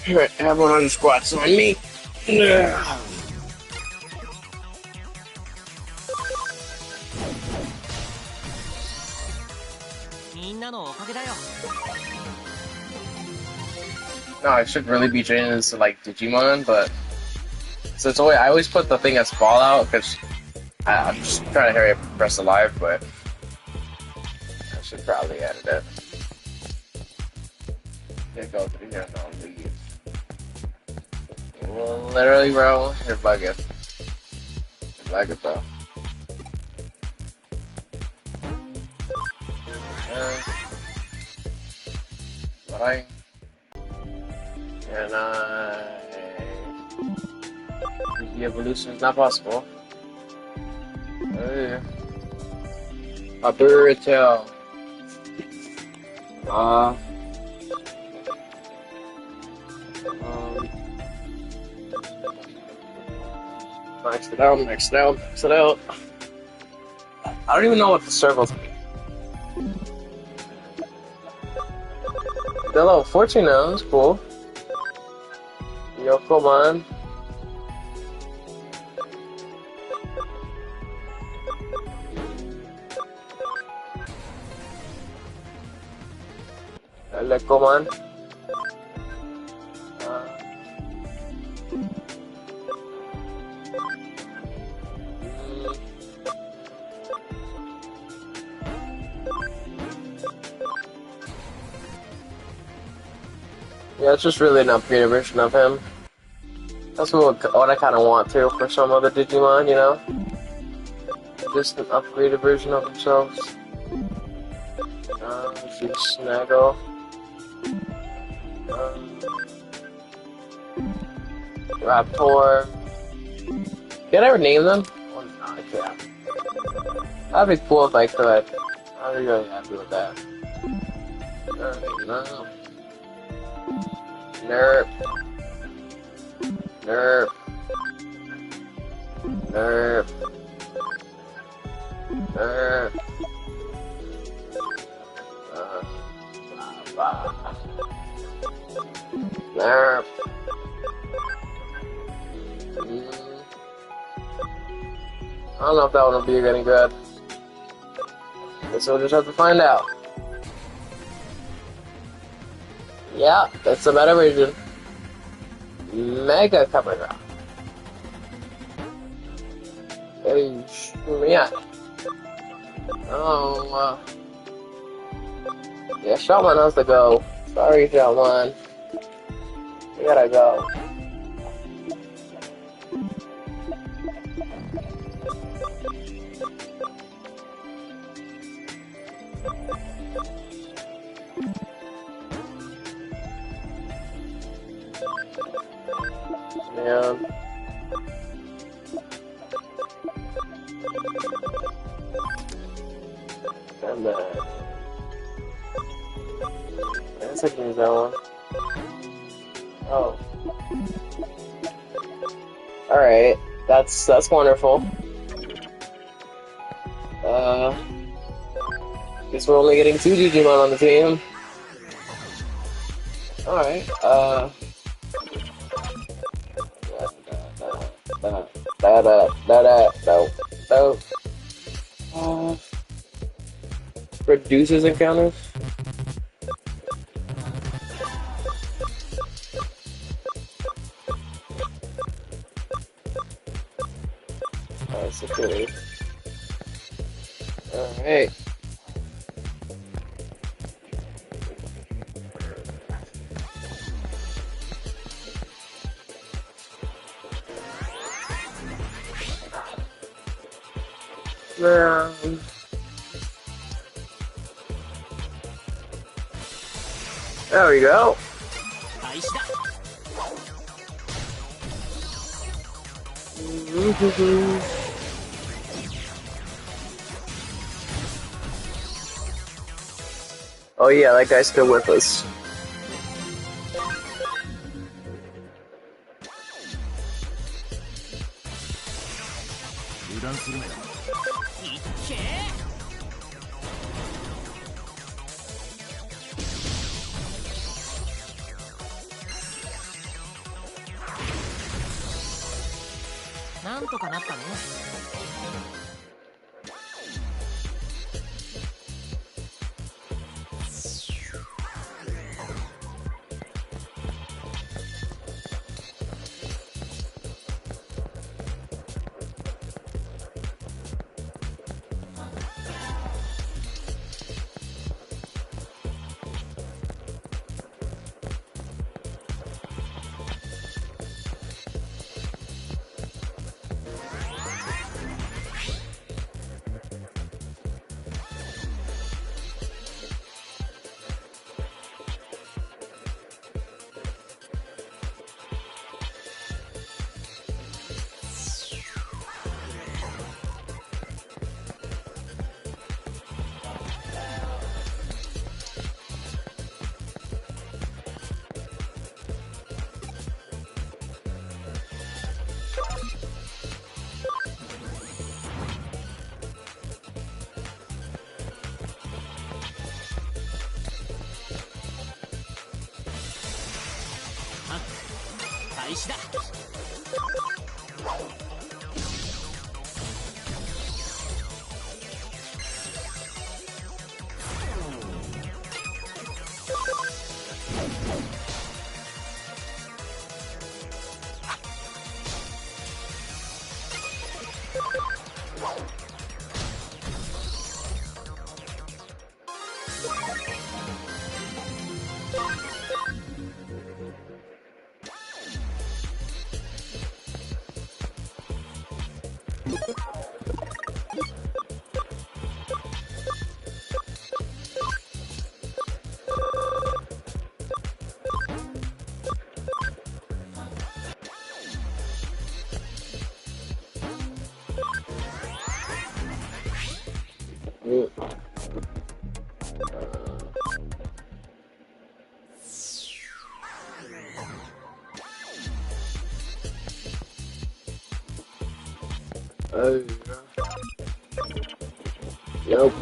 Alright, have 100 squats on me. No, I should really be changing this to like Digimon, but so it's always I always put the thing as Fallout because I'm just trying to hurry up and press the live, but I should probably edit it. Can't go through here and I'll leave. Literally, bro, you're bugging. You're bugging, bro. Alright. And the evolution is not possible. Hey. A bird tail. Max it out, max it out, max it out. I don't even know what the circles mean. The level 14 now, that's cool. Yo, come on. Come on. Yeah, it's just really an upgraded version of him. That's what I kind of want to for some other Digimon, you know? Just an upgraded version of themselves. Let's see, Snaggle. Raptor. Can I ever name them? Oh, no, I can't. That'd be cool if I could. I'd be really happy with that. Alright, no. Nerp. Nerp. Nerp. Nerp. Nerp. I don't know if that one will be any good. Guess we'll just have to find out. Yeah, that's a better version. Mega Camera. Hey, yeah. Oh, yeah, Shaman has to go. Sorry, Shaman. We gotta go. Yeah. And I can use that one. Oh. Alright. That's wonderful. Guess we're only getting 2 Digimon on the team. Alright, reduces encounters. Security. Alright. There we go. Oh yeah, that guy's still with us. Nope.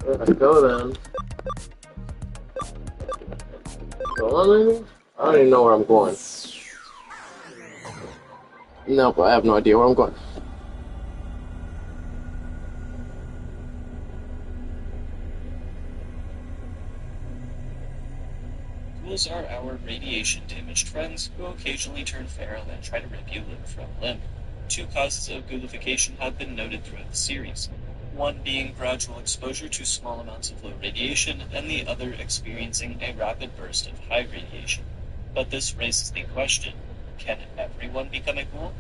Let's go then. Go on, maybe? I don't even know where I'm going. Nope, I have no idea where I'm going. Ghouls are our radiation-damaged friends who occasionally turn feral and try to rip you limb from limb. Two causes of ghoulification have been noted throughout the series, one being gradual exposure to small amounts of low radiation, and the other experiencing a rapid burst of high radiation. But this raises the question, can everyone become a ghoul?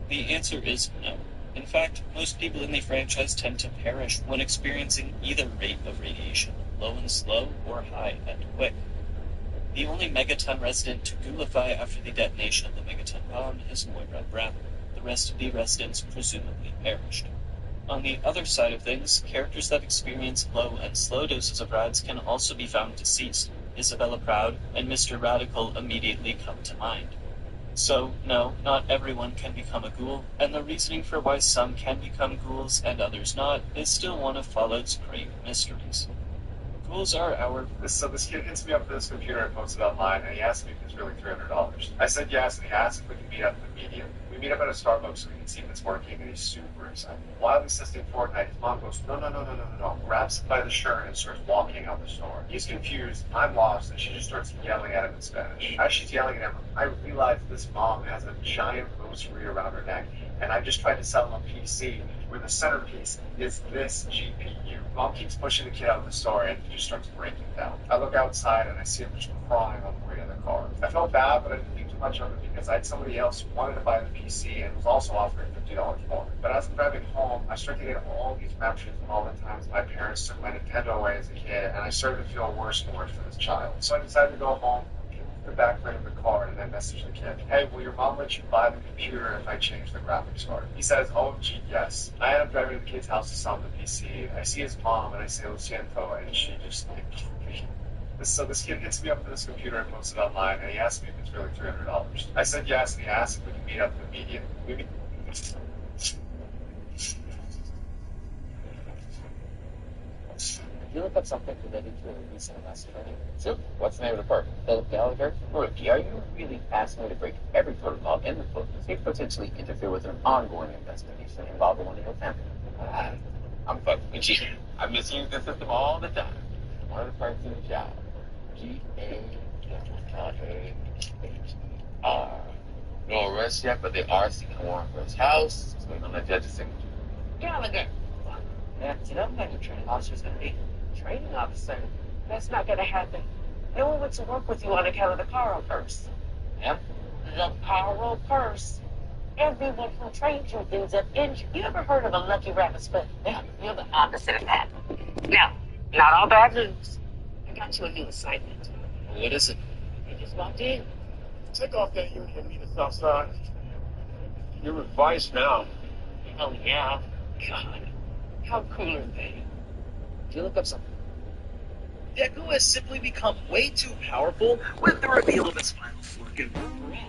The answer is no. In fact, most people in the franchise tend to perish when experiencing either rate of radiation, low and slow, or high and quick. The only Megaton resident to ghoulify after the detonation of the Megaton bomb is Moira Brown. The rest of the residents presumably perished. On the other side of things, characters that experience low and slow doses of rads can also be found deceased. Isabella Proud and Mr. Radical immediately come to mind. So, no, not everyone can become a ghoul, and the reasoning for why some can become ghouls and others not is still one of Fallout's great mysteries. Ghouls are our... So this kid hits me up for this computer and posts it online, and he asked me if it's really $300. I said yes, and he asked if we can meet up at the Medium. We meet up at a Starbucks so we can see if it's working, and he's super excited. While he's assisting Fortnite, his mom goes, no, grabs him by the shirt and starts walking out the store. He's confused, I'm lost, and she just starts yelling at him in Spanish. As she's yelling at him, I realize this mom has a giant rosary around her neck, and I just tried to sell him a PC where the centerpiece is this GPU. Mom keeps pushing the kid out of the store and he just starts breaking down. I look outside and I see him just crying on the way to the car. I felt bad, but I didn't think too much of it because I had somebody else who wanted to buy the PC and was also offering $50 more. But as I'm driving home, I started to get all these memories of all the times my parents took my Nintendo away as a kid, and I started to feel worse and worse for this child. So I decided to go home, the back frame of the car, and then message the kid, hey, will your mom let you buy the computer if I change the graphics card? He says, oh, gee, yes. I end up driving to the kid's house to sell him the PC. I see his mom, and I say, Lo siento, and she just, so this kid hits me up for this computer and posts it online, and he asks me if it's really $300. I said yes, and he asked if we can meet up at the Medium. You look up something related to a recent arrest, right? So, what's the name of the park? Philip Gallagher? Rookie, are you really asking me to break every protocol in the book to potentially interfere with an ongoing investigation involving one of your family? I'm fucking with you. I misuse the system all the time. One of the parts of the job. G-A-L-A-H-E-R. No arrest yet, but they are seeking a warrant for his house. So we're on the judge's signature. Gallagher! Yeah, you know how your training officer's gonna be. Training officer? That's not gonna happen. No one wants to work with you on account of the Carl purse. Yep. The Carl purse. Everyone who trained you ends up injured. You ever heard of a lucky rabbit's foot? Yeah, you're the opposite of that. Now, not all bad news. I got you a new assignment. What is it? You just walked in. Take off that unit and meet us outside. You're with Vice now. Oh, yeah. God. How cool are they? Did you look up something? Deku has simply become way too powerful with the reveal of its final fork in One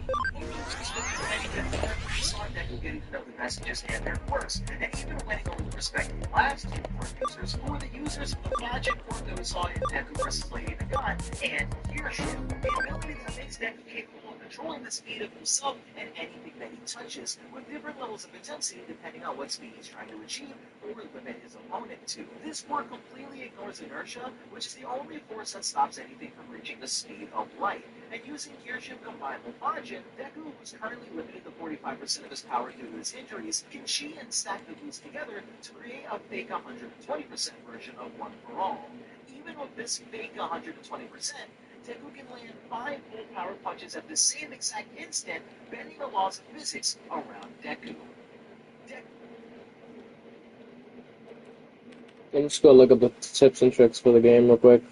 for All. We saw Deku getting to know the messages and their quirks, and even winning over the respective last two fork users who were the users of the magic fork that we saw in Deku vs. Lady the God and Gearship, the ability that makes Deku capable of controlling the speed of himself and anything that he touches, with different levels of intensity depending on what speed he's trying to achieve or limit his opponent to. This fork completely ignores inertia, which is the only force that stops anything from reaching the speed of light. And using Gearship combined with Majin, Deku, who's currently limited to 45% of his power due to his injuries, can chi and stack the boost together to create a fake 120% version of One for All. Even with this fake 120%, Deku can land 5 full power punches at the same exact instant, bending the laws of physics around Deku. I'm just gonna look up the tips and tricks for the game real quick.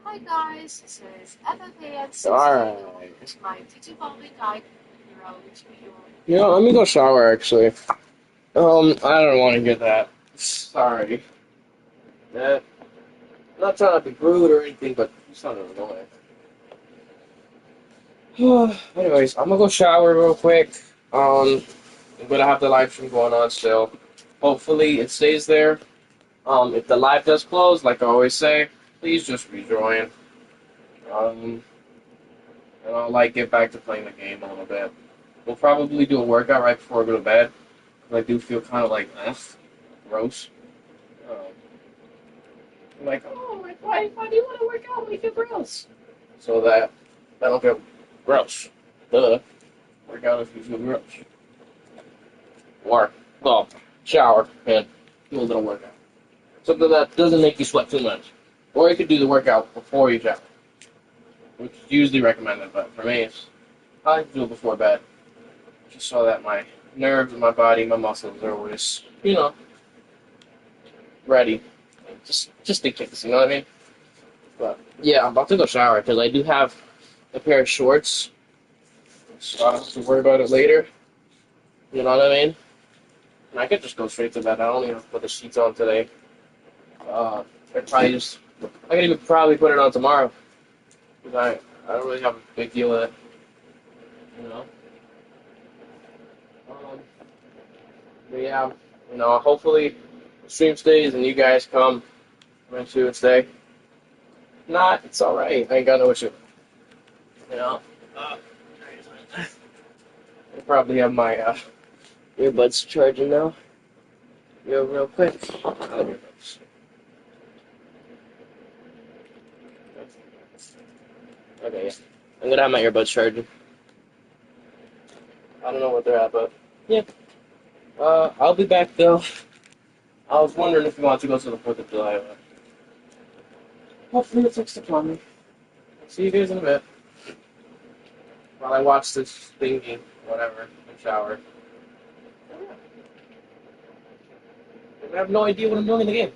Hi guys, this is FFAN16. Alright. It's my Digivolving Guide Hero to your... You know, let me go shower actually. I don't want to get that. Sorry. I'm not trying to be rude or anything, but you sound annoying. Anyways, I'm gonna go shower real quick. I'm gonna have the live stream going on still. Hopefully it stays there. If the live does close, like I always say, please just rejoin. And I'll get back to playing the game a little bit. We'll probably do a workout right before I go to bed. I do feel kind of gross. I'm like, oh, why do you want to work out when you feel gross? So that I don't feel gross. Duh. Work out if you feel gross. Or, well, shower and do a little workout. Something that doesn't make you sweat too much. Or you could do the workout before you shower, which is usually recommended, but for me, I like to do it before bed. Just so that my nerves in my body, my muscles are always, ready. Just in case, you know what I mean? But, yeah, I'm about to go shower, because I do have a pair of shorts, so I don't have to worry about it later. You know what I mean? And I could just go straight to bed. I don't even have to put the sheets on today. I could even probably put it on tomorrow. Because I don't really have a big deal with it. You know? But yeah, hopefully the stream stays and you guys come into it stay. If not, it's alright. I ain't got no issue. I probably have my earbuds charging now. Real quick. Okay, yeah. I'm gonna have my earbuds charging. I don't know what they're at, but yeah. I'll be back though. I was wondering if you want to go to the 4th of July, but hopefully it's next upon me. See you guys in a bit. While I watch this thingy, whatever, and shower. I have no idea what I'm doing in the game.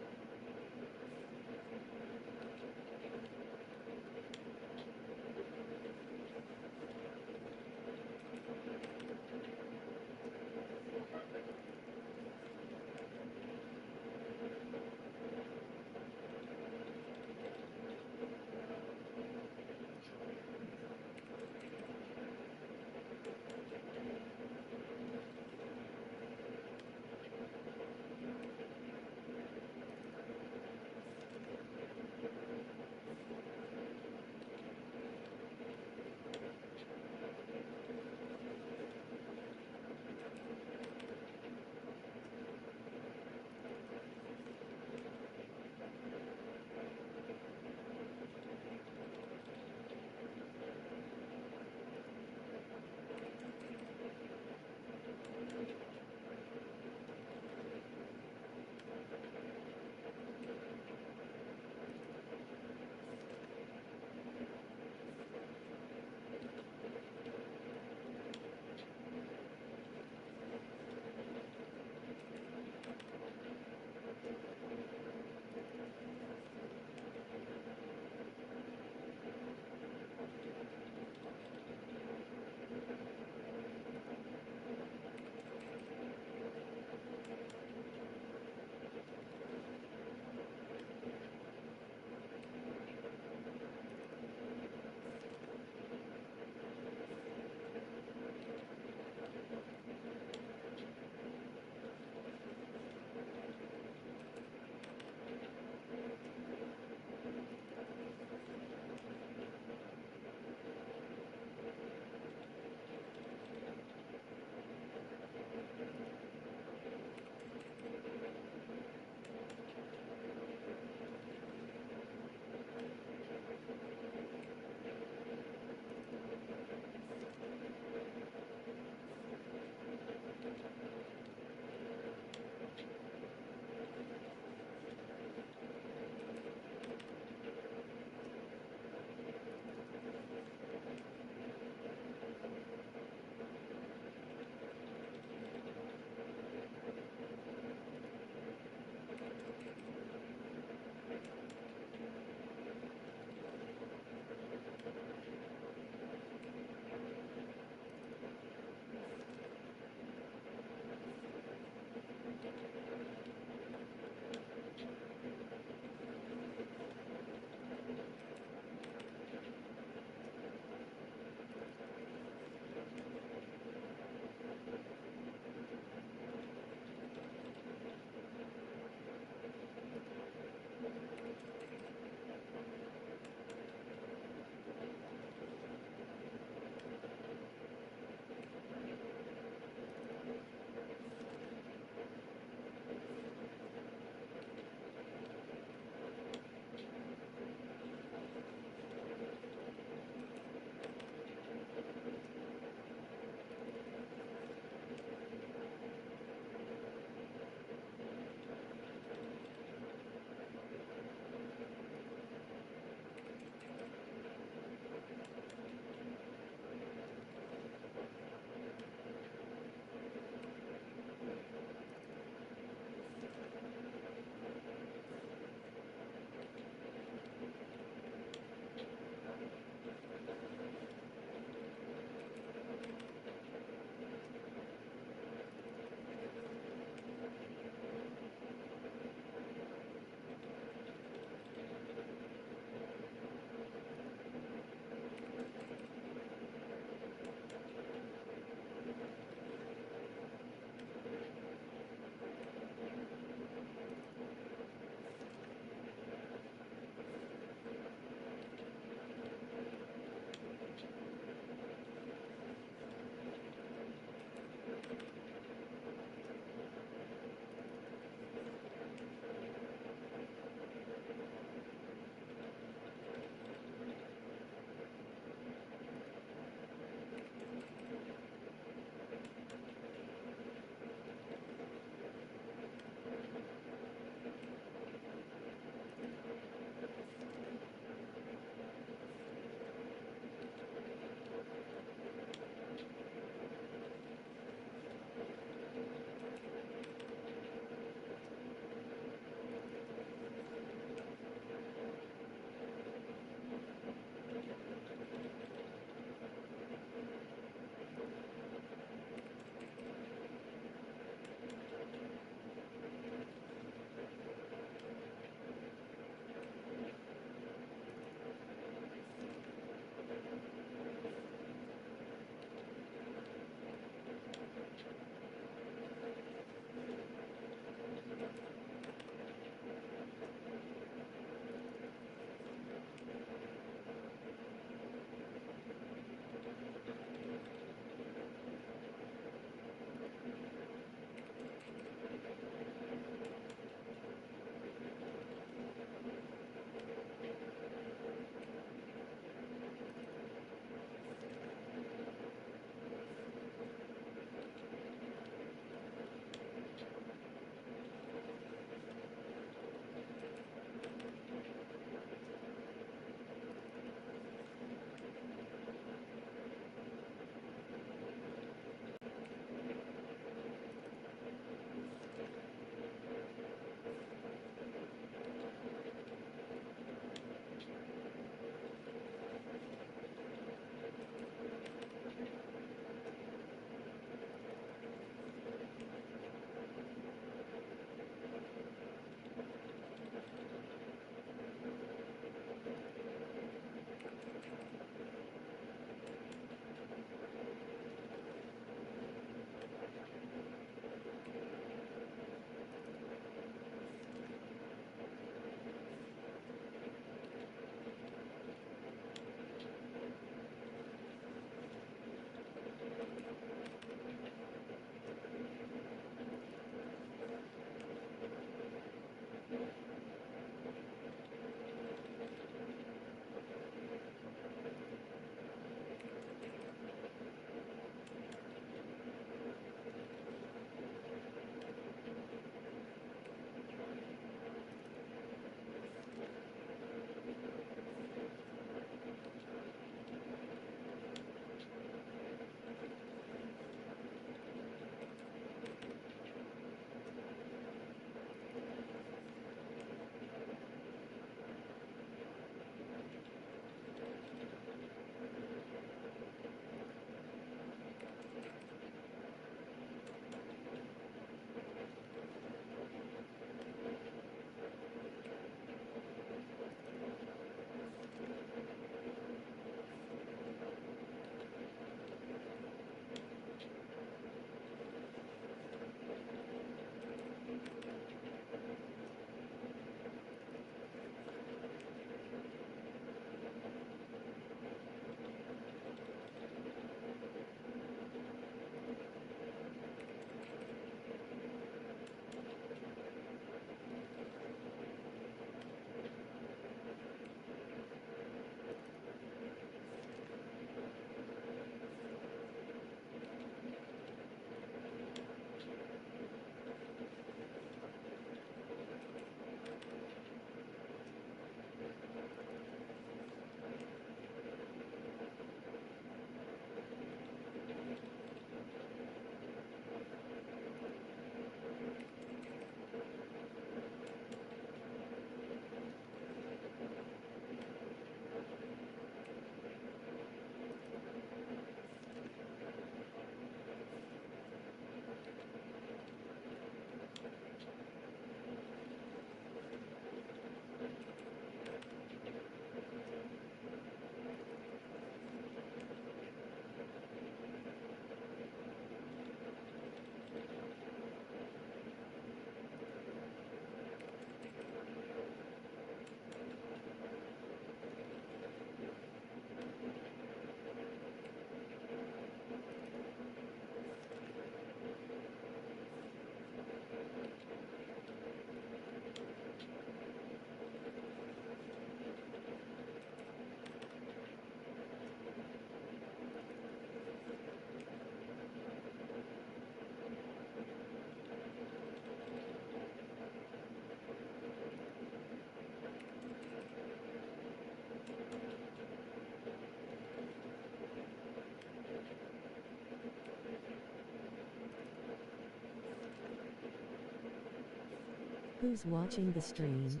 Who's watching the stream?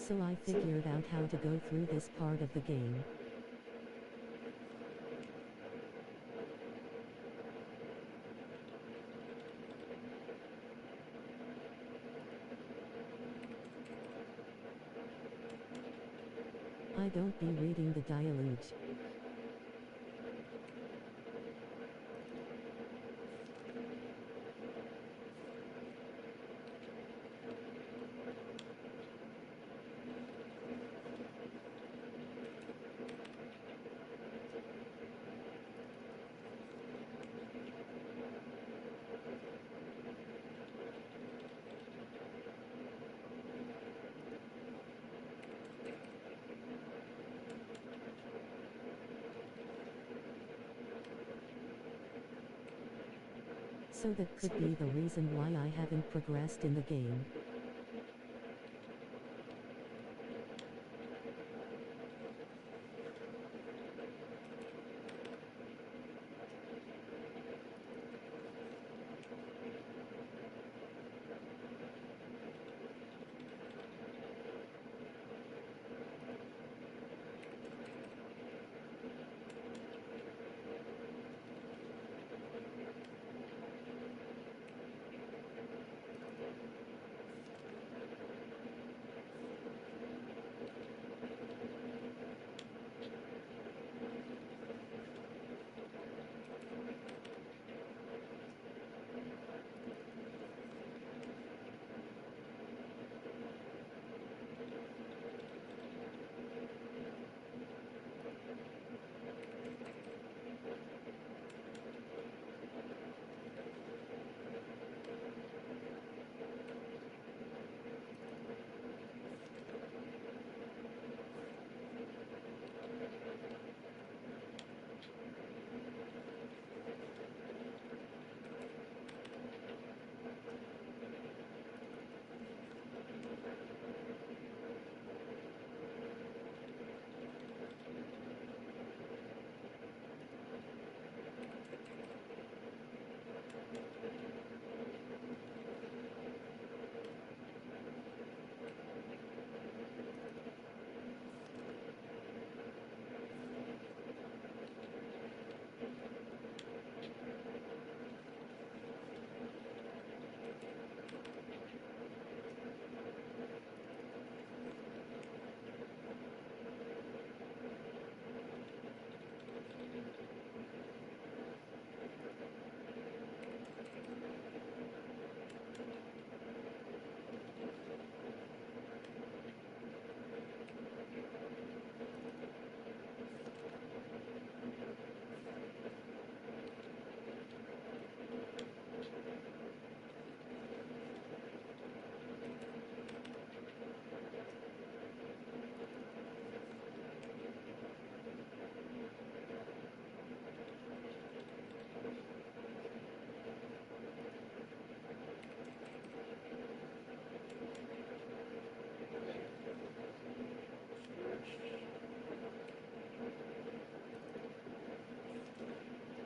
So I figured out how to go through this part of the game. I don't be reading the dialogue. So that could be the reason why I haven't progressed in the game.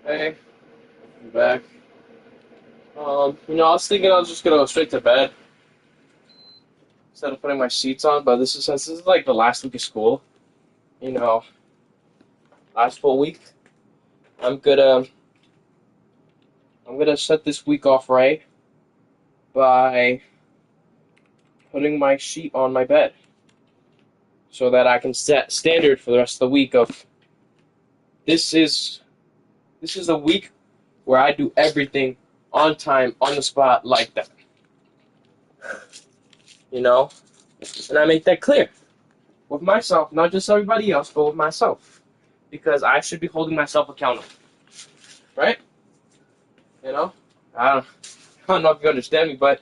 Hey, I'm back. I was thinking I was just gonna go straight to bed instead of putting my sheets on, but since this is like the last week of school, you know, last full week, I'm gonna set this week off right by putting my sheet on my bed so that I can set standard for the rest of the week of this is a week where I do everything on time, on the spot, like that. And I make that clear with myself, not just everybody else, but with myself, because I should be holding myself accountable, right? I don't know if you understand me, but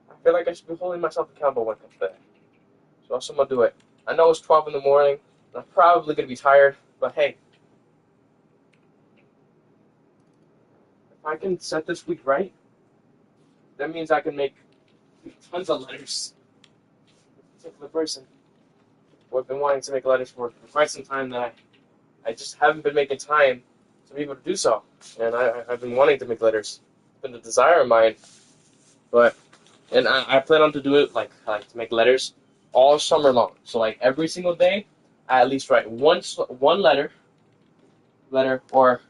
I feel like I should be holding myself accountable when it comes to that. So I'm gonna do it. I know it's 12 in the morning, and I'm probably gonna be tired, but hey, if I can set this week right, that means I can make tons of letters. A particular person who I've been wanting to make letters for quite some time that I just haven't been making time to be able to do so. And I've been wanting to make letters. It's been a desire of mine. But and I plan on to do it like to make letters all summer long. So like every single day, I at least write one letter, or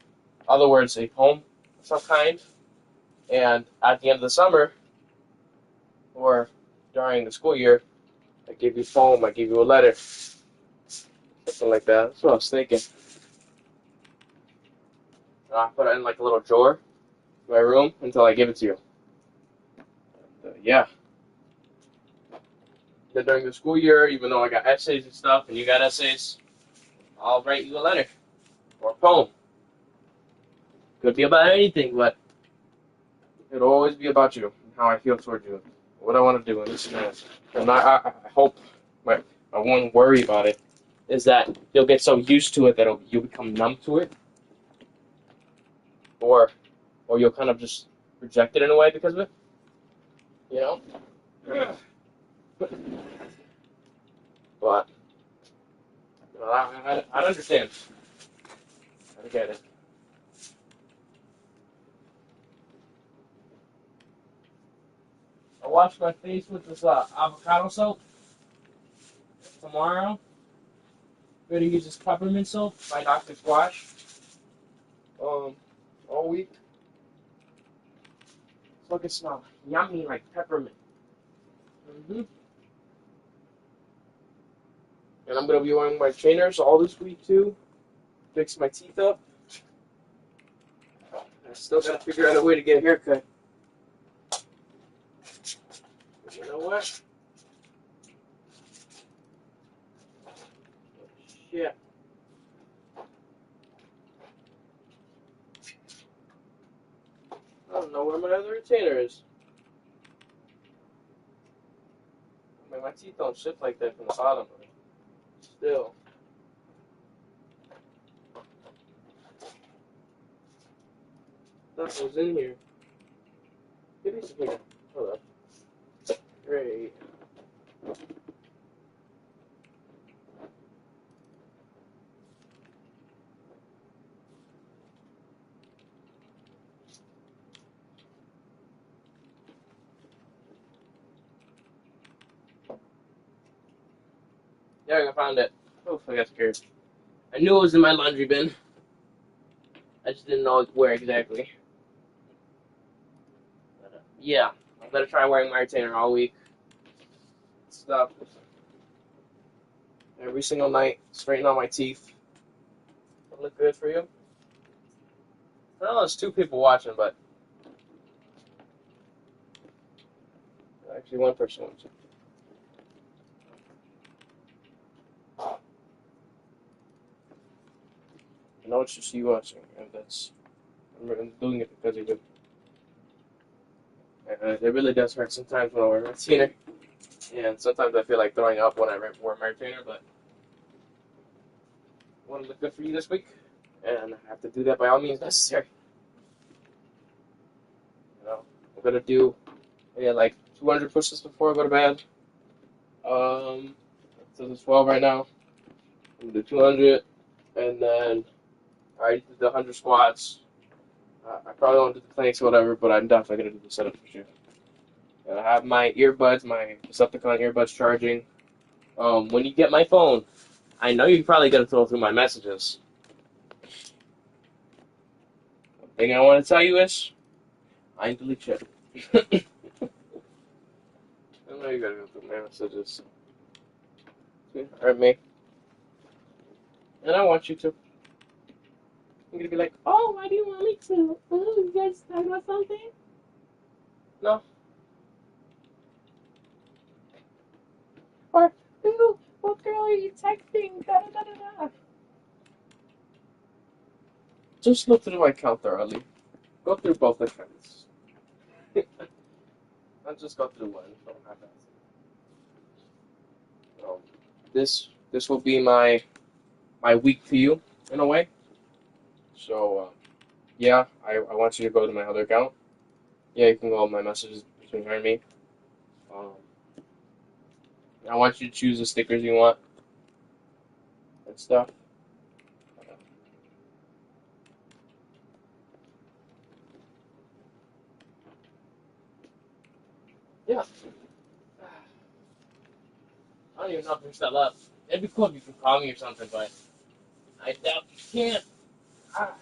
other words, a poem of some kind. And at the end of the summer, or during the school year, I give you a poem, I give you a letter, something like that. That's what I was thinking. And I put it in like a little drawer in my room until I give it to you. Yeah. Then during the school year, even though I got essays and stuff, and you got essays, I'll write you a letter or a poem. Could be about anything, but it'll always be about you and how I feel toward you, what I want to do in this man. And I hope my one worry about it is that you'll get so used to it that you'll become numb to it, or you'll kind of just reject it in a way because of it. You know. But I understand. I get it. I wash my face with this avocado soap tomorrow. Better use this peppermint soap by Dr. Squash. All week. So it can smell yummy like peppermint. And I'm gonna be wearing my trainers all this week too. Fix my teeth up. I still gotta figure out a way to get a haircut. But you know what? Shit. I don't know where my other retainer is. I mean, my teeth don't shift like that from the bottom, but still. Stuff was in here. Give me some here. Hold up. Great. Yeah, I found it. Oh, I got scared. I knew it was in my laundry bin. I just didn't know where exactly. But, yeah, I'm gonna try wearing my retainer all week. Stuff. Every single night, straighten out my teeth. That look good for you? I know there's 2 people watching, but actually 1 person watching. I know it's just you watching, and I'm doing it because of you. And it really does hurt sometimes when I wear my retainer. And sometimes I feel like throwing up when I wear my retainer, but I want to look good for you this week, and I have to do that by all means necessary. You know, I'm gonna do like 200 push-ups before I go to bed. So there's 12 right now. I'm gonna do 200, and then I already did the 100 squats. I probably won't do the planks or whatever, but I'm definitely gonna do the setup for sure. And I have my earbuds, my Decepticon earbuds charging. When you get my phone, I know you're probably gonna throw through my messages. One thing I want to tell you is, I ain't delete shit. I know you gotta go through my messages. Hurt me. And I want you to. I'm gonna be like, oh, why do you want me to? Oh, you guys talking about something? No. Or, ooh, what girl are you texting? Da da da da da. Just look through my account thoroughly. Go through both accounts. Not just go through one. Don't have that. This will be my week to you in a way. So yeah, I want you to go to my other account. Yeah, you can go on my messages between her and me. I want you to choose the stickers you want and stuff. Yeah. not bring stuff up. It'd be cool if you could call me or something, but I doubt you can. Ah.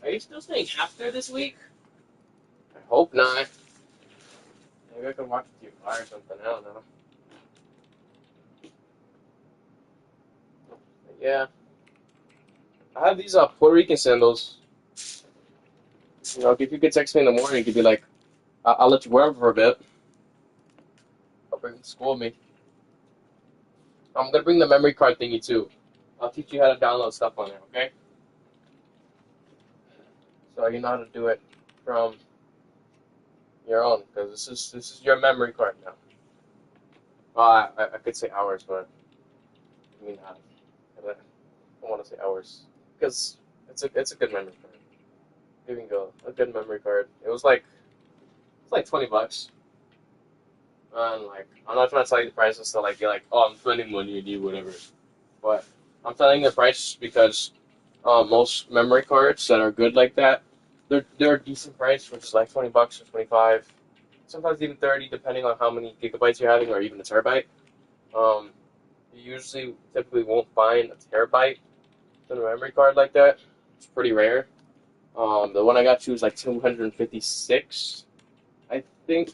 Are you still staying after this week? I hope not. Maybe I can walk to your car or something. I don't know. But yeah. I have these Puerto Rican sandals. You know, if you could text me in the morning, you could be like, I'll let you wear them for a bit. I'll bring them to school with me. I'm gonna bring the memory card thingy too. I'll teach you how to download stuff on there, okay? So you know how to do it from your own, because this is your memory card now. I could say hours, but I mean I don't want to say hours because it's a good memory card. Here you go, a good memory card. It's like $20. And like I'm not trying to tell you the prices so like you're like, oh, I'm spending money on you, whatever. But I'm telling you the price because most memory cards that are good like that, they're a decent price, which is like $20 or 25, sometimes even 30, depending on how many gigabytes you're having or even a terabyte. You usually typically won't find a terabyte in a memory card like that. It's pretty rare. The one I got you was like 256, I think.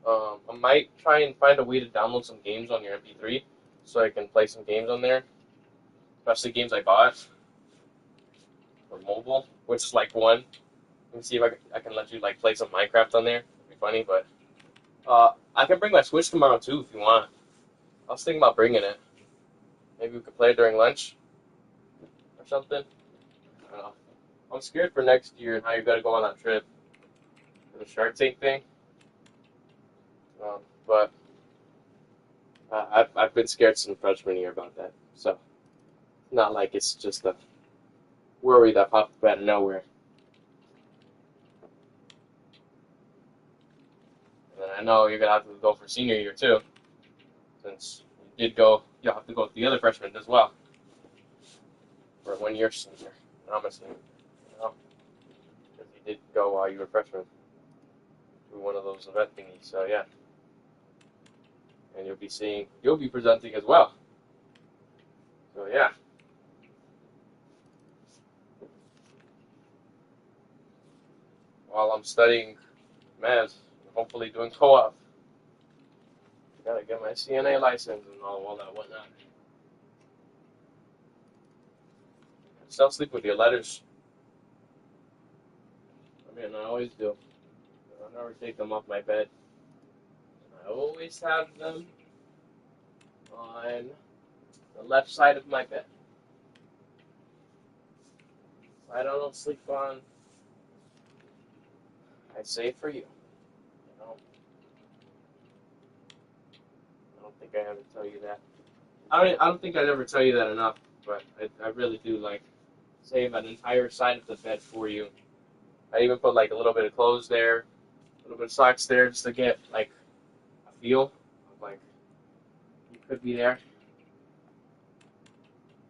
I might try and find a way to download some games on your MP3 so I can play some games on there, especially games I bought for mobile, which is like one. Let me see if I can let you like play some Minecraft on there. It'd be funny, but I can bring my Switch tomorrow too if you want. I was thinking about bringing it. Maybe we could play it during lunch or something. I don't know. I'm scared for next year and how you're gonna go on that trip for the Shark Tank thing. But I've been scared since freshman year about that, so not like it's just a worry that popped up out of nowhere. And I know you're gonna have to go for senior year too, since you did go. You'll have to go with the other freshmen as well for 1 year senior. I'm a senior, because you did go while you were freshman to one of those event thingies. So yeah. And you'll be presenting as well. So yeah. While I'm studying math, hopefully doing co-op. Gotta get my CNA license and all that whatnot. Still sleep with your letters. I mean, I always do. I never take them off my bed. I always have them on the left side of my bed. I don't sleep on. I say for you. I don't think I ever tell you that. I don't think I'd ever tell you that enough, but I really do like save an entire side of the bed for you. I even put like a little bit of clothes there, a little bit of socks there, just to get like a feel of like you could be there.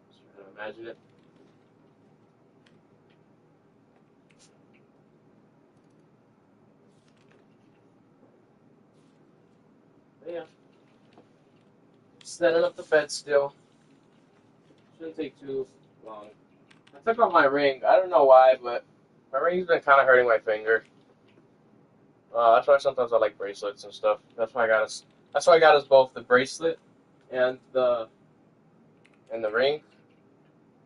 Just trying to imagine it. But yeah. Setting up the bed still. Shouldn't take too long. I took off my ring. I don't know why, but my ring's been kind of hurting my finger. That's why sometimes I like bracelets and stuff. That's why I got us both the bracelet and the ring.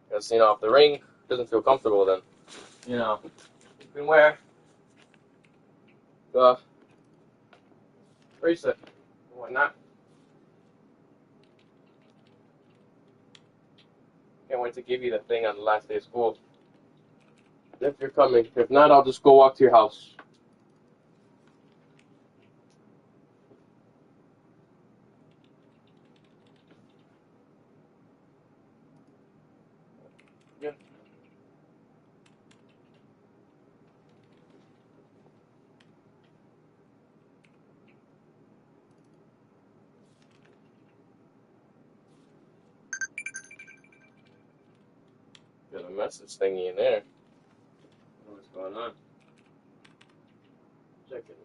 Because if the ring doesn't feel comfortable, then you can wear the bracelet and whatnot. Can't wait to give you the thing on the last day of school. If you're coming. If not, I'll just go walk to your house. Yeah. Got a message thingy in there. What's going on? Check it.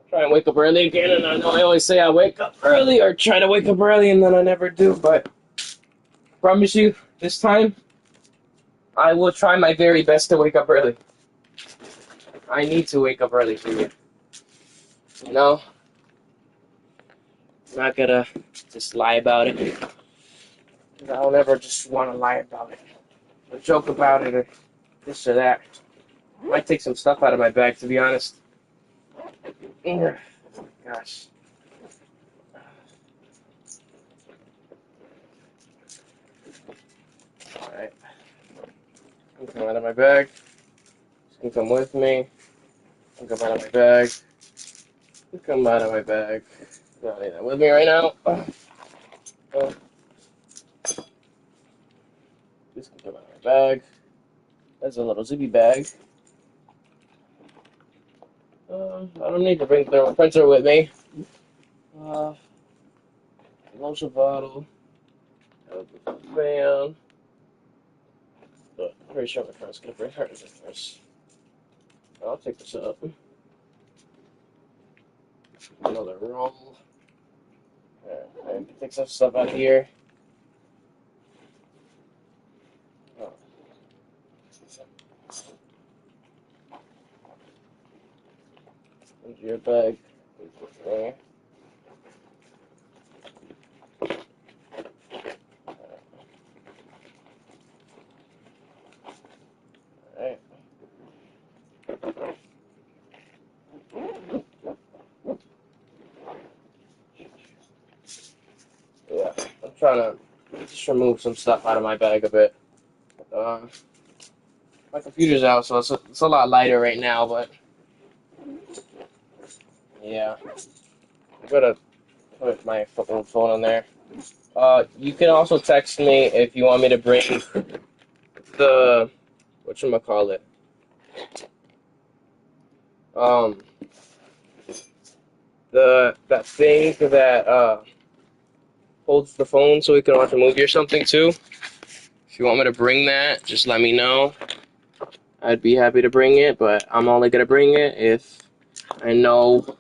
try and wake up early again, and I know I always say I wake up early or try to wake up early, and then I never do, but promise you, this time, I will try my very best to wake up early. I need to wake up early for you. You know? I'm not gonna just lie about it. I'll never just want to lie about it. Or joke about it or this or that. I might take some stuff out of my bag, to be honest. Oh, gosh. Alright. Come out of my bag. You can come with me. You can come out of my bag. You come out of my bag. You don't need that with me right now. Just come out of my bag. That's a little zippy bag. I don't need to bring the printer with me. Lotion bottle. Fan. But I'm pretty sure my friend's gonna bring hers in first. I'll take this up. Another roll. Alright, take some stuff out of here. Oh. Into your bag. There. Alright. Yeah, I'm trying to just remove some stuff out of my bag a bit. My computer's out, so it's a lot lighter right now, but yeah. I'm gonna put my old phone on there. You can also text me if you want me to bring the whatchamacallit. That thing that holds the phone so we can watch a movie or something too. If you want me to bring that, just let me know. I'd be happy to bring it, but I'm only gonna bring it if I know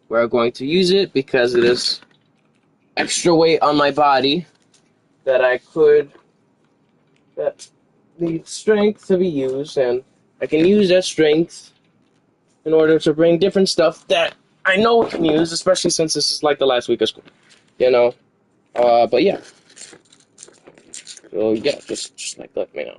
we're going to use it, because it is extra weight on my body that needs strength to be used, and I can use that strength in order to bring different stuff that I know we can use, especially since this is like the last week of school, you know. But yeah. So yeah, just like let me know.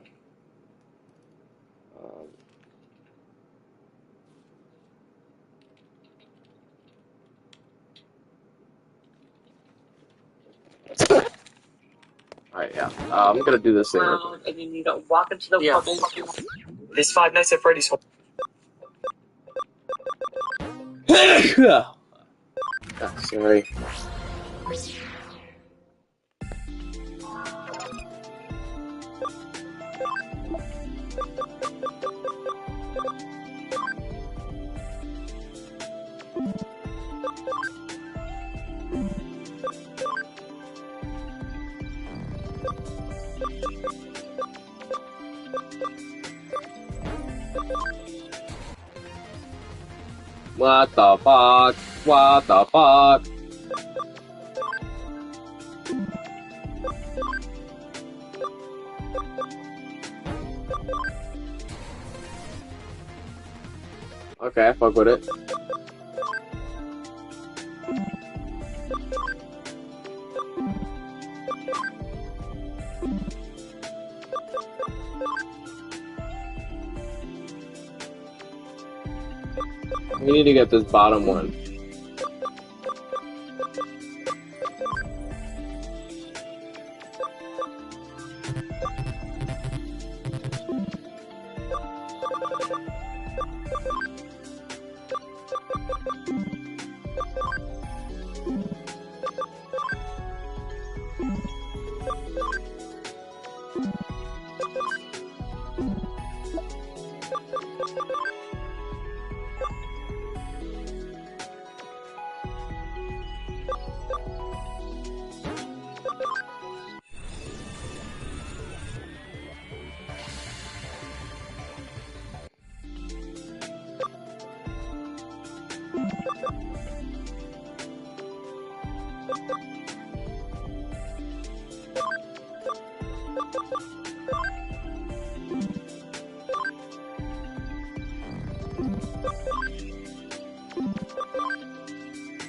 Alright, yeah. I'm gonna do this thing. And you need to walk into the bubble. This Five Nights at Freddy's. Sorry. What the fuck? What the fuck? Okay, I fuck with it. We need to get this bottom one.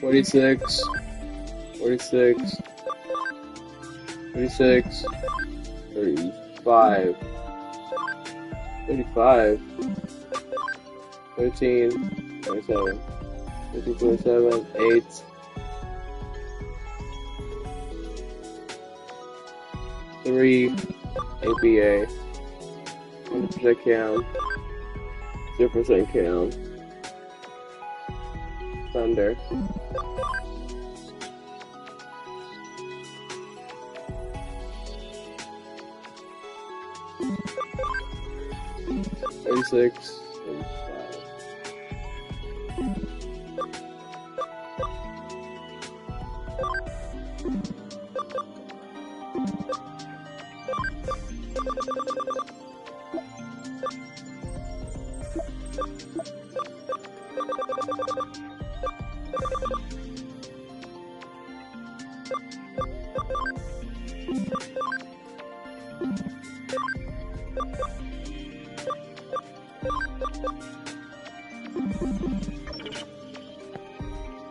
$46, $46, $36, $35, $35, $13, $27, $27, $8, $3, ABA, 100% count, 0% count, Thunder. $36,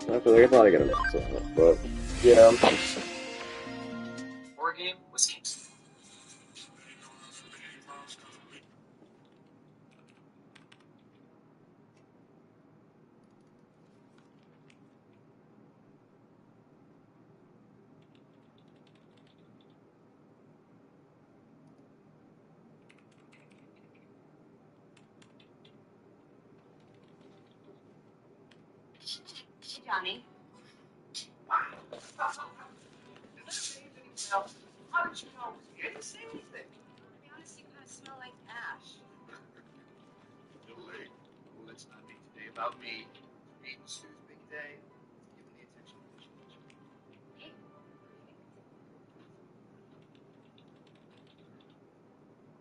I feel like I thought I got a mix up, but yeah. War game was king. Hey, Johnny. How did you know? You didn't say anything. To be honest, you kind of smell like ash. Too late. Well, let's not make today about me. Today's Sue's big day. Give me the attention that she needs. Hey.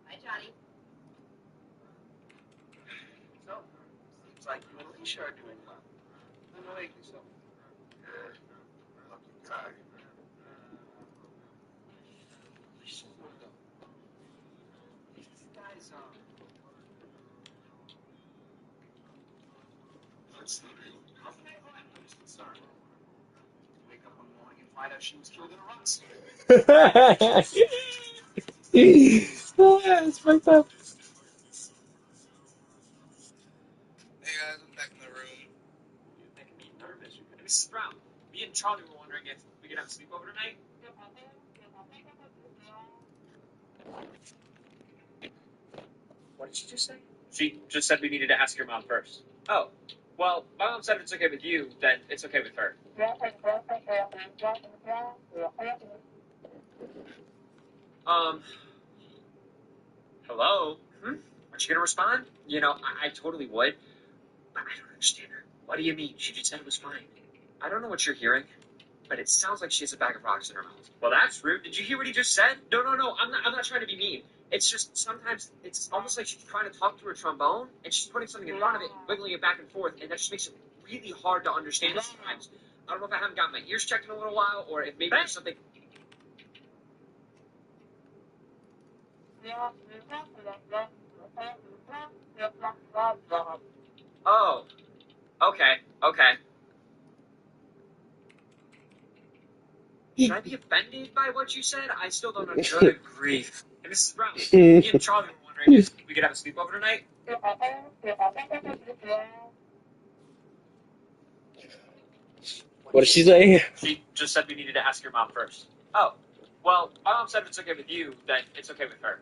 Hi, Johnny. So, seems like you and Alicia are doing well. I know I so. Lucky guy. Alicia's one of these guys, What's the real? How can I was concerned? Wake up one morning and find out she was killed in a run scene. Oh, yeah, it's fucked up. Hey guys, I'm back in the room. You're making me nervous. Mrs. Brown, me and Charlie were wondering if we could have a sleepover tonight. What did she just say? She just said we needed to ask your mom first. Oh, well, my mom said if it's okay with you, then it's okay with her. Hello? Aren't you gonna respond? You know, I totally would. But I don't understand her. What do you mean? She just said it was fine. I don't know what you're hearing, but it sounds like she has a bag of rocks in her mouth. Well, that's rude. Did you hear what he just said? No, I'm not trying to be mean. It's just sometimes it's almost like she's trying to talk through a trombone, and she's putting something in front of it, wiggling it back and forth, and that just makes it really hard to understand sometimes. I don't know if I haven't got my ears checked in a little while, or if maybe there's something. Oh, okay. Should I be offended by what you said? I still don't understand. Good grief. Hey, Mrs. Brown, me and Charlie were wondering if we could have a sleepover tonight. What did she say? She just said we needed to ask your mom first. Oh, well, my mom said if it's okay with you, then it's okay with her.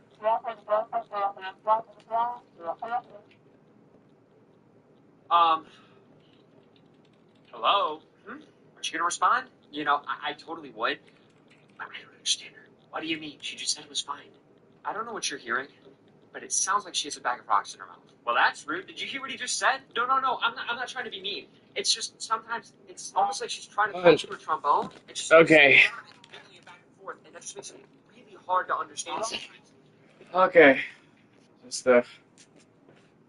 Hello? Aren't you gonna respond? You know, I totally would. But I don't understand her. What do you mean? She just said it was fine. I don't know what you're hearing, but it sounds like she has a bag of rocks in her mouth. Well, that's rude. Did you hear what he just said? No, I'm not trying to be mean. It's just sometimes it's almost like she's trying to talk through a trombone, and she's Okay. wiggling it back and forth, and that just makes it really hard to understand sometimes. Okay. Just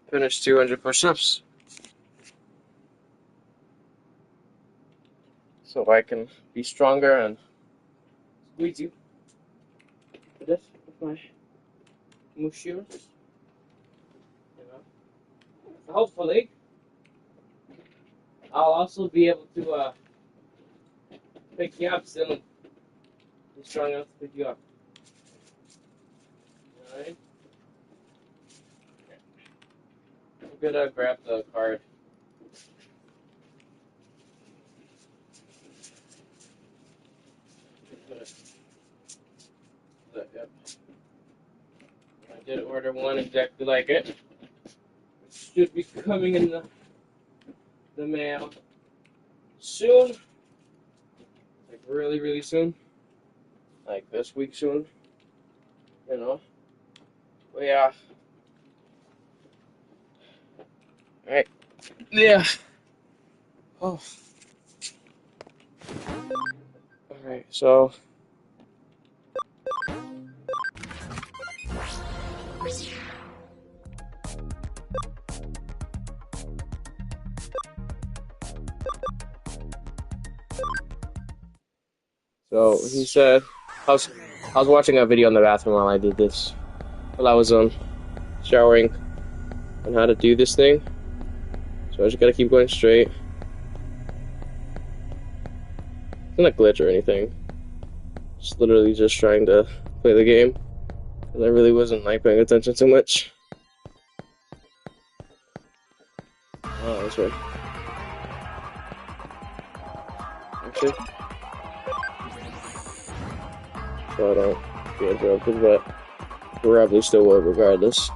finish 200 push-ups. so I can be stronger and squeeze you to death with my Mushiro. You know. Hopefully, I'll also be able to pick you up soon. Be strong enough to pick you up. Alright? I'm gonna grab the card. Yep. I did order one exactly like it. It should be coming in the mail soon. Like really, really soon. Like this week soon. You know? But yeah. Alright. Yeah. Oh. Alright, so. So he said, I was watching a video in the bathroom while I did this. While I was showering on how to do this thing. So I just gotta keep going straight. It's not a glitch or anything. Just literally just trying to play the game. Because I really wasn't like paying attention too much. Oh, that's right. Actually. So I don't get interrupted, but probably still will regardless.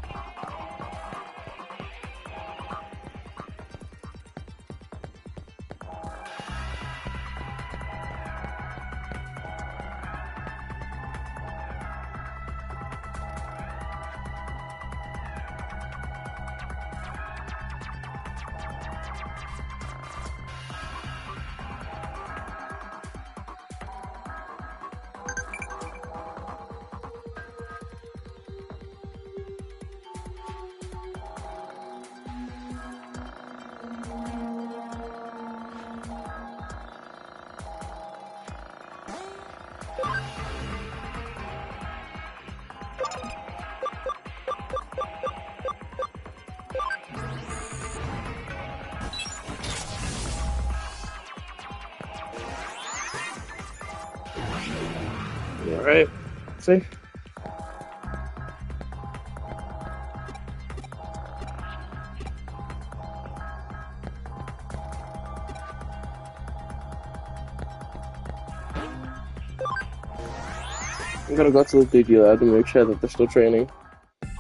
Alright, see? I'm gonna go to the Digi Lab to make sure that they're still training.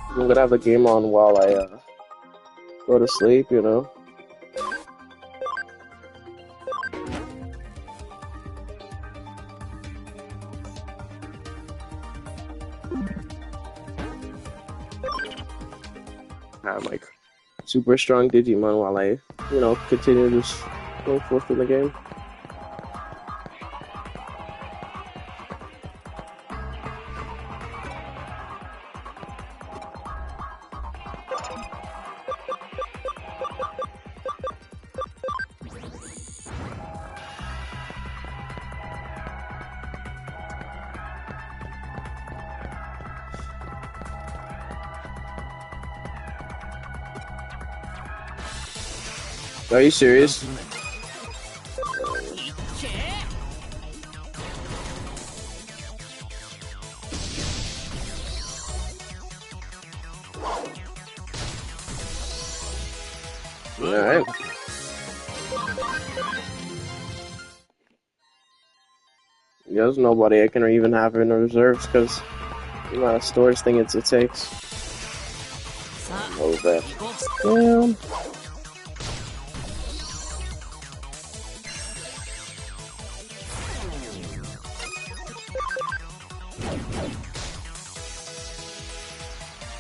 I'm gonna have the game on while I go to sleep, you know? I'm like super strong Digimon while I, you know, continue just going forth in the game. Are you serious? Alright. There's nobody I can even have in the reserves because the amount of storage thing it takes. Oh, that. Damn.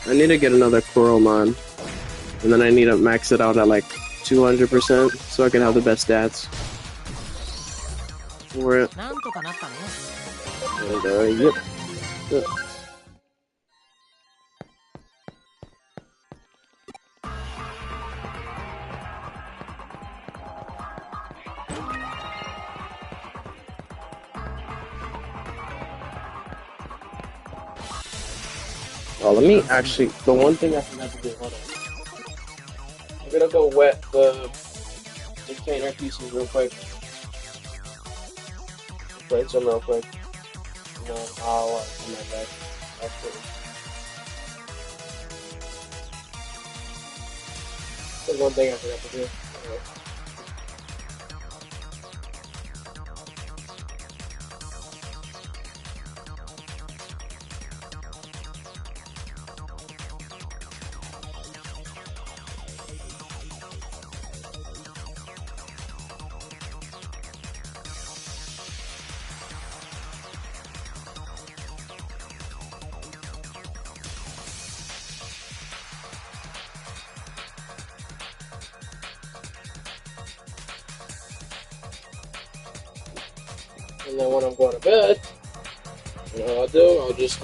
I need to get another Coromon, and then I need to max it out at like 200% so I can have the best stats for it. And, yep. Oh, let me actually. The one thing I forgot to do. Hold on. I'm gonna go wet the container pieces real quick. Rinse them real quick. And then I'll come right back after. There's one thing I forgot to do. Anyway. And then when I'm going to bed, you know what I'll do? I'll just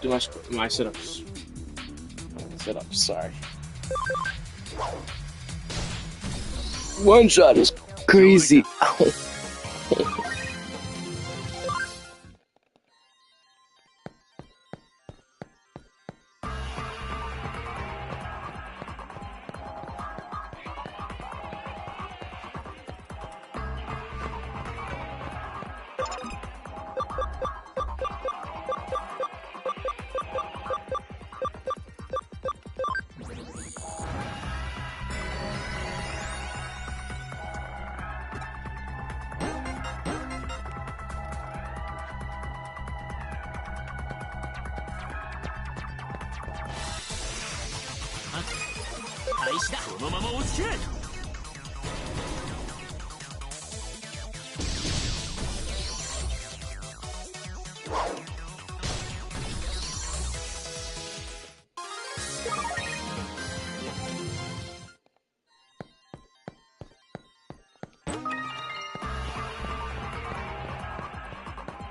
do my sit-ups. Sit-ups, sorry. One shot is crazy. Ow.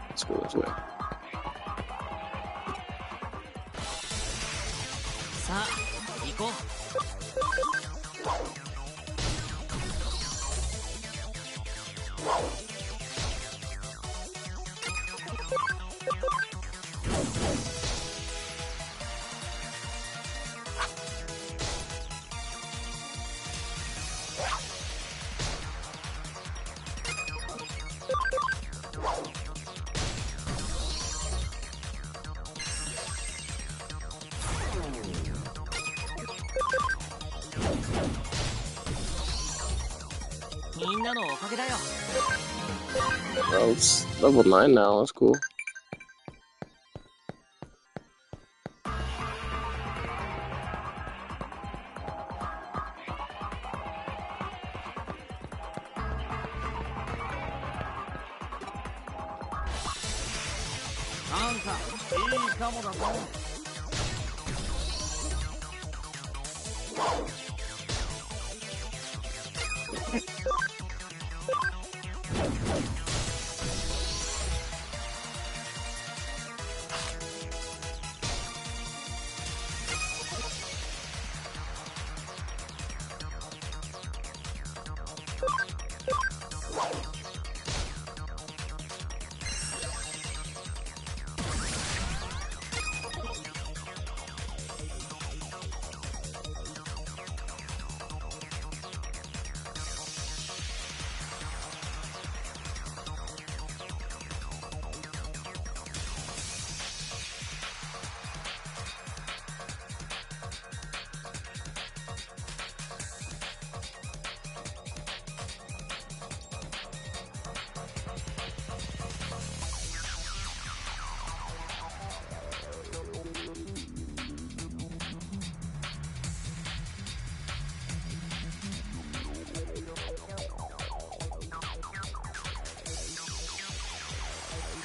Let's go this way. さあ、行こう。みんなのおかげだよ。 Bro, it's level 9 now. That's cool.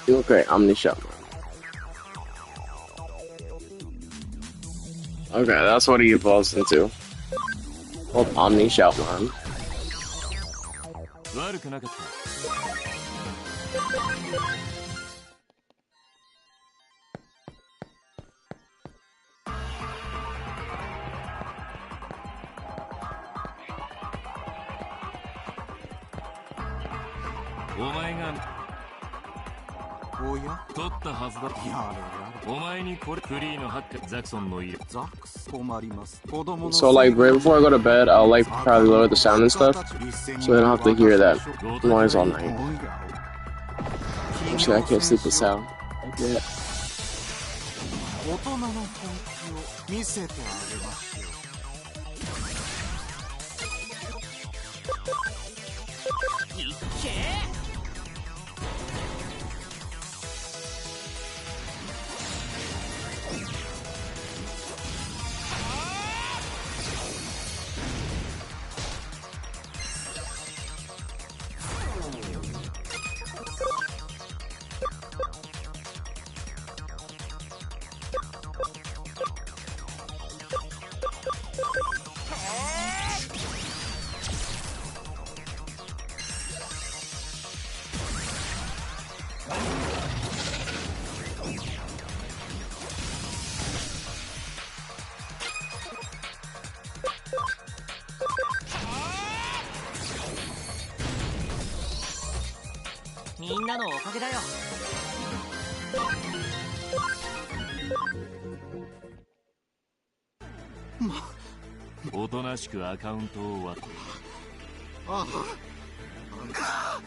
You look great, Omni Shopman. Okay, that's what he evolves into. Called Omni Shoutman. 悪くなかった。お前がおやとっったはずだ。お前にこれフリーのハッカーザクソンの家。 So like right before I go to bed, I'll like probably lower the sound and stuff, so I don't have to hear that noise all night. Actually, I can't sleep with sound. Yeah. 大人の本気を見せてあげましょう。いっけみんなのおかげだよ。おとなしくアカウントを割って。ああ。